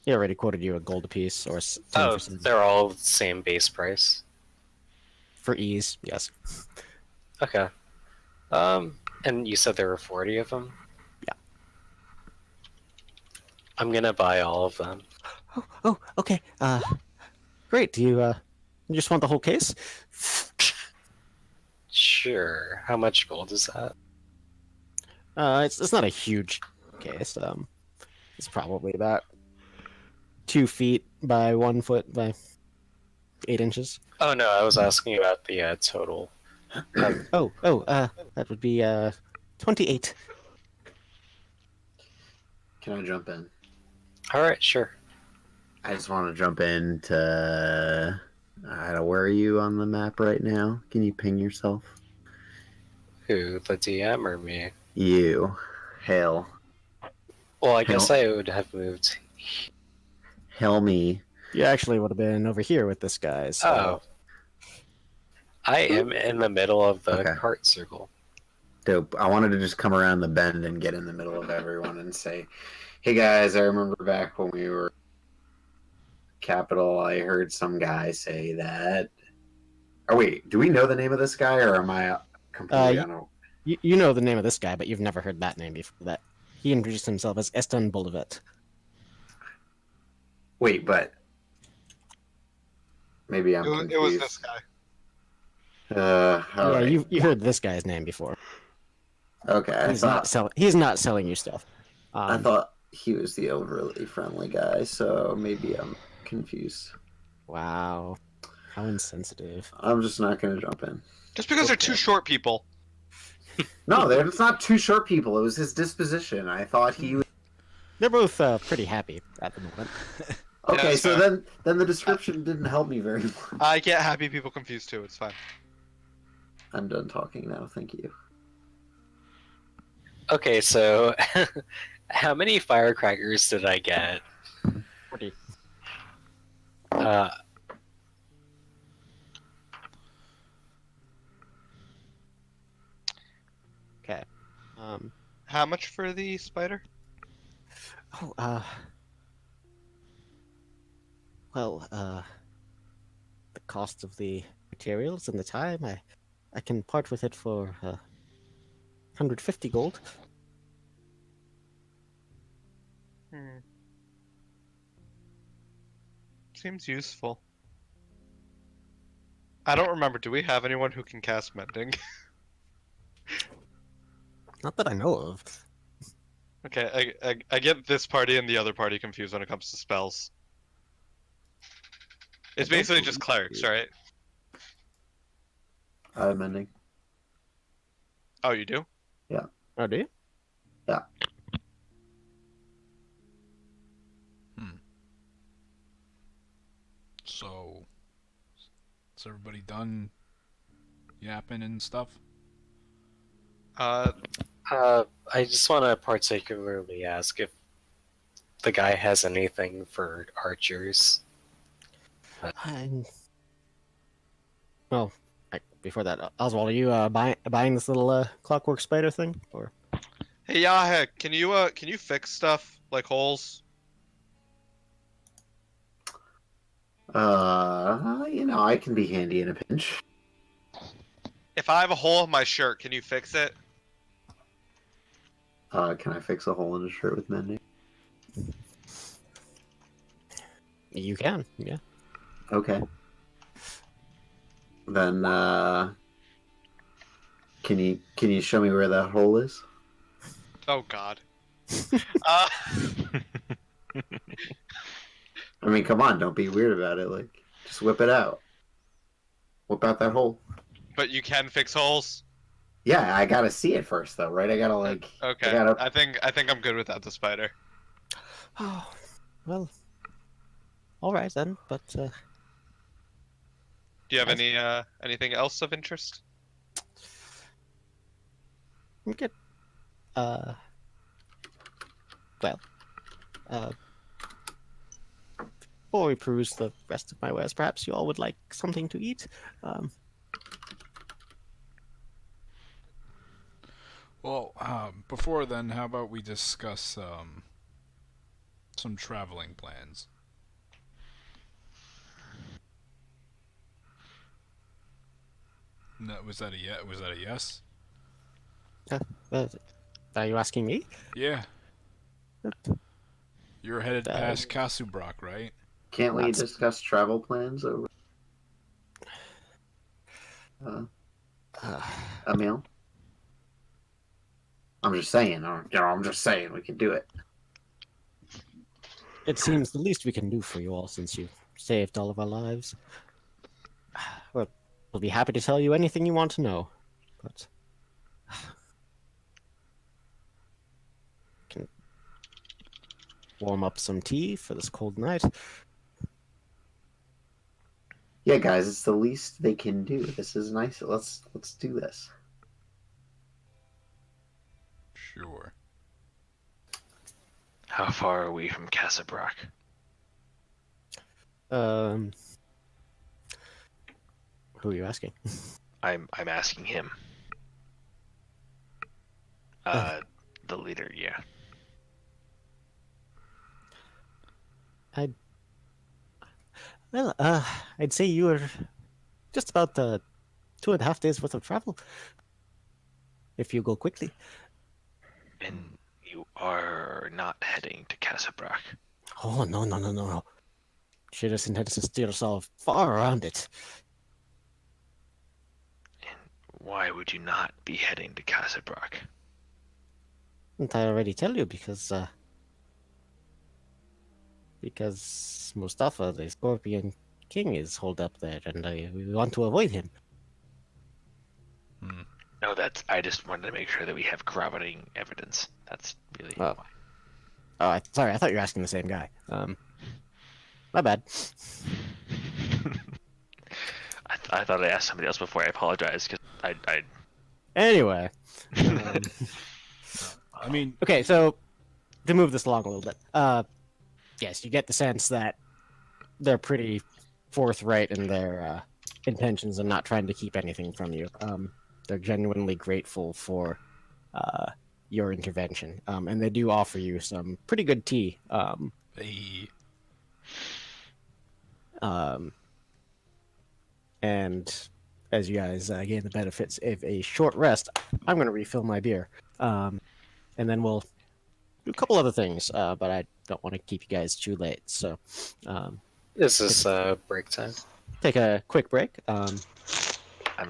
He already quoted you a gold apiece, or 10 Oh, for some, they're all the same base price. for ease. Yes. Okay. And you said there were 40 of them? Yeah. I'm gonna buy all of them. Oh, okay. Great. Do you you just want the whole case? Sure. How much gold is that? It's not a huge case. It's probably about 2 feet by 1 foot by 8 inches. Oh no, I was asking about the total. That would be 28. Can I jump in? Alright, sure. I just want to jump into. Where are you on the map right now? Can you ping yourself? Who, the DM or me? You. Hail. Well, I guess Hail. I would have moved. Hail me. You actually would have been over here with this guy. So. Oh. I am in the middle of the Okay. cart circle. Dope. I wanted to just come around the bend and get in the middle of everyone and say, hey guys, I remember back when we were Capital, I heard some guy say that. Oh, wait. Do we know the name of this guy or am I completely unaware? You know the name of this guy, but you've never heard that name before. That he introduced himself as Eston Bolivet. Wait, but. Maybe I'm confused. It was this guy. All right. You heard this guy's name before. Okay, He's not selling you stuff. I thought he was the overly friendly guy, so maybe I'm confused. Wow, how insensitive. I'm just not going to jump in. Just because they're two short people. No, it's not two short people. It was his disposition. I thought he was... They're both pretty happy at the moment. Okay, Yeah, so fair. then the description didn't help me very much. I get happy people confused too. It's fine. I'm done talking now. Thank you. Okay, so how many firecrackers did I get? 40. Okay. How much for the spider? The cost of the materials and the time, I can part with it for 150 gold. Seems useful. I don't remember. Do we have anyone who can cast mending? Not that I know of. Okay, I get this party and the other party confused when it comes to spells. It's I don't basically just believe clerics, you. right? I'm ending. Oh, you do? Oh, do you? So, is everybody done yapping and stuff? I just want to particularly ask if the guy has anything for archers. Well, before that, Oswald, are you buying this little clockwork spider thing, or? Hey, Yahe, can you fix stuff like holes? I can be handy in a pinch. If I have a hole in my shirt, can you fix it? Can I fix a hole in a shirt with mending? You can, yeah. Okay. Then, can you show me where that hole is? Oh God. I mean, come on, don't be weird about it. Like, just whip it out. Whip out that hole. But you can fix holes. Yeah, I gotta see it first, though, right? I gotta Okay. I think I'm good without the spider. Oh, well, all right then. But Do you have anything else of interest? we could, well, Before we peruse the rest of my wares, perhaps you all would like something to eat. Well, before then, how about we discuss some traveling plans? No, was that a yes? Are you asking me? Yeah. You're headed past Kassubrach, right? Can't we That's- discuss travel plans over a meal? I'm just saying. I'm just saying we can do it. It seems the least we can do for you all since you saved all of our lives. We'll be happy to tell you anything you want to know, but can warm up some tea for this cold night. Yeah, guys, it's the least they can do. This is nice. Let's do this. Sure. How far are we from Kassubrach? Who are you asking? I'm asking him. The leader, yeah. Well, I'd say you are just about 2.5 days worth of travel. If you go quickly. And you are not heading to Kassubrach. Oh, no. She just intends to steer us all far around it. And why would you not be heading to Kassubrach? Didn't I already tell you? Because Mustafa, the Scorpion King, is holed up there, and we want to avoid him. No, I just wanted to make sure that we have corroborating evidence. That's really Oh. why. Oh, sorry, I thought you were asking the same guy. My bad. I thought I asked somebody else before. I apologize because I Anyway. I mean, Okay, so to move this along a little bit, yes, you get the sense that they're pretty forthright in their intentions and not trying to keep anything from you. They're genuinely grateful for your intervention, and they do offer you some pretty good tea. hey, And as you guys gain the benefits of a short rest, I'm going to refill my beer, and then we'll do a couple other things, but I don't want to keep you guys too late, so This is break time. take a quick break. I'm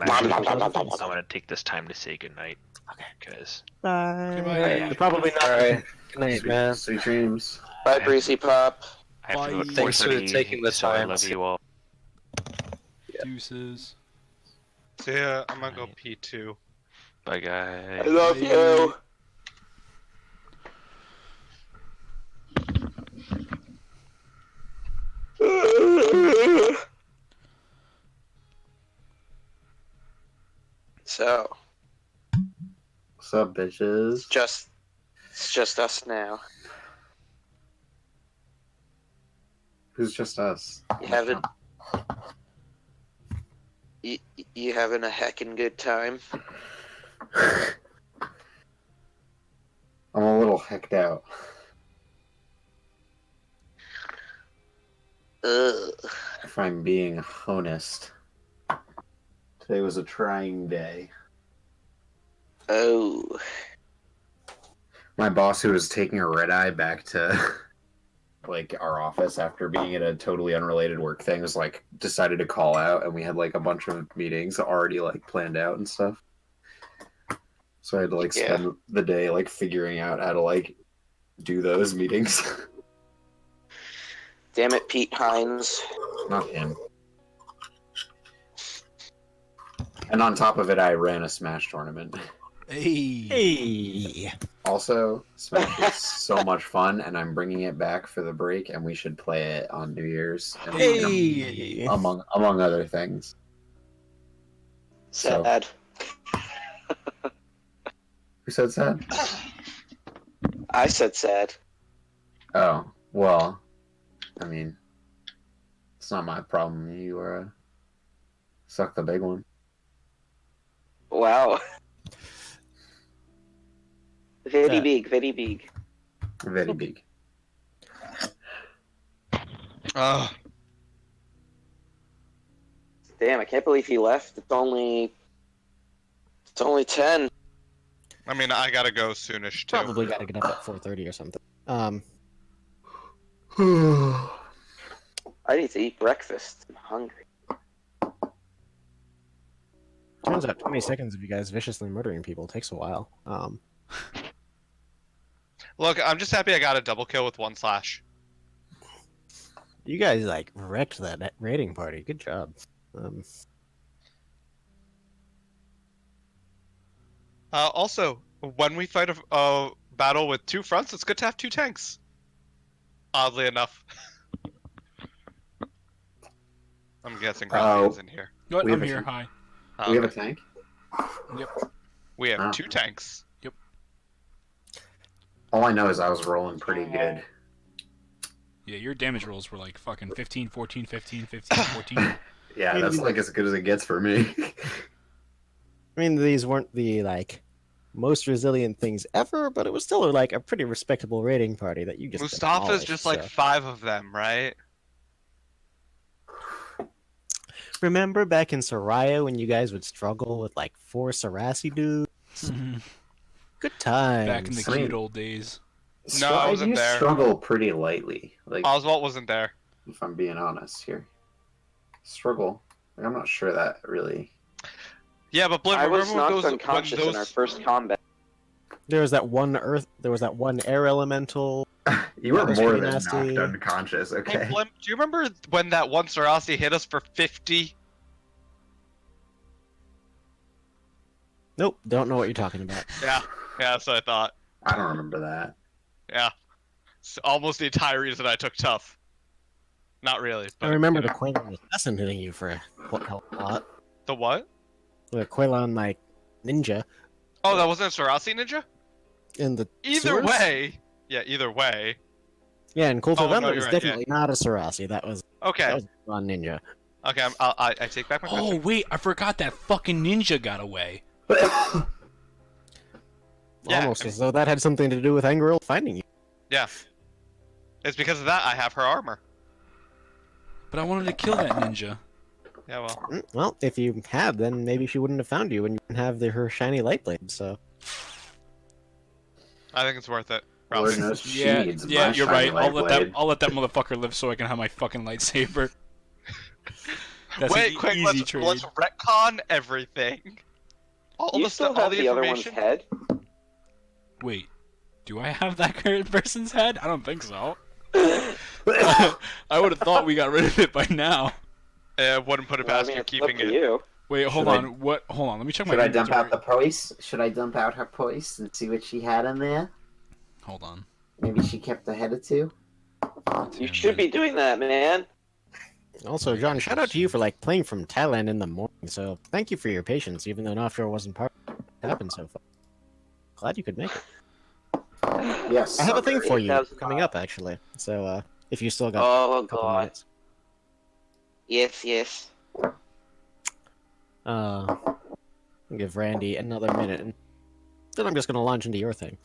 gonna take this time to say goodnight. Okay. Because Bye. Goodbye. You're probably not. Alright. Good night, man. Sweet dreams. Bye, Breezy Pop. I have to go at Bye. Thanks for 4:30, taking the so I time. love you all. deuces. So yeah, I'm gonna go P2. Bye, guys. I love you. So, What's up, bitches? it's just us now. Who's just us? You having a heckin' good time? I'm a little hecked out. Ugh. If I'm being honest. Today was a trying day. Oh. My boss, who was taking a red eye back to like our office after being at a totally unrelated work thing, was like decided to call out, and we had like a bunch of meetings already like planned out and stuff. So I had to like spend the day like figuring out how to like do those meetings. Damn it, Pete Hines. Not him. And on top of it, I ran a Smash tournament. Hey. Hey. Also, Smash is so much fun, and I'm bringing it back for the break, and we should play it on New Year's, and, Hey. among other things. So- Sad. Who said sad? I said sad. Oh, well, I mean, it's not my problem. You suck the big one. Wow. Very Yeah. big, very big. Very big. Ugh. Damn, I can't believe he left. It's only 10. I mean, I gotta go soonish too. Probably got to get up at 4:30 or something. I need to eat breakfast. I'm hungry. Turns out 20 seconds of you guys viciously murdering people takes a while. Look, I'm just happy I got a double kill with 1 slash. You guys like wrecked that raiding party. Good job. Also, when we fight a battle with 2 fronts, it's good to have 2 tanks. Oddly enough. I'm guessing Grumpy is in here. What? We have I'm a here. tank. Hi. We have a tank? Yep. We have Oh. 2 tanks. All I know is I was rolling pretty good. Yeah, your damage rolls were like fucking 15, 14, 15, 15, 14. Yeah, that's like as good as it gets for me. I mean, these weren't the like most resilient things ever, but it was still like a pretty respectable raiding party that you just Mustafa's demolished, just like so. 5 of them, right? Remember back in Soraya when you guys would struggle with like 4 Sarasi dudes? Good times. Back in the cute old days. No, I wasn't do there. struggle pretty lightly. Like, Oswald wasn't there. if I'm being honest here. Struggle. Like, I'm not sure that really. Yeah, but Blim, I was remember knocked when unconscious in our first combat. There was that one air elemental. You were That was more pretty than nasty. knocked unconscious, Hey, okay? Blim, do you remember when that one Sarasi hit us for 50? Nope, don't know what you're talking about. Yeah, that's what I thought. I don't remember that. Yeah. It's almost the entire reason I took tough. Not really. But, I remember you the know. Quaylon assassin hitting you for a lot. The what? The Quaylon like ninja Oh, that wasn't a Sarasi ninja? in the Either sewers? way. Yeah, either way. Yeah, in Cult of Oh, Venom, no, it was you're right, definitely not a Sarasi. That was Okay. a ninja. Okay, I take back my Oh question. wait, I forgot that fucking ninja got away. Yeah, Almost as though that had something to do with Angril finding you. Yeah. It's because of that I have her armor. But I wanted to kill that ninja. Yeah, well. Well, if you had, then maybe she wouldn't have found you, and you wouldn't have her shiny light blade. So I think it's worth it. Lord Probably. knows she Yeah, needs yeah, my you're shiny right. light I'll let that blade. motherfucker live so I can have my fucking lightsaber. That's Wait, an quick, easy trade. let's retcon everything. All You the still stuff, all have the the other one's information. head? Wait, do I have that current person's head? I don't think so. I would have thought we got rid of it by now. Wouldn't put it Well, I past mean, you it's up keeping to it. you. Wait, hold Should I- on. What? Hold on. Let me check my Should I dump inventory. out the purse? Should I dump out her purse and see what she had in there? Hold on. Maybe she kept a head or two? You should be doing that, man. also, John, shout out to you for like playing from Thailand in the morning. So thank you for your patience, even though Nofjor wasn't part of what happened so far. Glad you could make it. Yes. I have a thing for you 8,000 coming up actually. So if you still got Oh, a couple God. minutes. Yes. I'll give Randy another minute, and then I'm just gonna launch into your thing.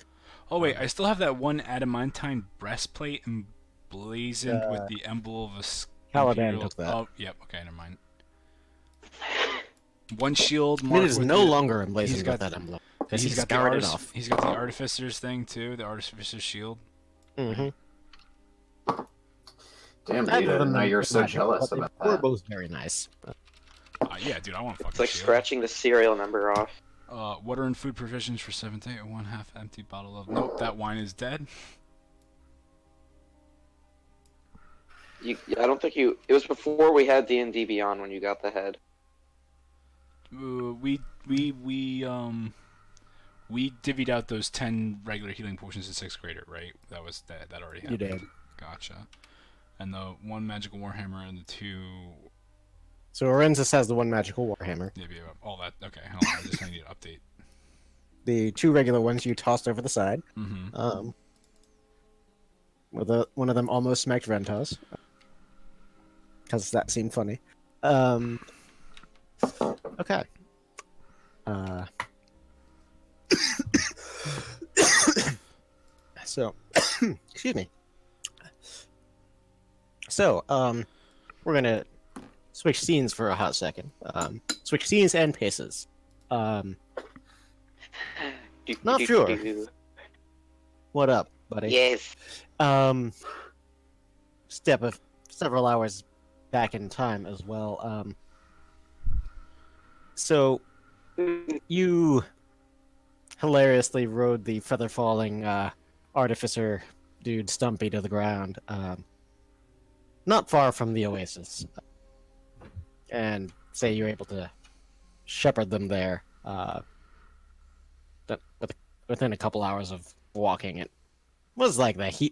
Oh wait, I still have that one adamantine breastplate emblazoned with the emblem of a Caliban took that. Oh, yep. Okay, never mind. One shield It marked is with no the- longer he's emblazoned got- with that emblem. Because He's he's got the scoured it artis- off. He's got the artificer's thing too. The artificer's shield. Mm-hmm. Damn, Other dude, I didn't than know the you were so magic, jealous but about they were that. both very nice. Yeah, dude, I want a fucking It's like shield. scratching the serial number off. Water and food provisions for 7 day. 1/2 empty bottle of. Nope, that wine is dead. I don't think you. It was before we had D&D Beyond when you got the head. We divvied out those 10 regular healing potions to 6th grader, right? That was that already happened. You did. Gotcha. And the 1 magical warhammer and the 2. So Orenzis has the one magical warhammer. Yeah, all that. Okay, hold on. I just need to update. The 2 regular ones you tossed over the side. Mm-hmm. One of them almost smacked Ventos because that seemed funny. Okay. So, excuse me. So, we're gonna switch scenes for a hot second. Switch scenes and paces. Not sure. What up, buddy? Yes. Step of several hours back in time as well. So you hilariously rode the feather falling artificer dude Stumpy to the ground, not far from the oasis, and say you're able to shepherd them there within a couple hours of walking. It was like the heat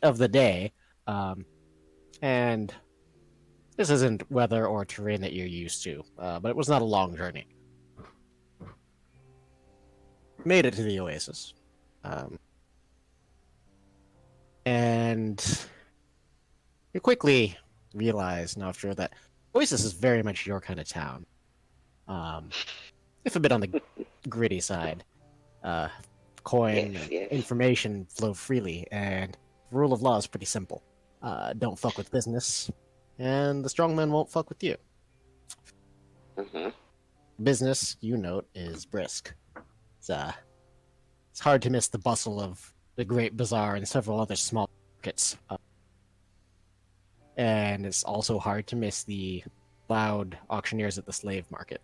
of the day, and this isn't weather or terrain that you're used to, but it was not a long journey. Made it to the oasis, and you quickly realize, now after that, oasis is very much your kind of town. If a bit on the gritty side. Coin Yes, and yes. information flow freely, and the rule of law is pretty simple. Don't fuck with business, and the strongmen won't fuck with you. Mm-hmm. Business, you note, is brisk. It's hard to miss the bustle of the Great Bazaar and several other small markets. And it's also hard to miss the loud auctioneers at the slave market.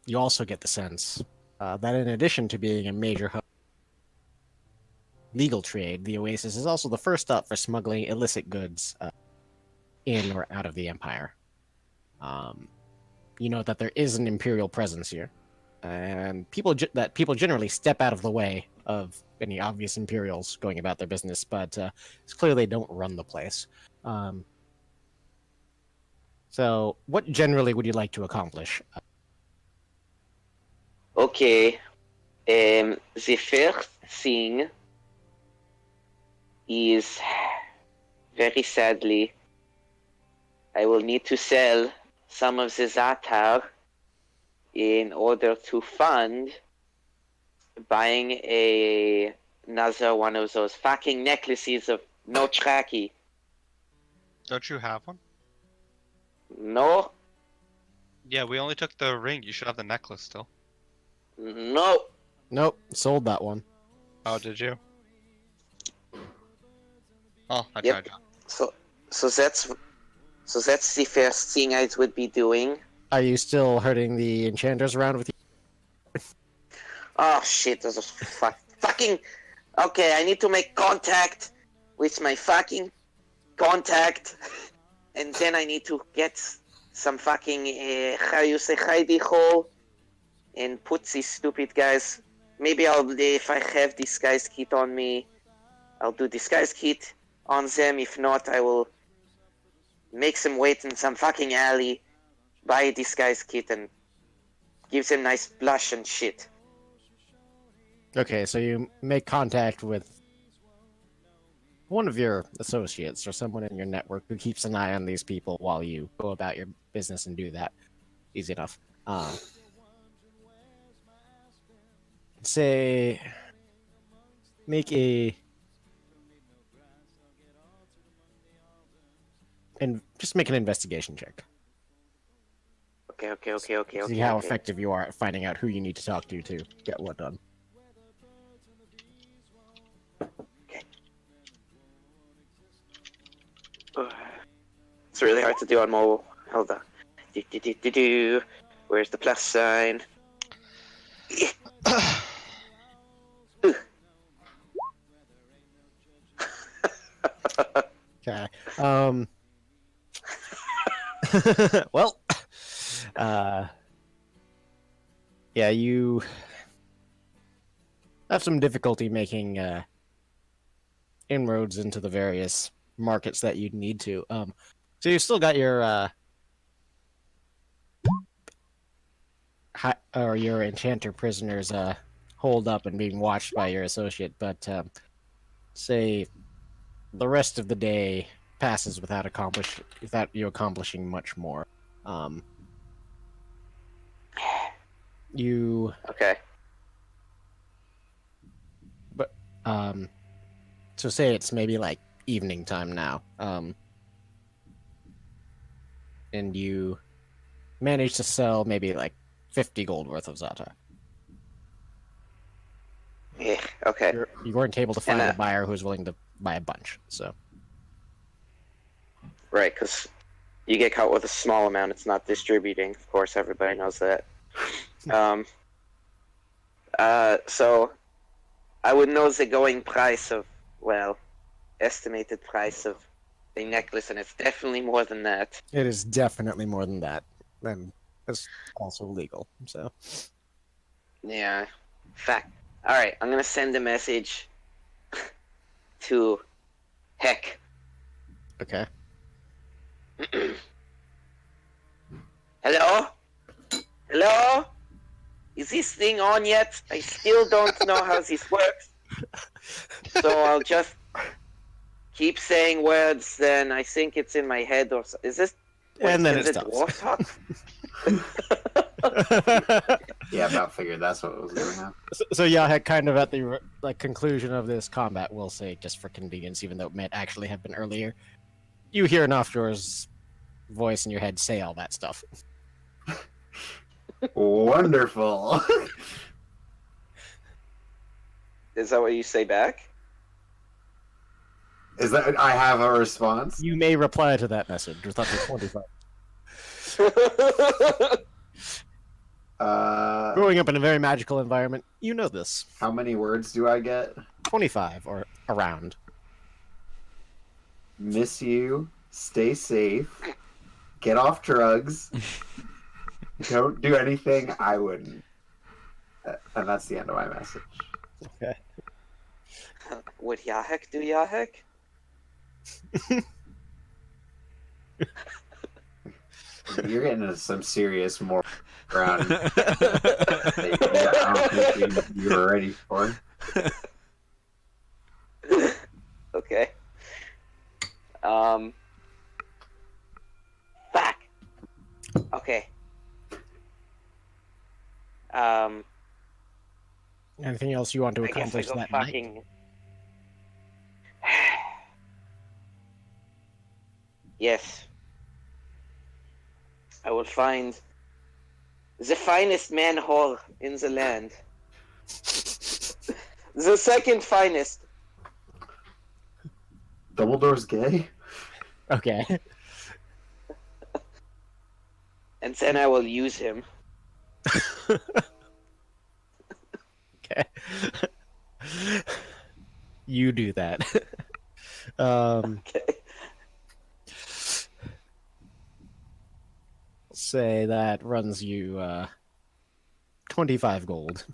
You also get the sense that in addition to being a major hub legal trade, the Oasis is also the first stop for smuggling illicit goods in or out of the Empire. You know that there is an Imperial presence here, and people generally step out of the way of any obvious Imperials going about their business, but it's clear they don't run the place. So, what generally would you like to accomplish? Okay. The first thing is, very sadly, I will need to sell some of the Zatar in order to fund buying another one of those fucking necklaces of no traki. Don't you have one? No, Yeah, we only took the ring. You should have the necklace still. no. Nope, sold that one. Oh, did you? Oh, I Yep. tried. So that's the first thing I would be doing. Are you still hurting the enchanters around with you? Oh shit, those are fucking. Okay, I need to make contact with my fucking contact, and then I need to get some fucking how you say hidey hole, and put these stupid guys. Maybe I'll, if I have disguise kit on me, I'll do disguise kit on them. If not, I will make them wait in some fucking alley, buy a disguise kit, and give them nice blush and shit. Okay, so you make contact with one of your associates or someone in your network who keeps an eye on these people while you go about your business and do that. Easy enough. Say, make and just make an investigation check. Okay. See how effective you are at finding out who you need to talk to get what done. It's really hard to do on mobile. Hold on. Where's the plus sign? Okay. Well, yeah, you have some difficulty making inroads into the various markets that you'd need to. So you still got your or your enchanter prisoners holed up and being watched by your associate, but say the rest of the day passes without you accomplishing much more. You Okay. so say it's maybe like evening time now, and you manage to sell maybe like 50 gold worth of za'atar. Yeah. Okay. You weren't able to find And, a buyer who's willing to buy a bunch, so Right, because you get caught with a small amount, it's not distributing. Of course, everybody knows that. So I would know the going price of, well, estimated price of the necklace, and it's definitely more than that. it is definitely more than that, and it's also legal. So Yeah. Fact. All right, I'm gonna send a message to Heck. okay. Hello? Hello? Is this thing on yet? I still don't know how this works. So I'll just keep saying words, then I think it's in my head or so. Is this... And then is it it stops. dwarf talk? Yeah, about figured that's what was going on. So Yahek, kind of at the conclusion of this combat, we'll say, just for convenience, even though it might actually have been earlier, you hear Nofdor's voice in your head say all that stuff. Wonderful. Is that what you say back? Is that I have a response? You may reply to that message with up to 25. Growing up in a very magical environment, you know this. How many words do I get? 25 or around. Miss you. Stay safe. Get off drugs. Don't do anything I wouldn't. And that's the end of my message. Okay. Would Yahek do Yahek? You're getting into some serious more ground that I don't think you were ready for. Okay. Back. Okay. Anything else you want to I guess I accomplish go that night? fucking... Yes. I will find the finest manhole in the land. The second finest. Dumbledore's gay? Okay. And then I will use him. Okay. You do that. Okay. Say that runs you 25 gold.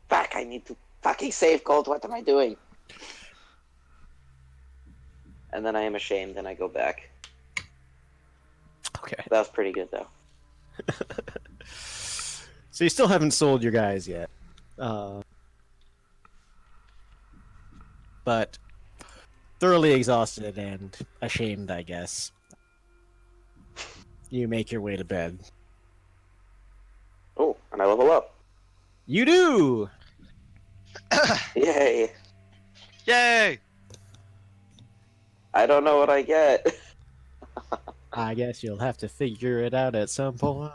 Fuck, I need to fucking save gold. What am I doing? And then I am ashamed and I go back. Okay. That was pretty good though. So you still haven't sold your guys yet. But thoroughly exhausted and ashamed, I guess. You make your way to bed. Oh, and I level up. You do! Yay. Yay! I don't know what I get. I guess you'll have to figure it out at some point.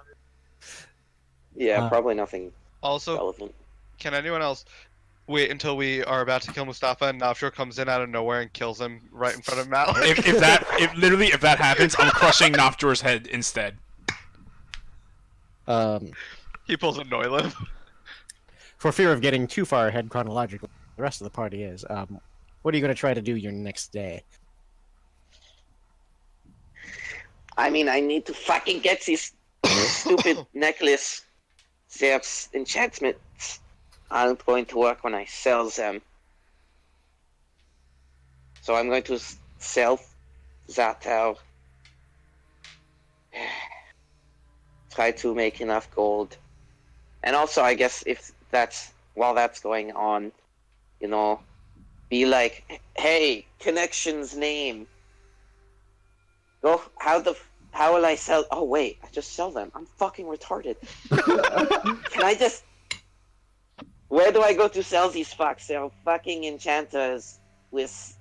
Yeah, probably nothing Also, relevant. can anyone else wait until we are about to kill Mustafa and Navshur comes in out of nowhere and kills him right in front of Malik? If that happens, I'm crushing Nofdor's head instead. He pulls a Noilim. For fear of getting too far ahead chronologically, the rest of the party is. What are you going to try to do your next day? I mean, I need to fucking get this stupid necklace. There's enchantments aren't going to work when I sell them. So I'm going to sell that out. try to make enough gold. And also, I guess while that's going on, be like, hey, connection's name. Go. How will I sell? Oh wait, I just sell them. I'm fucking retarded. Can I just? Where do I go to sell these fucks? They're fucking enchanters with,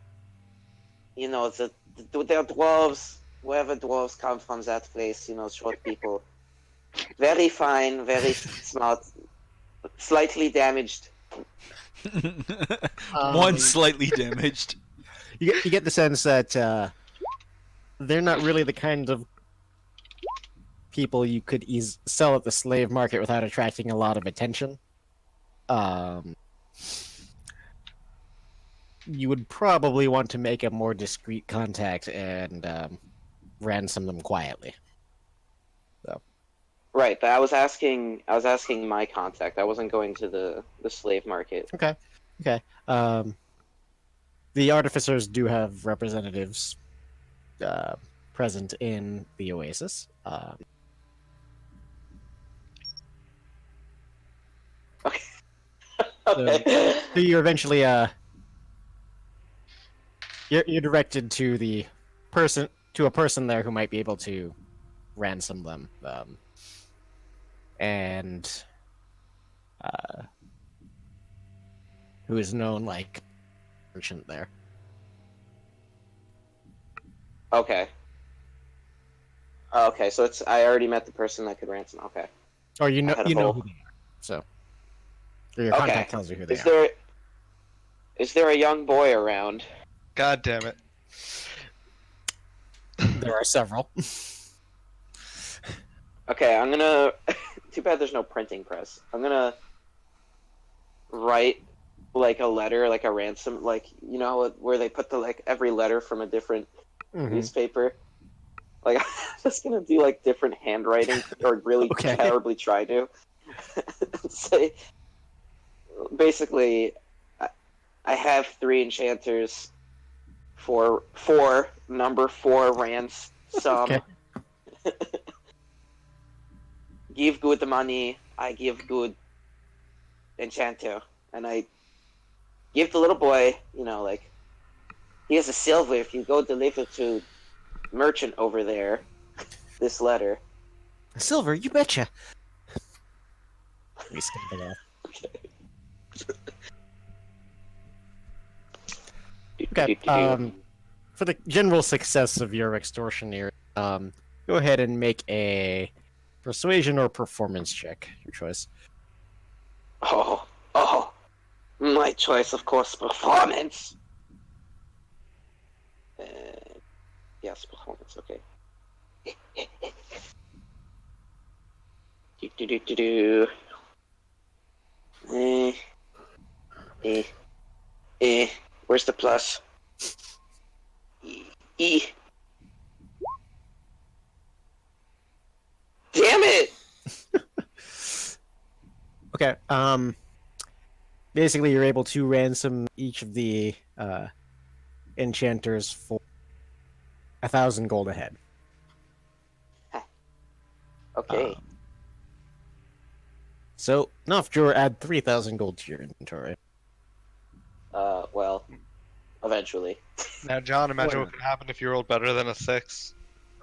they're dwarves. Wherever dwarves come from, that place. Short people. Very fine, very smart. Slightly damaged. One slightly damaged. You get the sense that they're not really the kind of people you could sell at the slave market without attracting a lot of attention. You would probably want to make a more discreet contact and ransom them quietly. Right, but I was asking my contact. I wasn't going to the slave market. Okay. The artificers do have representatives present in the Oasis. Okay. Okay. So you're eventually you're directed to a person there who might be able to ransom them, and who is known like merchant there. Okay. Okay, so I already met the person that could ransom. Okay. Or you know who they are, so or your contact tells you who they Is are. there is there a young boy around? God damn it. There are several. Okay, I'm gonna. Too bad there's no printing press. I'm gonna write like a letter, like a ransom, like where they put every letter from a different newspaper. Like I'm just gonna do like different handwriting, or really terribly try to say. Basically, I have 3 enchanters for number 4 ransom. Okay. Give good money, I give good enchanter. And I give the little boy, here's a silver if you go deliver to merchant over there this letter. Silver, you betcha. We skipped it off. Okay. For the general success of your extortioneer, go ahead and make a persuasion or performance check. Your choice. Oh, my choice, of course, performance. Yes, performance. Okay. Where's the plus? E. Damn it! Okay. Basically, you're able to ransom each of the enchanters for 1,000 gold ahead. Okay. So, Nofjor, add 3,000 gold to your inventory. Well, eventually. Now, John, imagine what could happen if you rolled better than a 6.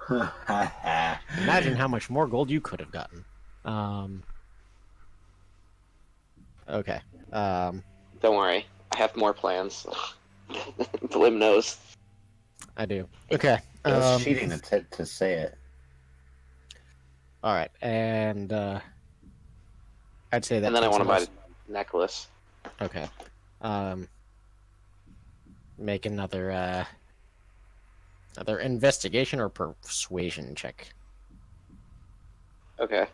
Imagine how much more gold you could have gotten. Okay. Don't worry, I have more plans. Blim knows. I do. Okay. It was cheating to say it. All right, and I'd say that. And then I want to buy takes a necklace. Okay. Make another investigation or persuasion check. Okay.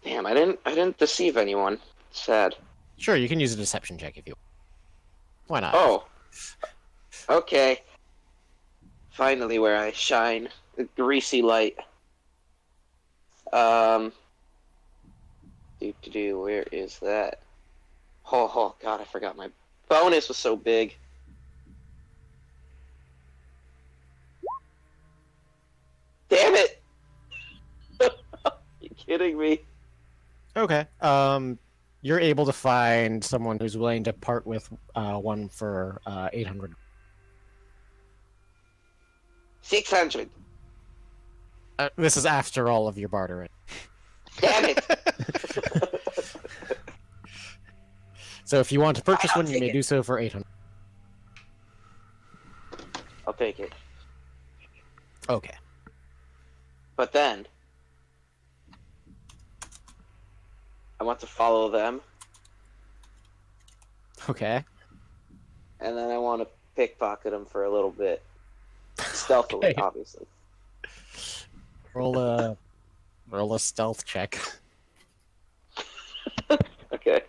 Damn, I didn't deceive anyone. Sad. Sure, you can use a deception check if you. Why not? Oh. Okay. Finally, where I shine, a greasy light. Where is that? Oh, God, I forgot my bonus was so big. Damn it! kidding me? Okay. You're able to find someone who's willing to part with one for 800. 600. This is after all of your bartering. Damn it. So if you want to purchase I'll one, you take may it. do so for 800. I'll take it. Okay. But then, I want to follow them, Okay. and then I want to pickpocket them for a little bit. Stealthily, Okay. obviously. Roll a stealth check. Okay.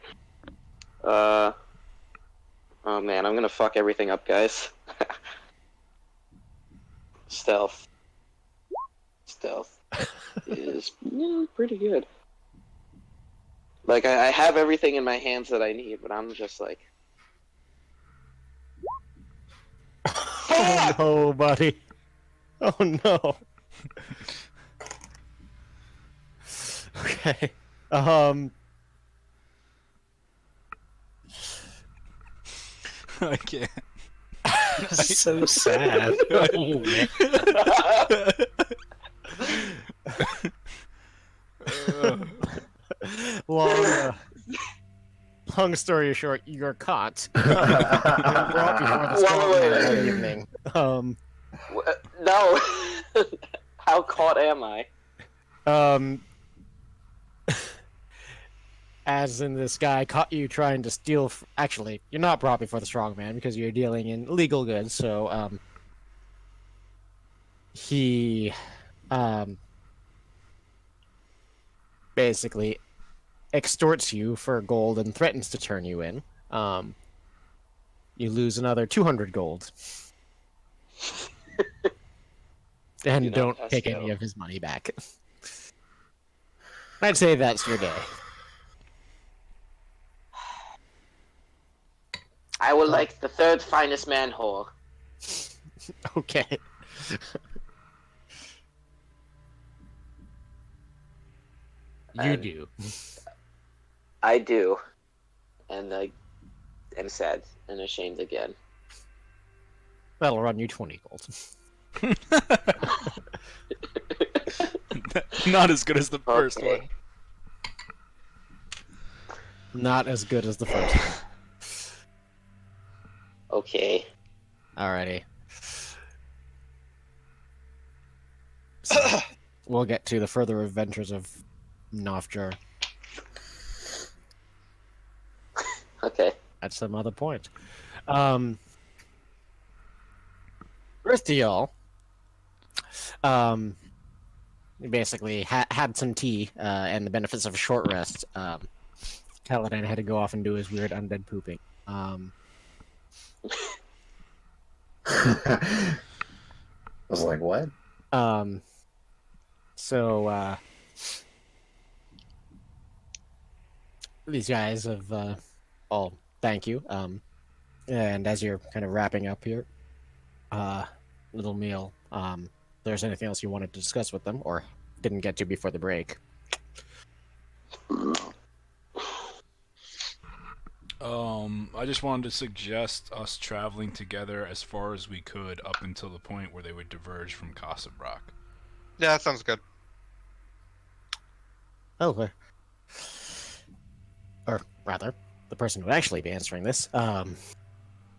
Oh man, I'm gonna fuck everything up, guys. Stealth is pretty good. Like, I have everything in my hands that I need, but I'm just like... Oh no, buddy. Oh no. Okay. I can't. So sad. long, long story short, you're caught. You're brought before the strong man that evening. No! How caught am I? As in this guy caught you trying to steal. Actually, you're not brought before the strong man because you're dealing in legal goods. So, he, basically extorts you for gold and threatens to turn you in. You lose another 200 gold. And You know, don't take Pascal. any of his money back. I'd say that's your day. I would like the third finest man whore. Okay. You And- do. I do. And I am sad and ashamed again. That'll run you 20 gold. Not as good as the first Okay. one. Not as good as the first one. Okay. Alrighty. So, we'll get to the further adventures of Nofjur Okay. at some other point. First of y'all, we basically had some tea and the benefits of a short rest. Kaladin had to go off and do his weird undead pooping. I was like, what? So these guys have all thank you. And as you're kind of wrapping up your little meal, if there's anything else you wanted to discuss with them or didn't get to before the break. I just wanted to suggest us traveling together as far as we could up until the point where they would diverge from Kassubrach. Yeah, that sounds good. Oh, or rather, the person who would actually be answering this,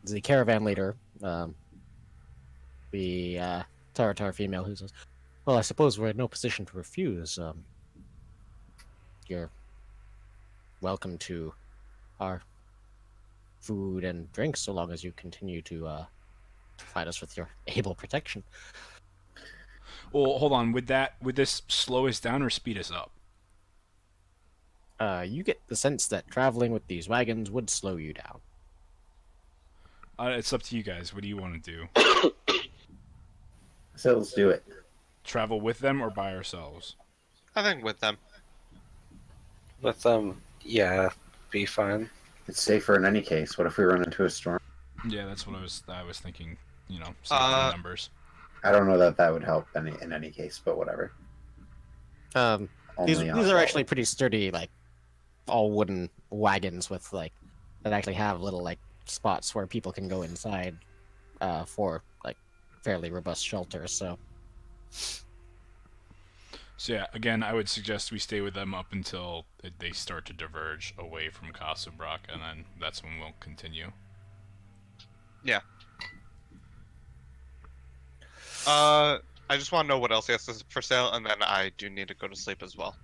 is the caravan leader, the Taratar female who says, "Well, I suppose we're in no position to refuse. You're welcome to our food and drinks so long as you continue to provide us with your able protection." Well, hold on. Would this slow us down or speed us up? You get the sense that traveling with these wagons would slow you down. It's up to you guys. What do you want to do? So let's do it. Travel with them or by ourselves? I think with them. With them, yeah, be fine. It's safer in any case. What if we run into a storm? Yeah, that's what I was thinking. You know, save the numbers. I don't know that would help in any case, but whatever. only these on are wall. actually pretty sturdy, like all wooden wagons with like that actually have little like spots where people can go inside for like fairly robust shelter. So So yeah, again, I would suggest we stay with them up until they start to diverge away from Kassubrach, and then that's when we'll continue. I just want to know what else he has for sale, and then I do need to go to sleep as well.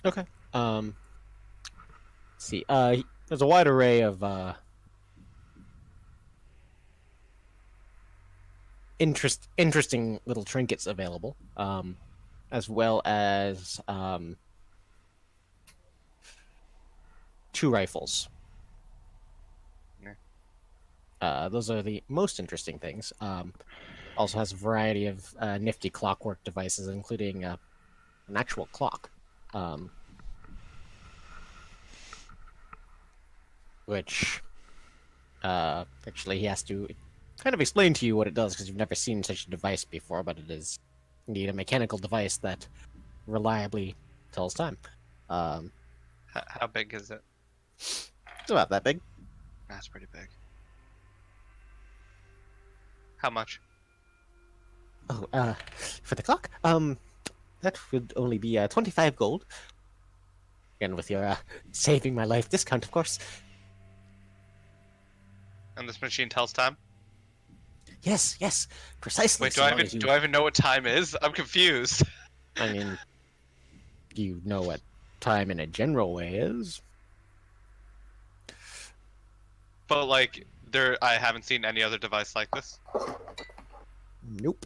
okay. Let's see. There's a wide array of interesting little trinkets available, as well as 2 rifles. Yeah. Those are the most interesting things. Also has a variety of nifty clockwork devices, including an actual clock, which actually he has to kind of explain to you what it does because you've never seen such a device before, but it is indeed a mechanical device that reliably tells time. How big is it? It's about that big. That's pretty big. How much? Oh, for the clock, that would only be 25 gold. Again, with your saving my life discount, of course. And this machine tells time? Yes, precisely. Wait, so long as you... do I even know what time is? I'm confused. I mean, you know what time in a general way is. But like, I haven't seen any other device like this. Nope.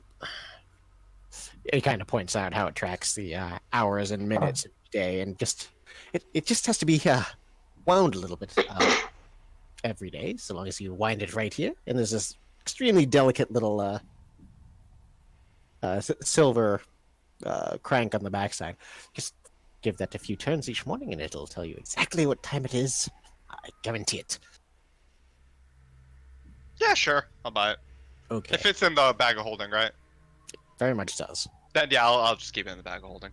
It kind of points out how it tracks the hours and minutes each day, and it just has to be wound a little bit every day, so long as you wind it right here. And there's this extremely delicate little silver crank on the backside. Just give that a few turns each morning, and it'll tell you exactly what time it is. I guarantee it. Yeah, sure. I'll buy it. Okay. It fits in the bag of holding, right? Very much does. Then yeah, I'll just keep it in the bag of holding.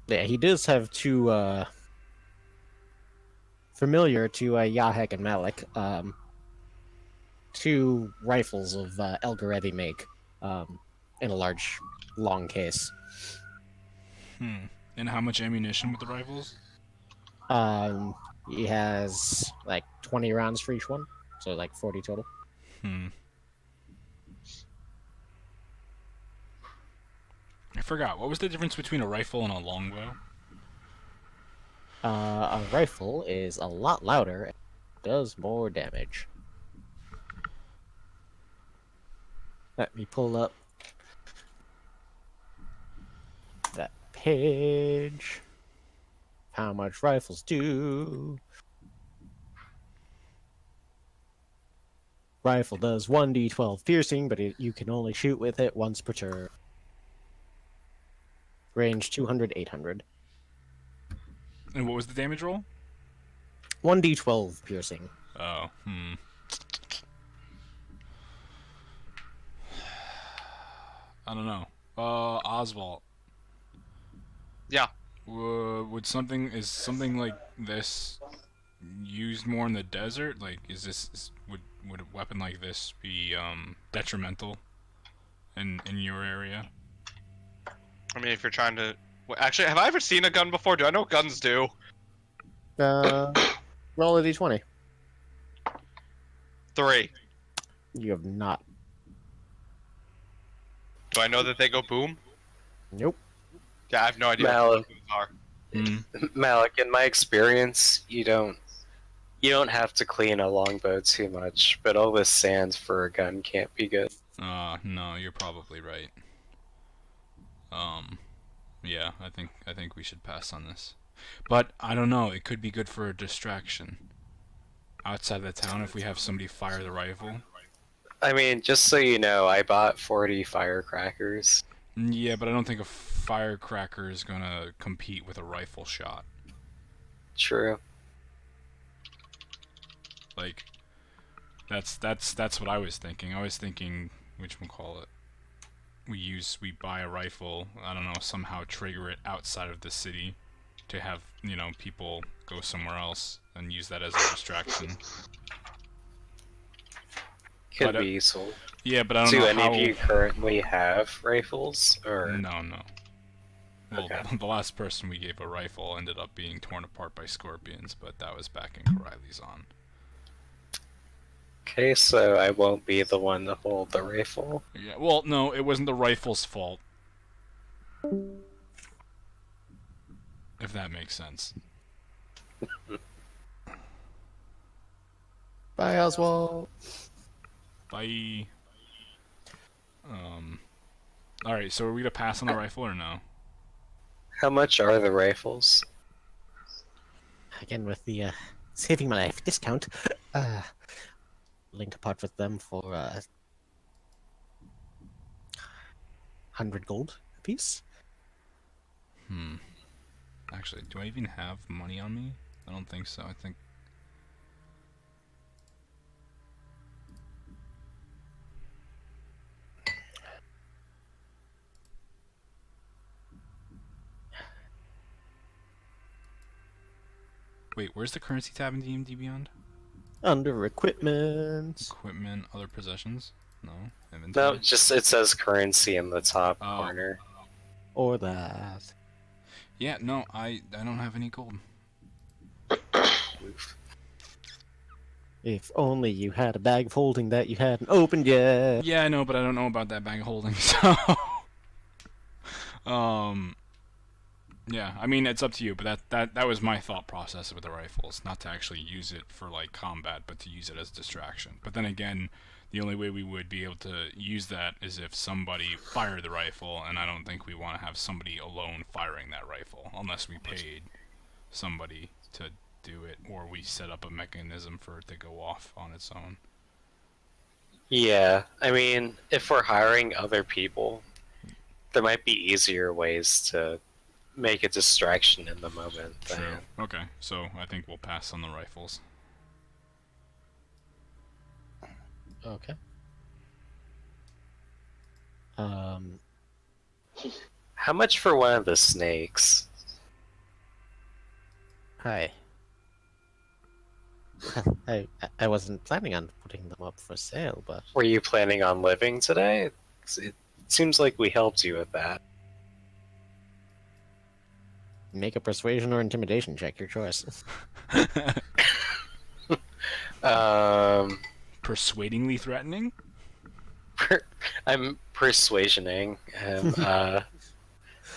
Yeah, he does have 2 familiar to Yahek and Malik, 2 rifles of Elgarethi make, in a large, long case. And how much ammunition with the rifles? He has like 20 rounds for each one, so like 40 total. I forgot. What was the difference between a rifle and a longbow? A rifle is a lot louder and does more damage. Let me pull up that page. How much rifles do? Rifle does 1d12 piercing, but you can only shoot with it once per turn. Range 200, 800. And what was the damage roll? 1d12 piercing. Oh, I don't know. Oswald. Yeah. Is something like this used more in the desert? Like, would a weapon like this be detrimental in your area? I mean, if you're trying to... Actually, have I ever seen a gun before? Do I know what guns do? Roll a d20. 3. You have not. Do I know that they go boom? Nope. Yeah, I have no idea Malik. what booms are. Malik, in my experience, you don't have to clean a longbow too much, but all this sand for a gun can't be good. No, you're probably right. Yeah, I think we should pass on this. But I don't know, it could be good for a distraction. Outside the town, if we have somebody fire the rifle. I mean, just so you know, I bought 40 firecrackers. Yeah, but I don't think a firecracker is gonna compete with a rifle shot. True. Like, that's what I was thinking. I was thinking whatchamacallit, we buy a rifle, I don't know, somehow trigger it outside of the city to have, people go somewhere else and use that as a distraction. Could But, be useful. Yeah, but I don't Do know any how... of you currently have rifles? Or No. Well, Okay. the last person we gave a rifle ended up being torn apart by scorpions, but that was back in Coryley's on. Okay, so I won't be the one to hold the rifle. Yeah, well, no, it wasn't the rifle's fault. If that makes sense. Bye, Oswald. Bye. Alright, so are we gonna pass on the rifle or no? How much are the rifles? Again, with the saving my life discount, willing to part with them for 100 gold apiece. Actually, do I even have money on me? I don't think so. I think... Wait, where's the currency tab in D&D Beyond? Under equipment. Equipment, other possessions? No? No, Inventory? just it says currency in the top Oh. corner. Or that. Yeah, no, I don't have any gold. Oof. If only you had a bag of holding that you hadn't opened yet. Yeah, I know, but I don't know about that bag of holding, so... Yeah, I mean, it's up to you, but that was my thought process with the rifles. Not to actually use it for, like, combat, but to use it as a distraction. But then again, the only way we would be able to use that is if somebody fired the rifle, and I don't think we want to have somebody alone firing that rifle, unless we paid somebody to do it, or we set up a mechanism for it to go off on its own. Yeah, I mean, if we're hiring other people, there might be easier ways to make a distraction in the moment. True. Than... Okay, so I think we'll pass on the rifles. Okay. How much for one of the snakes? Hi. I wasn't planning on putting them up for sale, but Were you planning on living today? 'Cause it seems like we helped you with that. make a persuasion or intimidation check, your choice. Persuadingly threatening? I'm persuasioning him.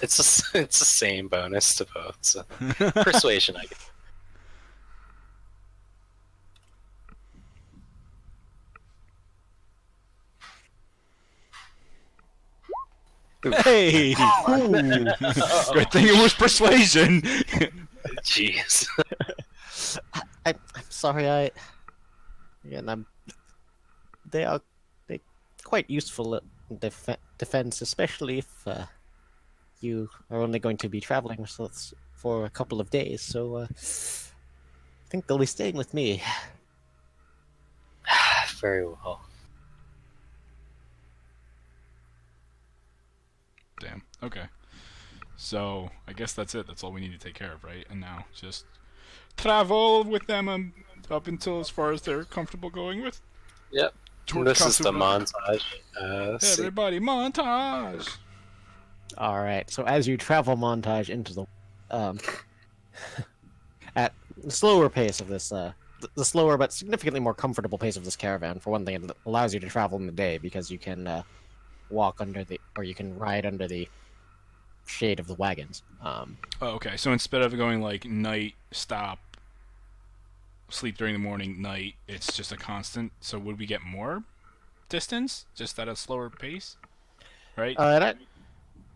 It's the same bonus to both. So. Persuasion, I guess. Hey! Good thing it was persuasion! Jeez. I'm sorry. They are quite useful at defense, especially if you are only going to be traveling for a couple of days. So I think they'll be staying with me. Very well. Damn. Okay. So, I guess that's it. That's all we need to take care of, right? And now, just travel with them up until as far as they're comfortable going with. Yep. Toward This is the Kassubrach. montage. See. Everybody, montage! All right. So as you travel montage into the at the slower pace of this, the slower but significantly more comfortable pace of this caravan. For one thing, it allows you to travel in the day because you can walk under or you can ride under the shade of the wagons. Oh, okay. So instead of going like night, stop, sleep during the morning, night, it's just a constant. So would we get more distance just at a slower pace? Right?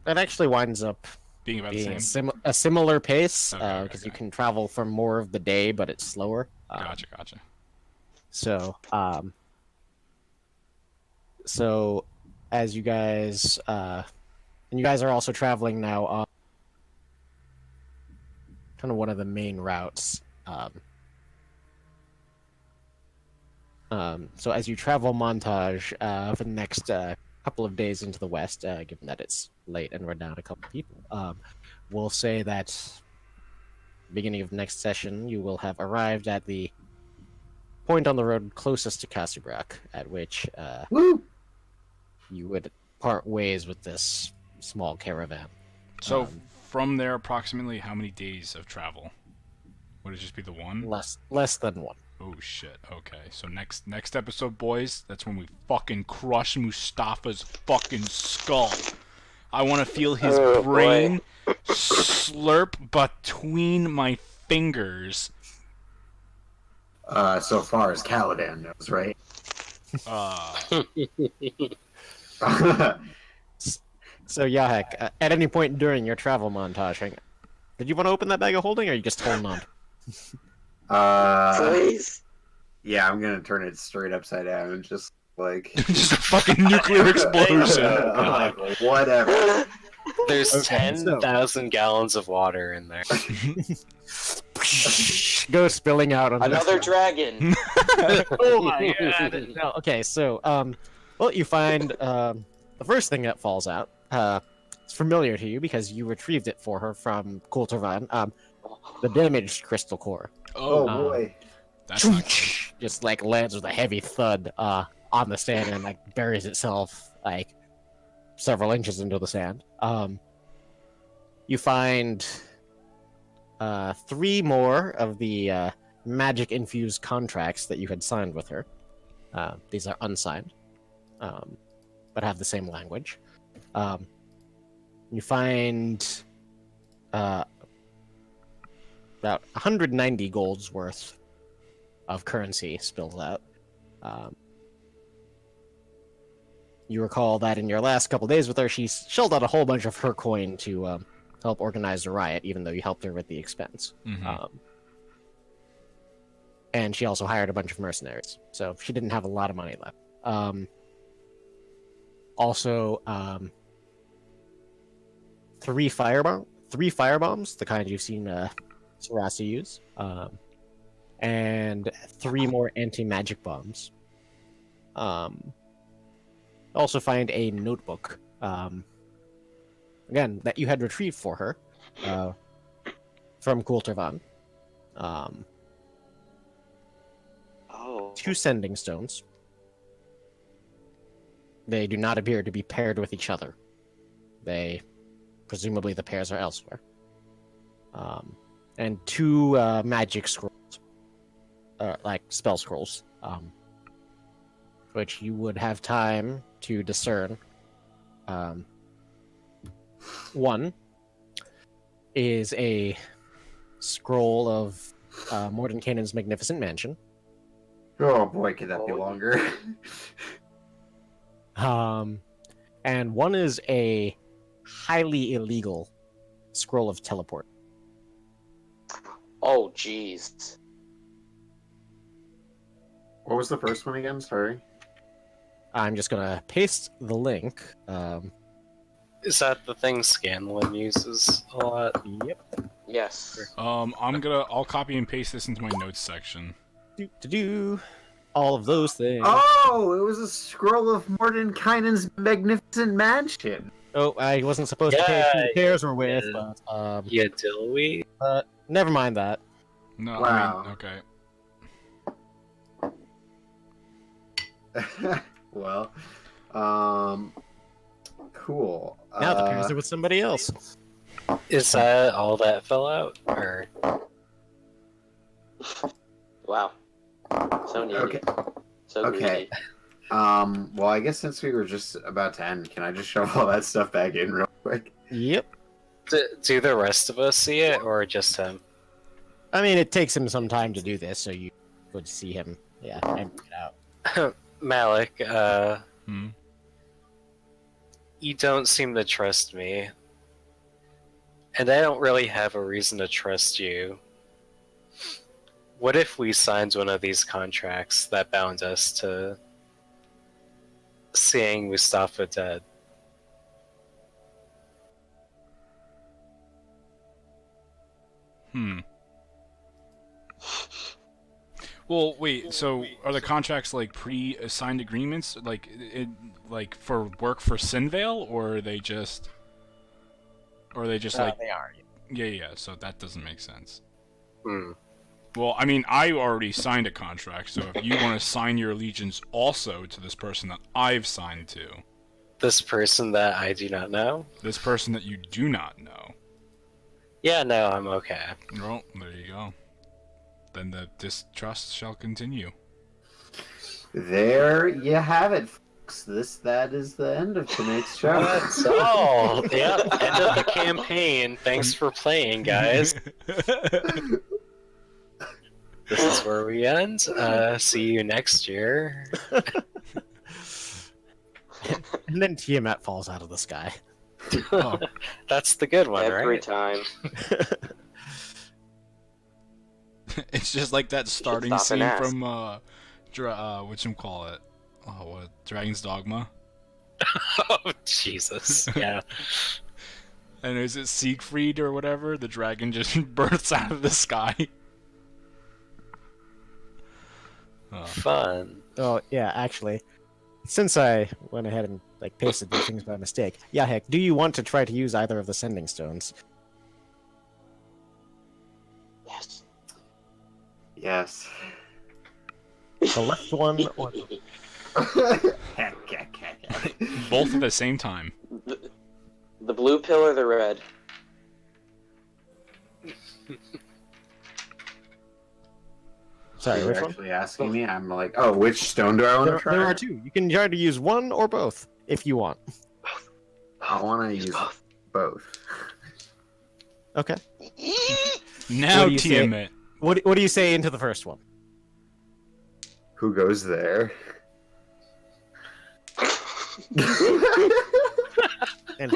It actually winds up Being about being the same. a similar pace Okay, because you okay. can travel for more of the day, but it's slower. Gotcha. So, as you guys, and you guys are also traveling now on kind of one of the main routes. So as you travel montage for the next couple of days into the west, given that it's late and we're down a couple people, we'll say that beginning of next session you will have arrived at the point on the road closest to Kassubrach, at which Woo! you would part ways with this small caravan. So from there, approximately how many days of travel? Would it just be the one? Less than one. Oh shit. Okay. So next episode, boys, that's when we fucking crush Mustafa's fucking skull. I want to feel his brain slurp between my fingers. So far as Caladan knows, right? So Yahek, at any point during your travel montage, did you want to open that bag of holding, or are you just holding on? Please. Yeah, I'm gonna turn it straight upside down and just like Just a fucking nuclear explosion. like, whatever. There's Okay, 10,000 gallons of water in there. Go spilling out on Another dragon. Oh my god! No, okay, so well, you find the first thing that falls out. It's familiar to you because you retrieved it for her from Kulturvan. The damaged crystal core. Oh boy. That's not good. Just like lands with a heavy thud on the sand and like buries itself like several inches into the sand. You find 3 more of the magic infused contracts that you had signed with her. These are unsigned, but have the same language. You find about 190 gold's worth of currency spilled out. You recall that in your last couple days with her, she shelled out a whole bunch of her coin to help organize the riot, even though you helped her with the expense. And she also hired a bunch of mercenaries, so she didn't have a lot of money left. Also, 3 firebombs, the kind you've seen Sarasa use, and 3 more anti-magic bombs. Also find a notebook, again, that you had retrieved for her from Kulturvan. Oh. 2 sending stones. They do not appear to be paired with each other. Presumably the pairs are elsewhere. And 2 magic scrolls, like spell scrolls, which you would have time to discern. One is a scroll of Mordenkainen's magnificent mansion. Oh boy, could that be longer? And one is a highly illegal scroll of teleport. Oh, jeez. What was the first one again? Sorry. I'm just gonna paste the link. Is that the thing Scanlan uses a lot? Yep. Yes. I'll copy and paste this into my notes section. Do all of those things. Oh, it was a scroll of Mordenkainen's magnificent mansion. Oh, I wasn't supposed to pay who the pairs were with, but Yeah, Dilwy? never mind that. No, Wow. I mean, okay. Well, cool. Now the pairs are with somebody else. Is that all that fell out? Or Wow. So needy. Okay. So Okay. greedy. Well, I guess since we were just about to end, can I just shove all that stuff back in real quick? Yep. do the rest of us see it, or just him? I mean, it takes him some time to do this, so you would see him, empty it out. Malik, Hmm? you don't seem to trust me. And I don't really have a reason to trust you. What if we signed one of these contracts that bound us to seeing Mustafa dead? Well, wait. So are the contracts like pre-assigned agreements, like for work for Sinvale, or are they just, like, They are. yeah? So that doesn't make sense. Hmm. Well, I mean, I already signed a contract, so if you want to sign your allegiance also to this person that I've signed to, This person that I do not know? this person that you do not know, Yeah, no, I'm okay. well, there you go. Then the distrust shall continue. There you have it, folks. That is the end of tonight's show. That's all. Yep, end of the campaign. Thanks for playing, guys. This is where we end. See you next year. And then Tiamat falls out of the sky. Oh, That's the good one, Every right? time. it's just like that starting stop and scene ask. from whatchamacallit? Oh, what? Dragon's Dogma. Oh, Jesus. Yeah. And is it Siegfried or whatever? The dragon just bursts out of the sky. Fun. Oh yeah, actually, since I went ahead and like pasted these things by mistake, yeah, heck, do you want to try to use either of the sending stones? Yes. Yes. The left one or Both at the same time. The blue pill or the red? sorry, You're which one? actually asking me? I'm like, oh, which stone do I want to try? There are two. You can try to use one or both if you want. I want to use both. Okay. Now What do you say? Tiamat. What do you say into the first one? Who goes there? And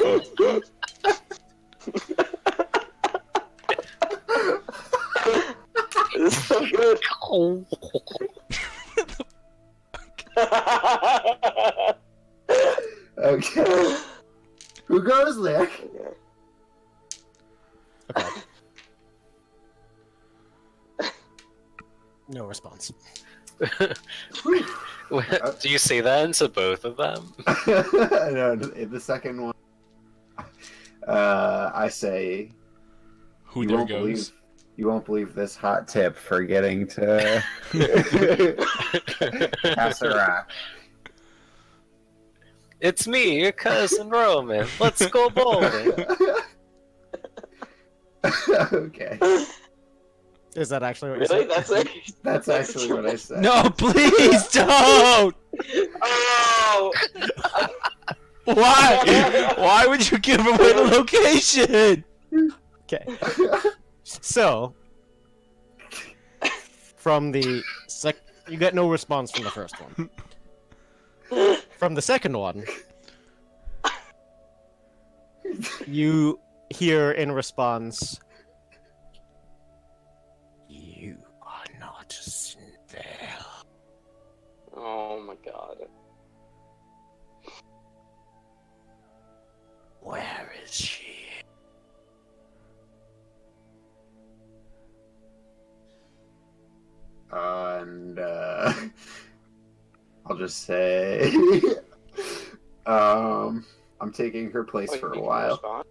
This is so good. Okay. Who goes there? okay. No response. Do you say that into both of them? No, the second one. I say Who you there won't goes? believe you won't believe this hot tip for getting to Kassubrach. It's me, your cousin Roman. Let's go bowling. Okay, Is that actually what you Really? said? That's it? that's actually what I said. No, please don't! Oh! Why? Why would you give away the location? Okay. So, from the you get no response from the first one. From the second one, you hear in response, "You are not Sinvale." Oh my god. Where is she? And I'll just say, I'm taking her place for a while.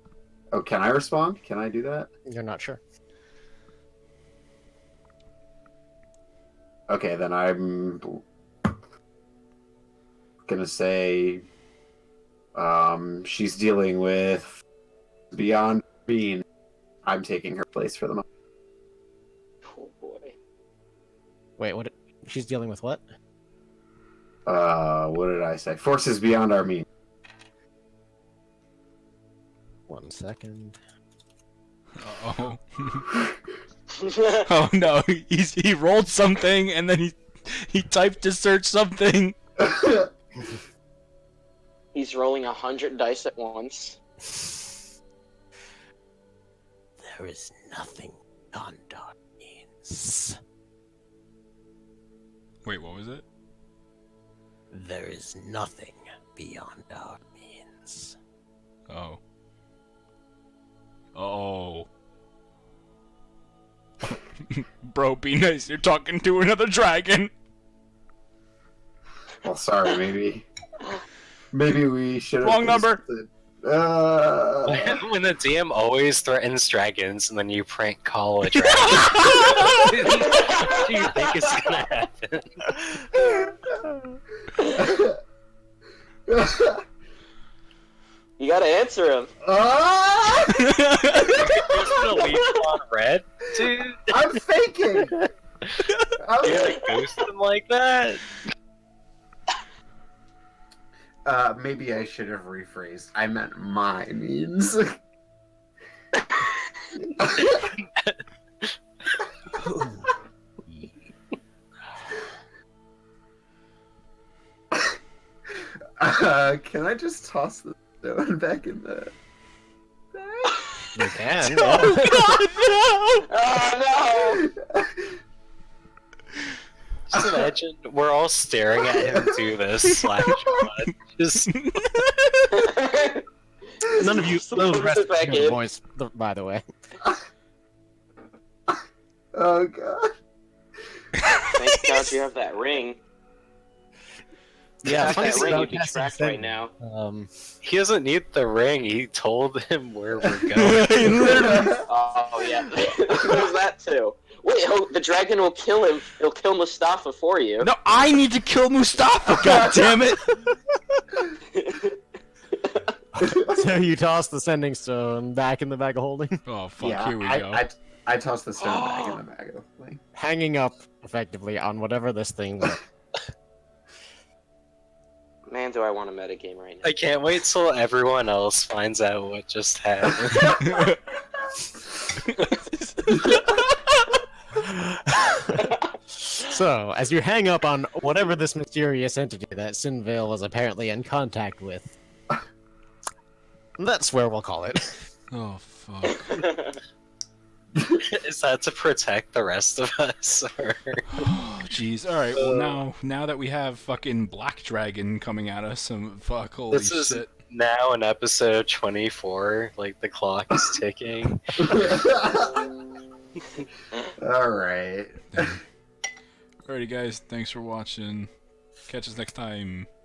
Oh, can I respond? Can I do that? You're not sure. Okay, then I'm gonna say, she's dealing with beyond being. I'm taking her place for the moment. Oh boy. Wait, what? She's dealing with what? What did I say? Forces beyond our means. 1 second. Oh. Oh no, he rolled something and then he typed to search something. He's rolling 100 dice at once. There is nothing beyond our means. Wait, what was it? There is nothing beyond our means. Oh. Oh. Bro, be nice. You're talking to another dragon. Well, sorry, maybe we should have. Wrong number. When the DM always threatens dragons and then you prank call a dragon, what do you think is gonna happen? You gotta answer him. You're just gonna leave him on red, dude? I'm faking. You're gonna ghost him like that? Maybe I should have rephrased. I meant my means. Can I just toss the stone back in the bag? You can. Oh no! Just imagine we're all staring at him do this. Just None of you, none of the rest Back of your in. voice, by the way. Oh god. Thank God you have that ring. Yeah, Without funny that ring, you'd be casting trapped Sin. right now. he doesn't need the ring. He told him where we're going. Oh yeah, there's that too. Wait, the dragon will kill him. He'll kill Mustafa for you. No, I need to kill Mustafa. God damn it! So you toss the sending stone back in the bag of holding, Oh fuck! Yeah, Here we go. I tossed the stone back in the bag of holding. hanging up effectively on whatever this thing. Man, do I want a metagame right now. I can't wait till everyone else finds out what just happened. So, as you hang up on whatever this mysterious entity that Sinvale was apparently in contact with, that's where we'll call it. Oh fuck! Is that to protect the rest of us? Or... Oh jeez. All right. Well, now that we have fucking Black Dragon coming at us, fuck. Holy This is shit! now in episode 24. Like the clock is ticking. All right. Alrighty, guys. Thanks for watching. Catch us next time.